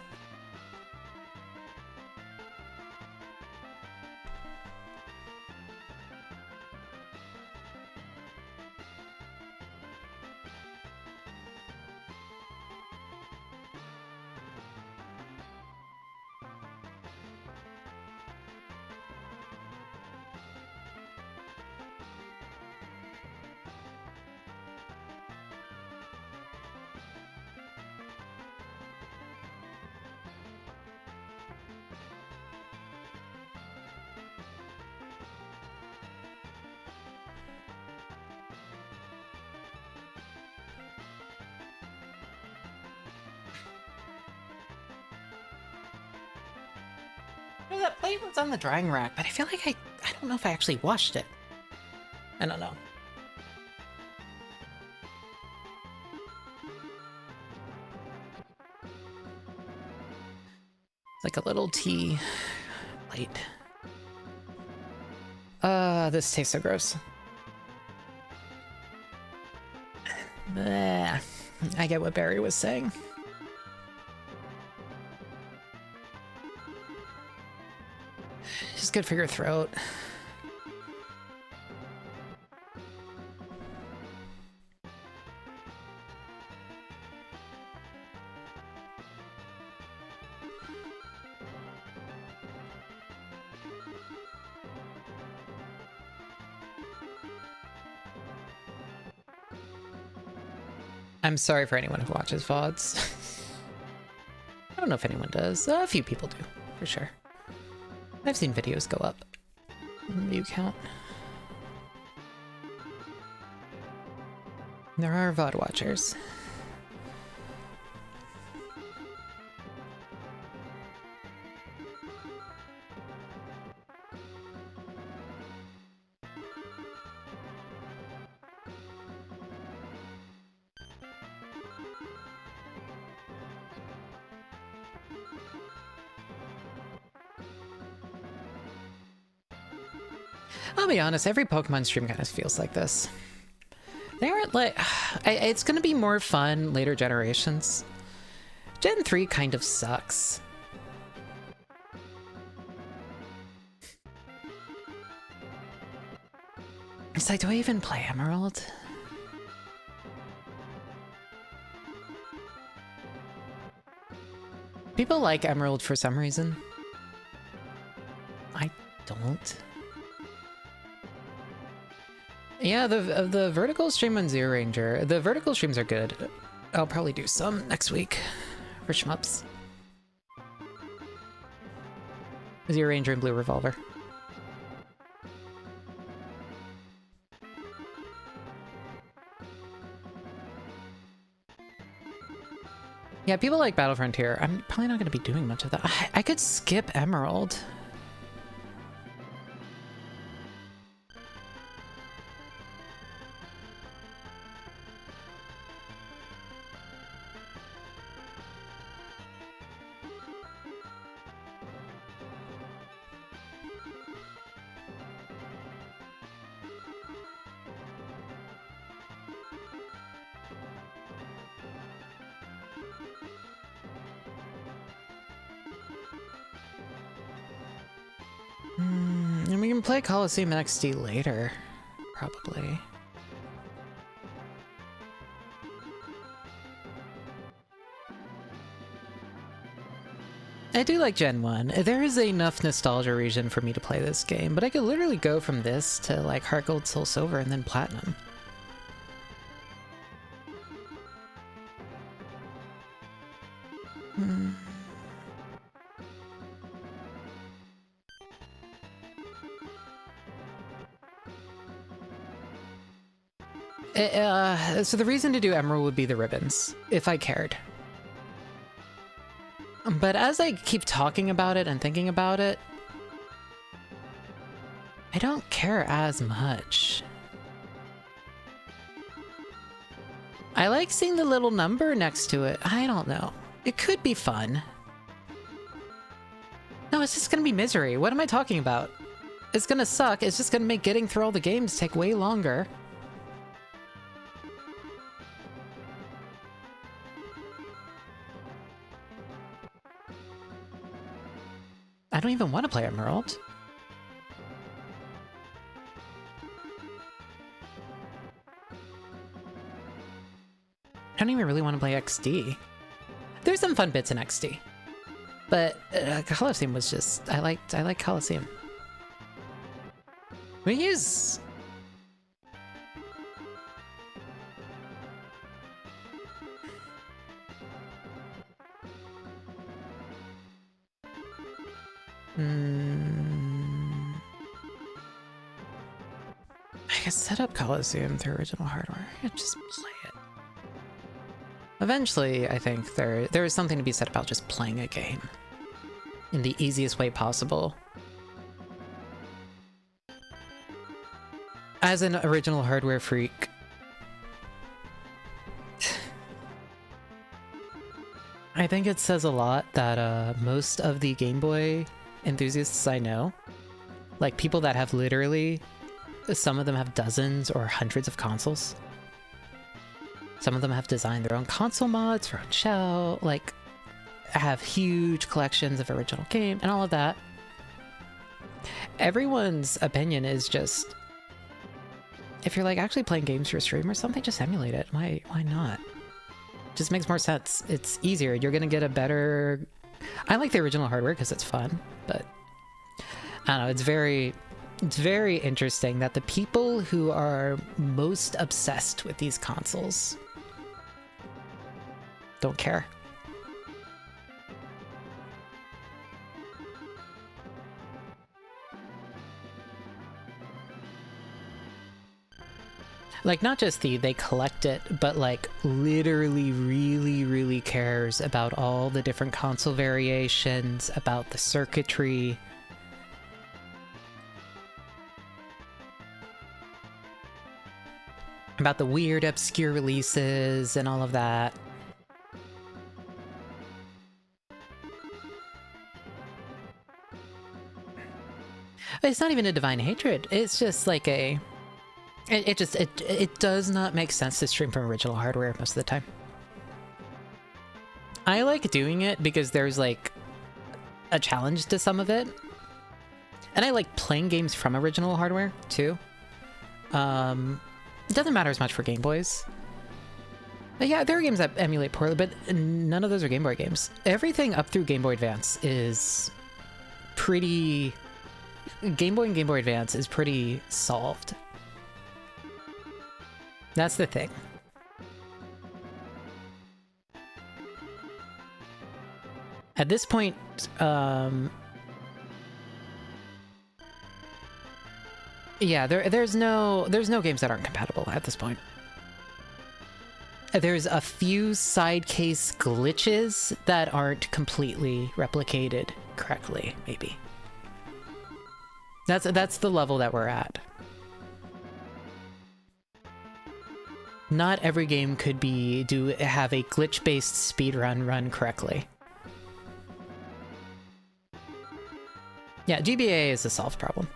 No, that plate was on the drying rack, but I feel like I don't know if I actually washed it. I don't know. It's like a little tea plate. This tastes so gross. Bleh. I get what Barry was saying. It's good for your throat. I'm sorry for anyone who watches VODs. I don't know if anyone does. A few people do, for sure. I've seen videos go up in the view count. There are VOD watchers. I'll be honest, every Pokemon stream kind of feels like this. They aren't like... it's gonna be more fun later generations. Gen 3 kind of sucks. It's like, do I even play Emerald? People like Emerald for some reason. I don't. Yeah, the vertical stream on Zero Ranger. The vertical streams are good. I'll probably do some next week for shmups. Zero Ranger and Blue Revolver. Yeah, people like Battle Frontier. I'm probably not going to be doing much of that. I could skip Emerald. And we can play Coliseum XD later, probably. I do like Gen 1. There is enough nostalgia reason for me to play this game, but I could literally go from this to like Heart Gold, Soul Silver, and then Platinum. So the reason to do Emerald would be the ribbons, if I cared. But as I keep talking about it and thinking about it, I don't care as much. I like seeing the little number next to it. I don't know. It could be fun. No, it's just gonna be misery. What am I talking about? It's gonna suck. It's just gonna make getting through all the games take way longer. I don't even want to play Emerald. I don't even really want to play XD. There's some fun bits in XD. But Coliseum was just... I like Coliseum. We use... I can set up Coliseum through original hardware. I could just play it. Eventually, I think there is something to be said about just playing a game. in the easiest way possible. As an original hardware freak, I think it says a lot that most of the Game Boy enthusiasts I know, like people that have literally, some of them have dozens or hundreds of consoles. Some of them have designed their own console mods, their own shell, like have huge collections of original game and all of that. Everyone's opinion is just, if you're like actually playing games for a stream or something, just emulate it. Why not? Just makes more sense. It's easier. You're gonna get a better... I like the original hardware because it's fun, but I don't know, it's very interesting that the people who are most obsessed with these consoles don't care. Like, not just they collect it, but like literally really cares about all the different console variations, about the circuitry. About the weird obscure releases and all of that. It's not even a divine hatred. It's just like a... It does not make sense to stream from original hardware most of the time. I like doing it because there's like a challenge to some of it. And I like playing games from original hardware too. It doesn't matter as much for Game Boys. But yeah, there are games that emulate poorly, but none of those are Game Boy games. Everything up through Game Boy Advance is pretty... Game Boy and Game Boy Advance is pretty solved. That's the thing. At this point, yeah, there's no games that aren't compatible at this point. There's a few side case glitches that aren't completely replicated correctly, maybe. That's the level that we're at. Not every game could have a glitch-based speedrun run correctly. Yeah, GBA is a solved problem.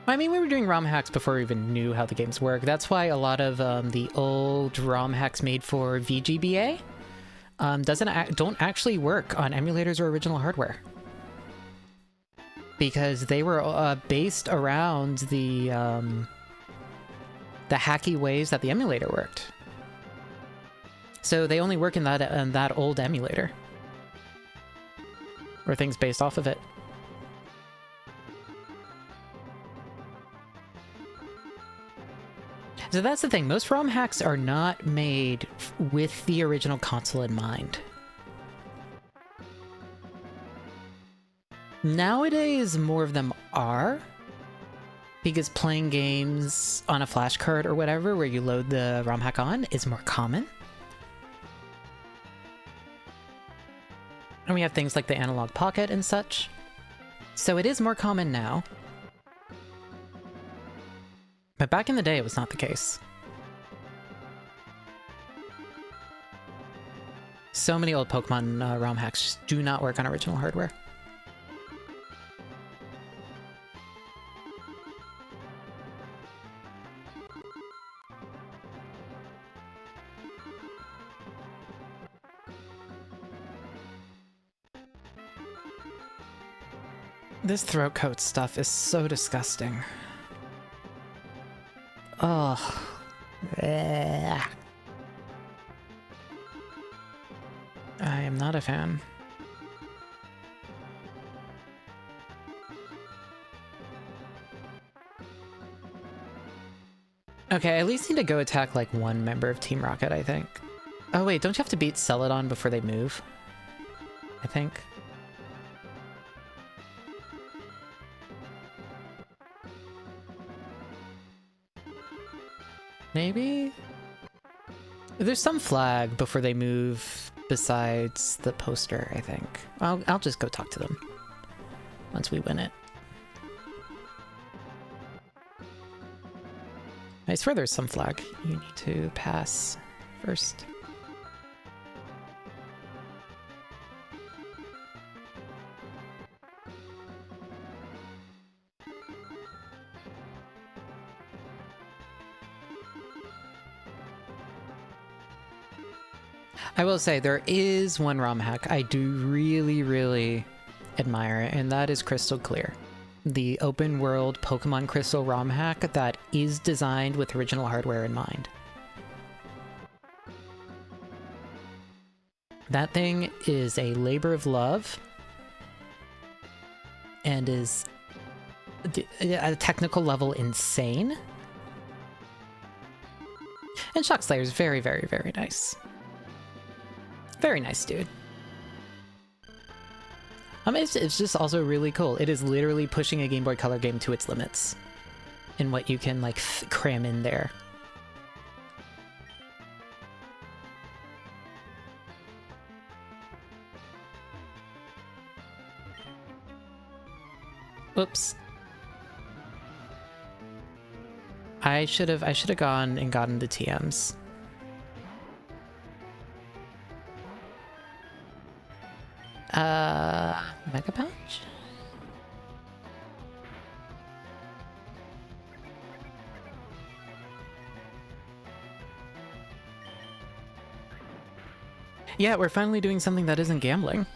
I mean, we were doing ROM hacks before we even knew how the games work. That's why a lot of the old ROM hacks made for VGBA don't actually work on emulators or original hardware, because they were based around the hacky ways that the emulator worked. So they only work in that old emulator, or things based off of it. So that's the thing, most ROM hacks are not made with the original console in mind. Nowadays, more of them are, because playing games on a flash card or whatever, where you load the ROM hack on, is more common. And we have things like the Analog Pocket and such. So it is more common now. But back in the day, it was not the case. So many old Pokemon ROM hacks just do not work on original hardware. This throat coat stuff is so disgusting. Oh. I am not a fan. Okay, I at least need to go attack like one member of Team Rocket, I think. Oh wait, don't you have to beat Celadon before they move? I think. Maybe? There's some flag before they move besides the poster, I think. I'll just go talk to them once we win it. I swear there's some flag you need to pass first. I will say there is one ROM hack I do really, really admire, and that is Crystal Clear. The open world Pokemon Crystal ROM hack that is designed with original hardware in mind. That thing is a labor of love and is at a technical level insane. And Shock Slayer is very, very, very nice. Very nice dude. It's just also really cool. It is literally pushing a Game Boy Color game to its limits in what you can like cram in there. Oops. I should have gone and gotten the TMs. Mega Pouch? Yeah, we're finally doing something that isn't gambling.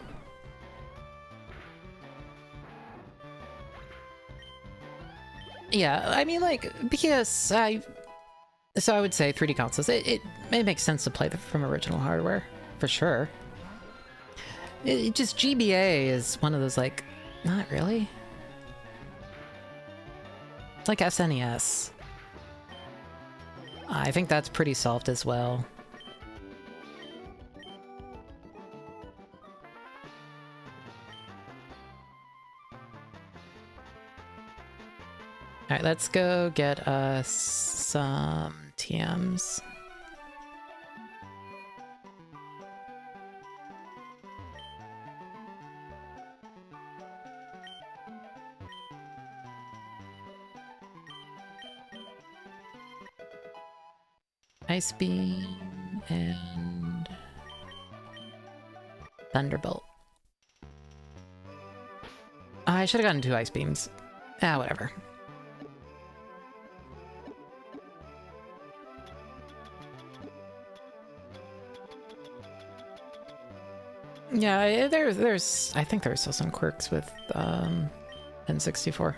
Yeah, I mean, like, because so I would say 3D consoles, it makes sense to play from original hardware, for sure. It just, GBA is one of those, like, not really. It's like SNES. I think that's pretty soft as well. Alright, let's go get us some TMs. Ice Beam and Thunderbolt. I should have gotten 2 Ice Beams. Ah, whatever. Yeah, I think there's still some quirks with N64.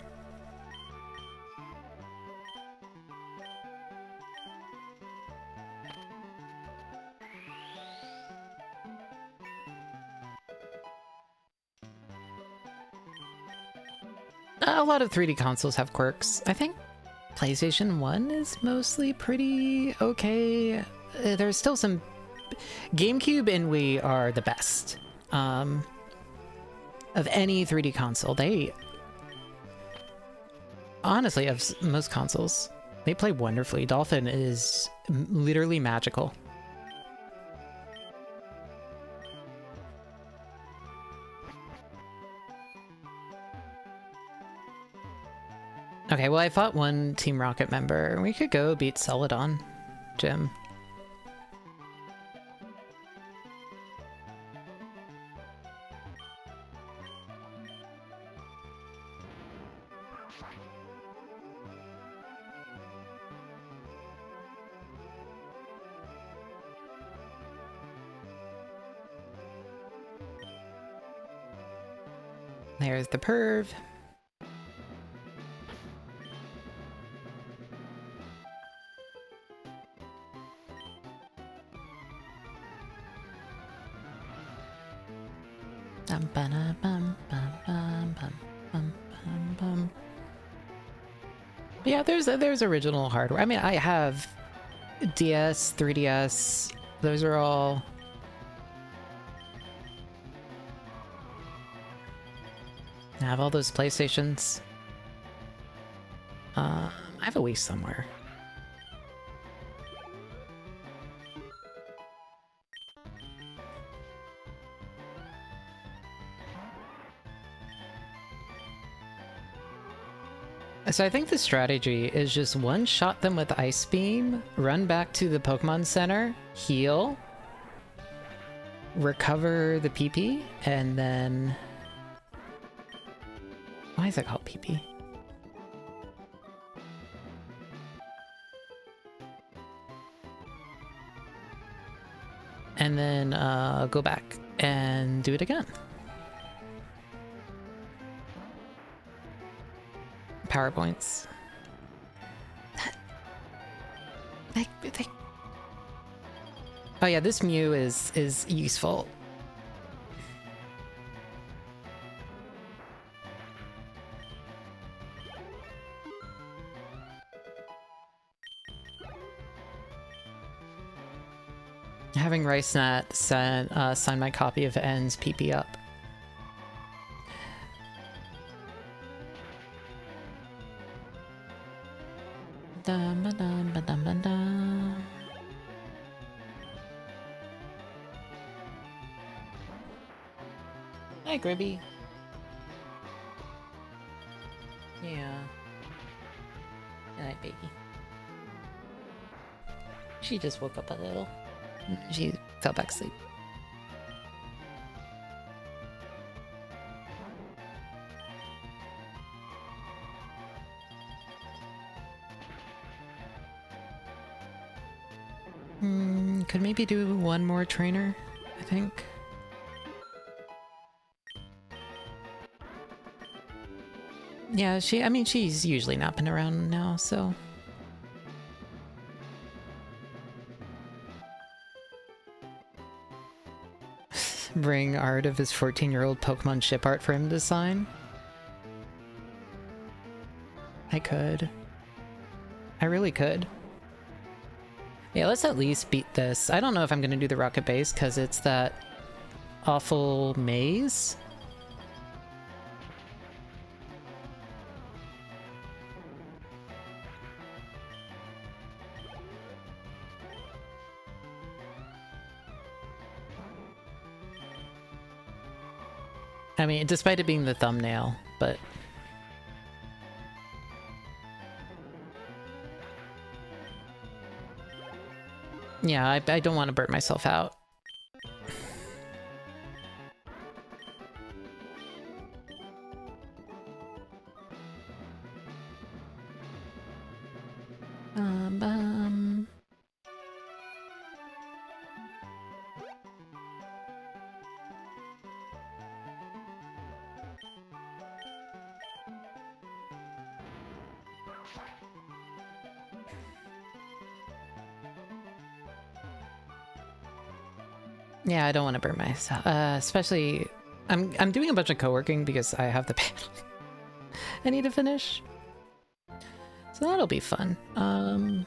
A lot of 3D consoles have quirks. I think PlayStation 1 is mostly pretty okay. There's still some... GameCube and Wii are the best of any 3D console. They... Honestly, of most consoles, they play wonderfully. Dolphin is literally magical. Okay, well, I fought one Team Rocket member. We could go beat Celadon, Jim. There's the perv. Yeah, there's original hardware. I mean, I have DS, 3DS. Those are all... I have all those PlayStations. I have a Wii somewhere. So I think the strategy is just one-shot them with Ice Beam, run back to the Pokemon Center, heal, recover the PP, and then... Why is it called PP? And then go back and do it again. Power points. Oh yeah, this Mew is useful. Having RiceNat sign my copy of N's PP up. Hi, Gribby. Yeah. Good night, baby. She just woke up a little. She fell back asleep. Could maybe do one more trainer, I think. Yeah, I mean, she's usually napping around now, so... Bring art of his 14-year-old Pokemon ship art for him to sign? I could. I really could. Yeah, let's at least beat this. I don't know if I'm gonna do the rocket base, because it's that awful maze. I mean, despite it being the thumbnail, but... Yeah, I don't want to burn myself out. Yeah, I don't want to burn myself. Especially, I'm doing a bunch of co-working because I have the panel I need to finish. So that'll be fun. I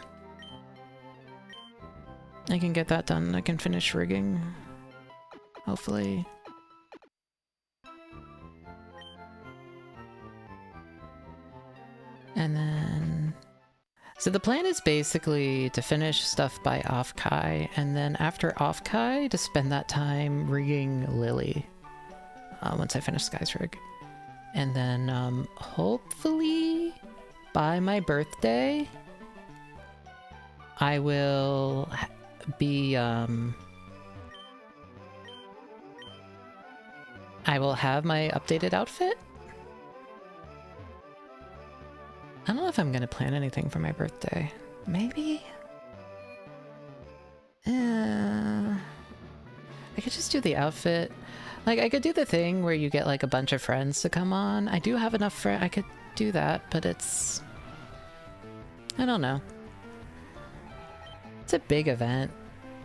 can get that done. I can finish rigging. Hopefully. And then... So the plan is basically to finish stuff by Offkai, and then after Offkai to spend that time rigging Lily once I finish Sky's rig. And then hopefully by my birthday I will be I will have my updated outfit. I don't know if I'm gonna plan anything for my birthday. Maybe? I could just do the outfit. Like, I could do the thing where you get, like, a bunch of friends to come on. I do have enough friends. I could do that, but it's... I don't know. It's a big event.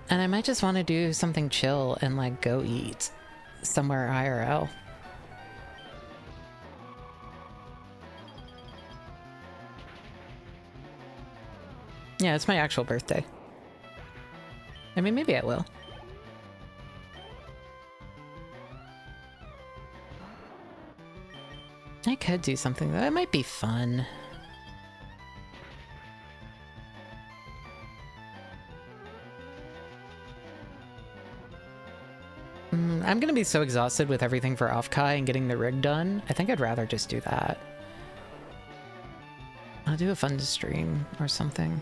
And I might just want to do something chill and, like, go eat somewhere IRL. Yeah, it's my actual birthday. I mean, maybe I will. I could do something that might be fun. I'm gonna be so exhausted with everything for Offkai and getting the rig done. I think I'd rather just do that. I'll do a fun stream or something.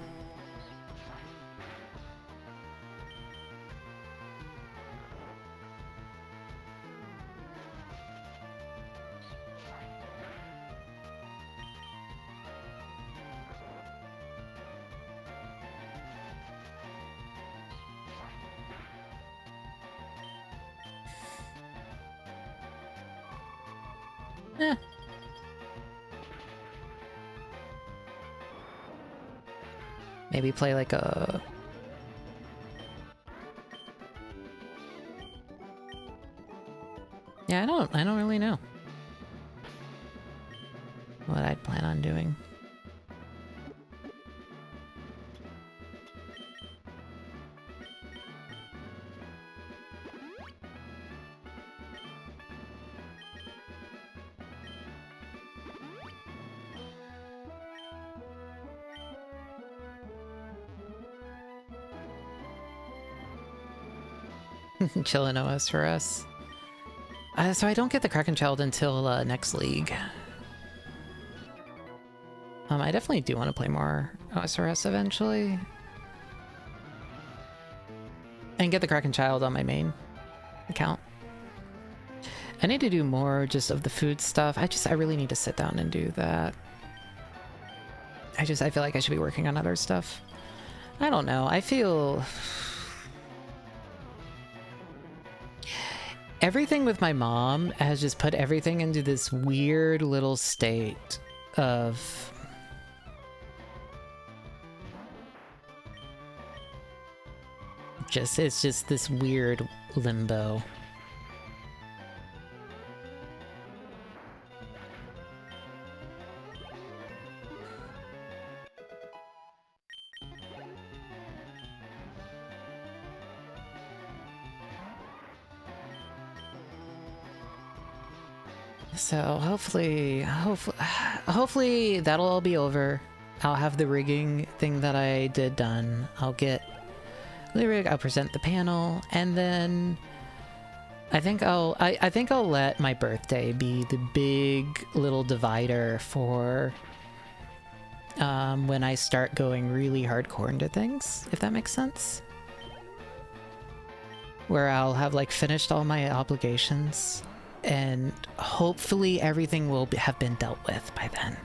Eh. Maybe play like a... Yeah, I don't really know what I'd plan on doing. Chillin' OS for us. So I don't get the Kraken Child until next league. I definitely do want to play more OSRS eventually. And get the Kraken Child on my main account. I need to do more just of the food stuff. I really need to sit down and do that. I feel like I should be working on other stuff. I don't know. I feel... Everything with my mom has just put everything into this weird little state of... It's just this weird limbo. So hopefully that'll all be over. I'll have the rigging thing that I did done. I'll get the rig, I'll present the panel, and then I think I'll let my birthday be the big little divider for when I start going really hardcore into things, if that makes sense. Where I'll have like finished all my obligations. And hopefully everything will have been dealt with by then.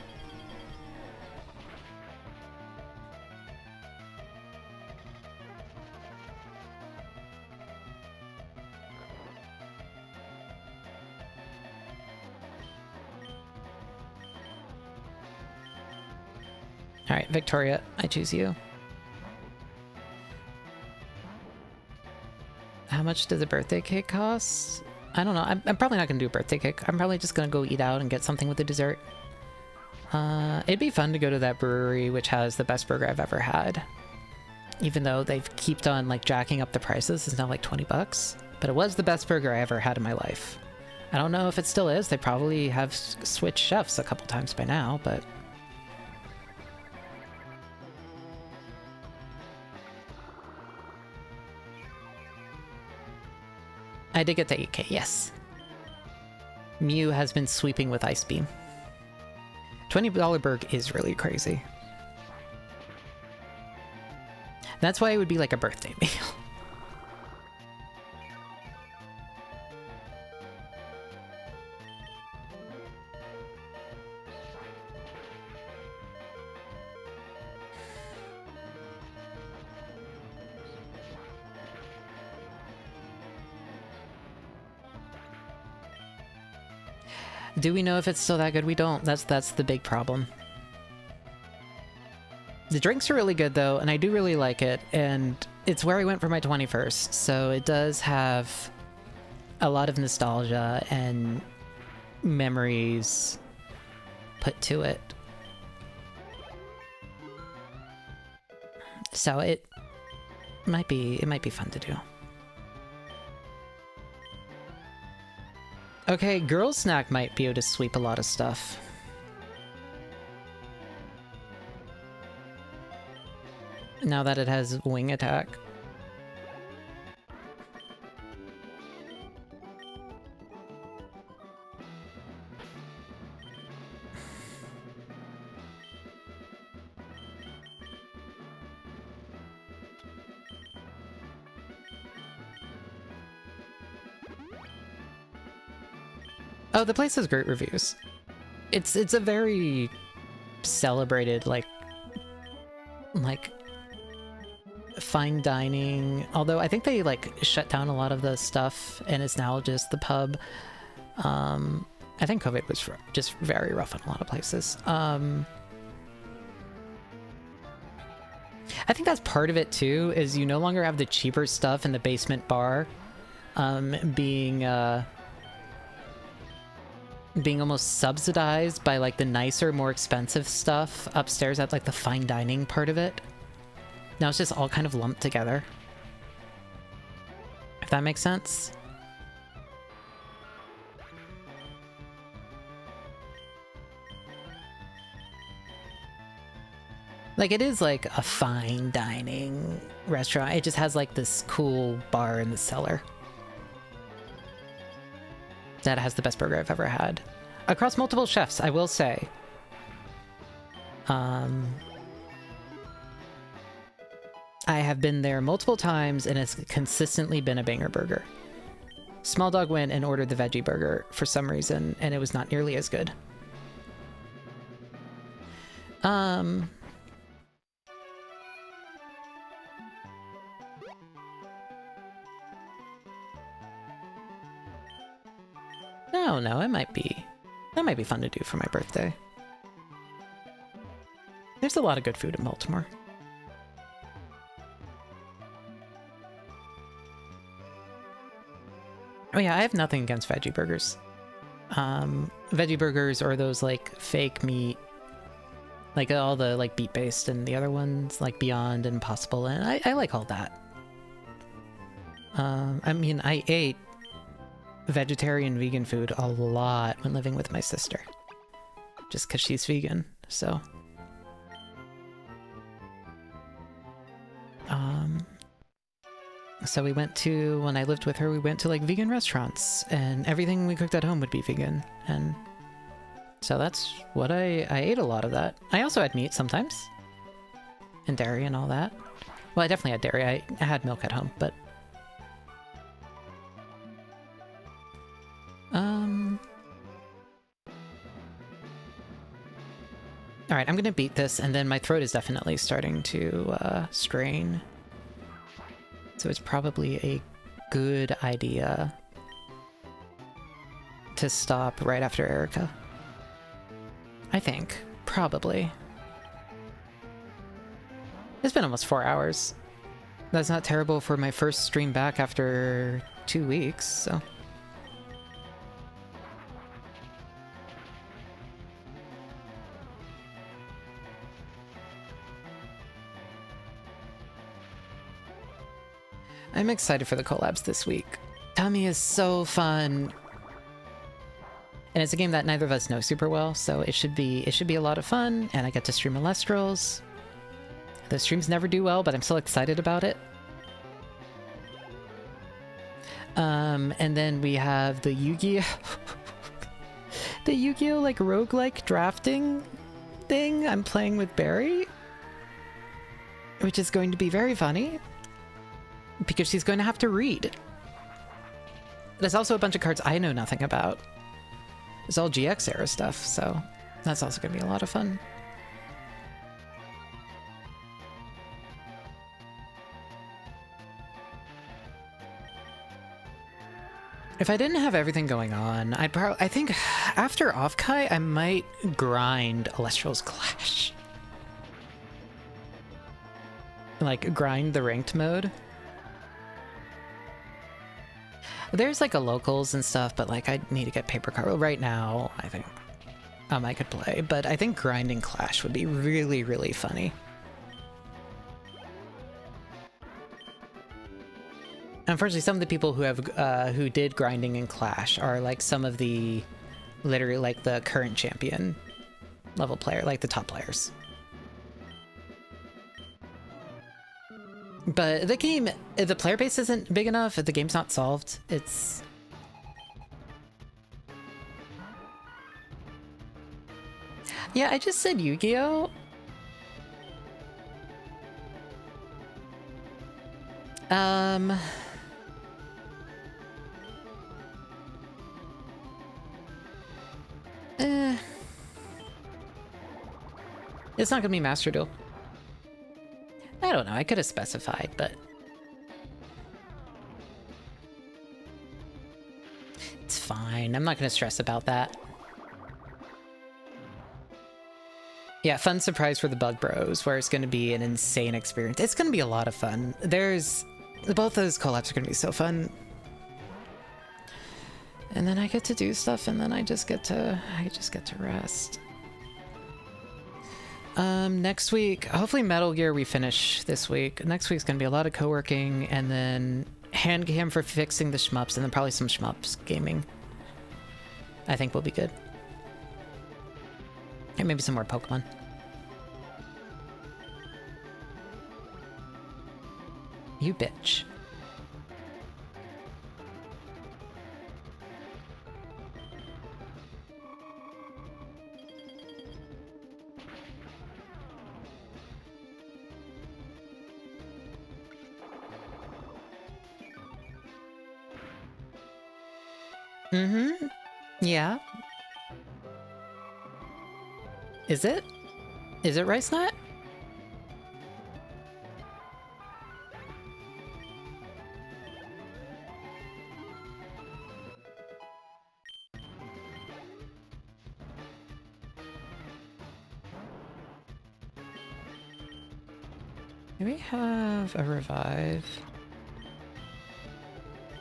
Alright, Victoria, I choose you. How much does a birthday cake cost? I don't know. I'm probably not going to do a birthday cake. I'm probably just going to go eat out and get something with the dessert. It'd be fun to go to that brewery, which has the best burger I've ever had. Even though they've kept on like jacking up the prices, it's now like 20 bucks. But it was the best burger I ever had in my life. I don't know if it still is. They probably have switched chefs a couple times by now, but... I did get the 8K, yes. Mew has been sweeping with Ice Beam. $20 burg is really crazy. That's why it would be like a birthday meal. Do we know if it's still that good? We don't. That's the big problem. The drinks are really good though, and I do really like it, and it's where I went for my 21st, so it does have a lot of nostalgia and memories put to it. So it might be fun to do. Okay, Girl Snack might be able to sweep a lot of stuff. Now that it has wing attack. Oh, the place has great reviews. It's a very celebrated, like fine dining, although I think they like shut down a lot of the stuff and it's now just the pub. I think COVID was just very rough in a lot of places. I think that's part of it too, is you no longer have the cheaper stuff in the basement bar being almost subsidized by like the nicer, more expensive stuff upstairs at like the fine dining part of it. Now it's just all kind of lumped together. If that makes sense. Like, it is like a fine dining restaurant. It just has like this cool bar in the cellar that has the best burger I've ever had. Across multiple chefs, I will say. I have been there multiple times and it's consistently been a banger burger. Small Dog went and ordered the veggie burger for some reason, and it was not nearly as good. No, it might be. That might be fun to do for my birthday. There's a lot of good food in Baltimore. Oh yeah, I have nothing against veggie burgers. Veggie burgers or those like fake meat, like all the like beet based and the other ones like Beyond and Impossible, and I like all that. I mean, I ate vegetarian vegan food a lot when living with my sister, just because she's vegan, so. So we went to, when I lived with her, we went to like vegan restaurants and everything we cooked at home would be vegan. And so that's what I ate a lot of that. I also had meat sometimes and dairy and all that. Well, I definitely had dairy. I had milk at home, but all right, I'm gonna beat this, and then my throat is definitely starting to strain. So it's probably a good idea to stop right after Erica. I think. Probably. It's been almost 4 hours. That's not terrible for my first stream back after 2 weeks, so. I'm excited for the collabs this week. Tommy is so fun. And it's a game that neither of us know super well, so it should be a lot of fun, and I get to stream Alestrals. The streams never do well, but I'm still excited about it. And then we have the Yu-Gi-Oh! The Yu-Gi-Oh! Like roguelike drafting thing I'm playing with Barry, which is going to be very funny. Because she's going to have to read. There's also a bunch of cards I know nothing about. It's all GX era stuff, so that's also going to be a lot of fun. If I didn't have everything going on, I think after Offkai, I might grind Alestral's Clash. Like, grind the ranked mode. There's like a locals and stuff, but like I need to get paper card. Right now, I think I could play, but I think grinding Clash would be really, really funny. Unfortunately, some of the people who have who did grinding in Clash are like some of the literally like the current champion level player, like the top players. But the game, the player base isn't big enough, the game's not solved. It's... Yeah, I just said Yu-Gi-Oh! It's not gonna be Master Duel. I don't know, I could have specified, but... It's fine, I'm not gonna stress about that. Yeah, fun surprise for the Bug Bros, where it's gonna be an insane experience. It's gonna be a lot of fun. Both those collabs are gonna be so fun. And then I get to do stuff, and then I just get to rest. Next week, hopefully Metal Gear we finish this week. Next week's gonna be a lot of co-working, and then hand cam for fixing the shmups, and then probably some shmups gaming. I think will be good. And maybe some more Pokemon. You bitch. Mm-hmm. Yeah. Is it? Is it Rice Nut? Do we have a revive?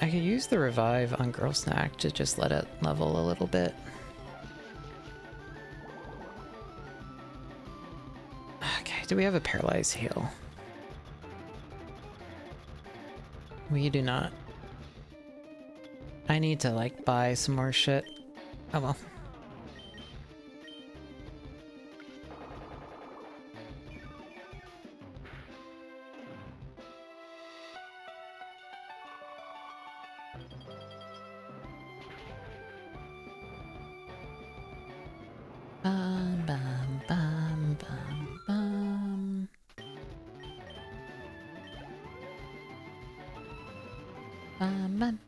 I could use the revive on Girl Snack to just let it level a little bit. Okay, do we have a paralyzed heal? We do not. I need to, like, buy some more shit. Oh well. Bum, bum, bum, bum, bum. Bum, bum.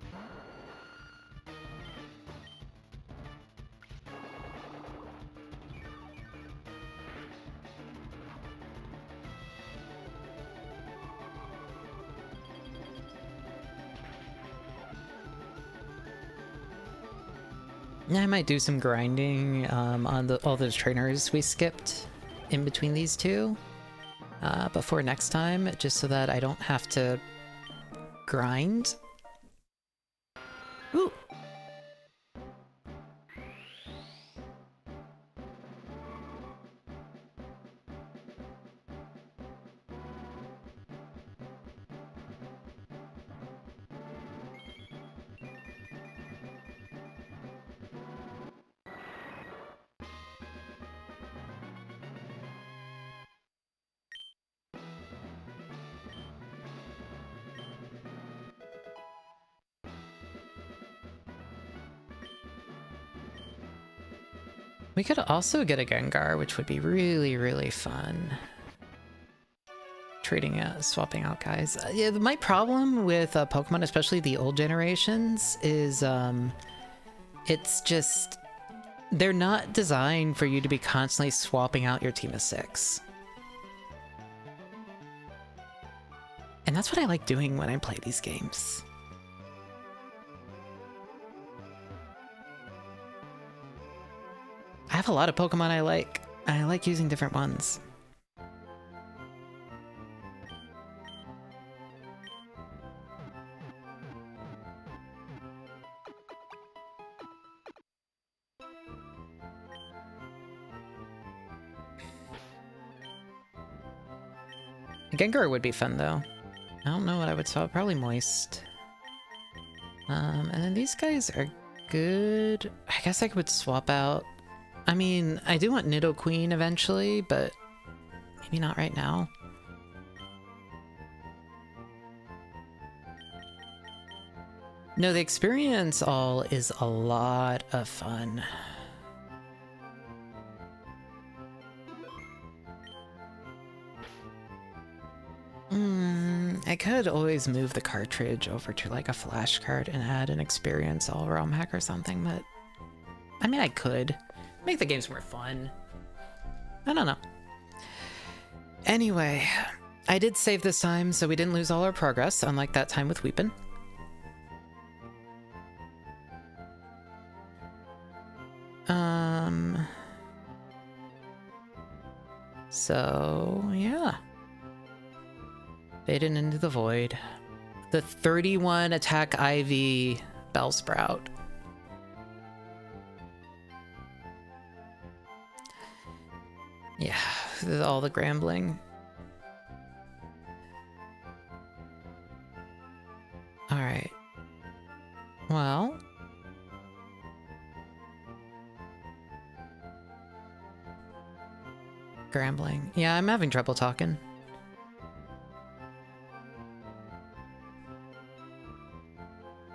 Yeah, I might do some grinding on all those trainers we skipped in between these two before next time, just so that I don't have to grind. Ooh. We could also get a Gengar, which would be really, really fun. Swapping out guys. Yeah, my problem with Pokemon, especially the old generations, is it's just... they're not designed for you to be constantly swapping out your team of 6. And that's what I like doing when I play these games. I have a lot of Pokemon I like. I like using different ones. Gengar would be fun though. I don't know what I would swap. Probably Moist. And then these guys are good. I guess I would swap out. I mean, I do want Nidoqueen eventually, but maybe not right now. No, the experience all is a lot of fun. I could always move the cartridge over to like a flashcard and add an experience all ROM hack or something, but I mean, I could. Make the games more fun. I don't know. Anyway, I did save this time, so we didn't lose all our progress, unlike that time with Weepin. So, yeah. Faded into the void. The 31 attack IV Bellsprout. Yeah, all the grambling. Alright. Well. Grambling. Yeah, I'm having trouble talking.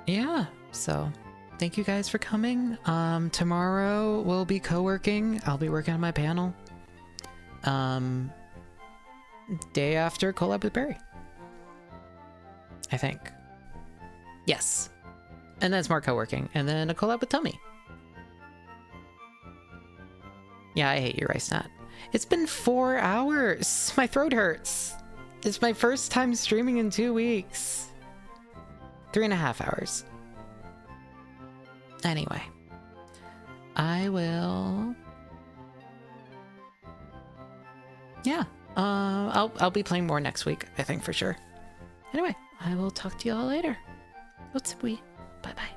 Yeah, so thank you guys for coming. Tomorrow we'll be co-working. I'll be working on my panel. Day after collab with Barry. I think. Yes. And then it's more co-working. And then a collab with Tummy. Yeah, I hate you, Rice Nat. It's been 4 hours. My throat hurts. It's my first time streaming in 2 weeks. 3.5 hours. Anyway. I will... Yeah. I'll be playing more next week, I think, for sure. Anyway, I will talk to you all later. Otsubui. Bye-bye.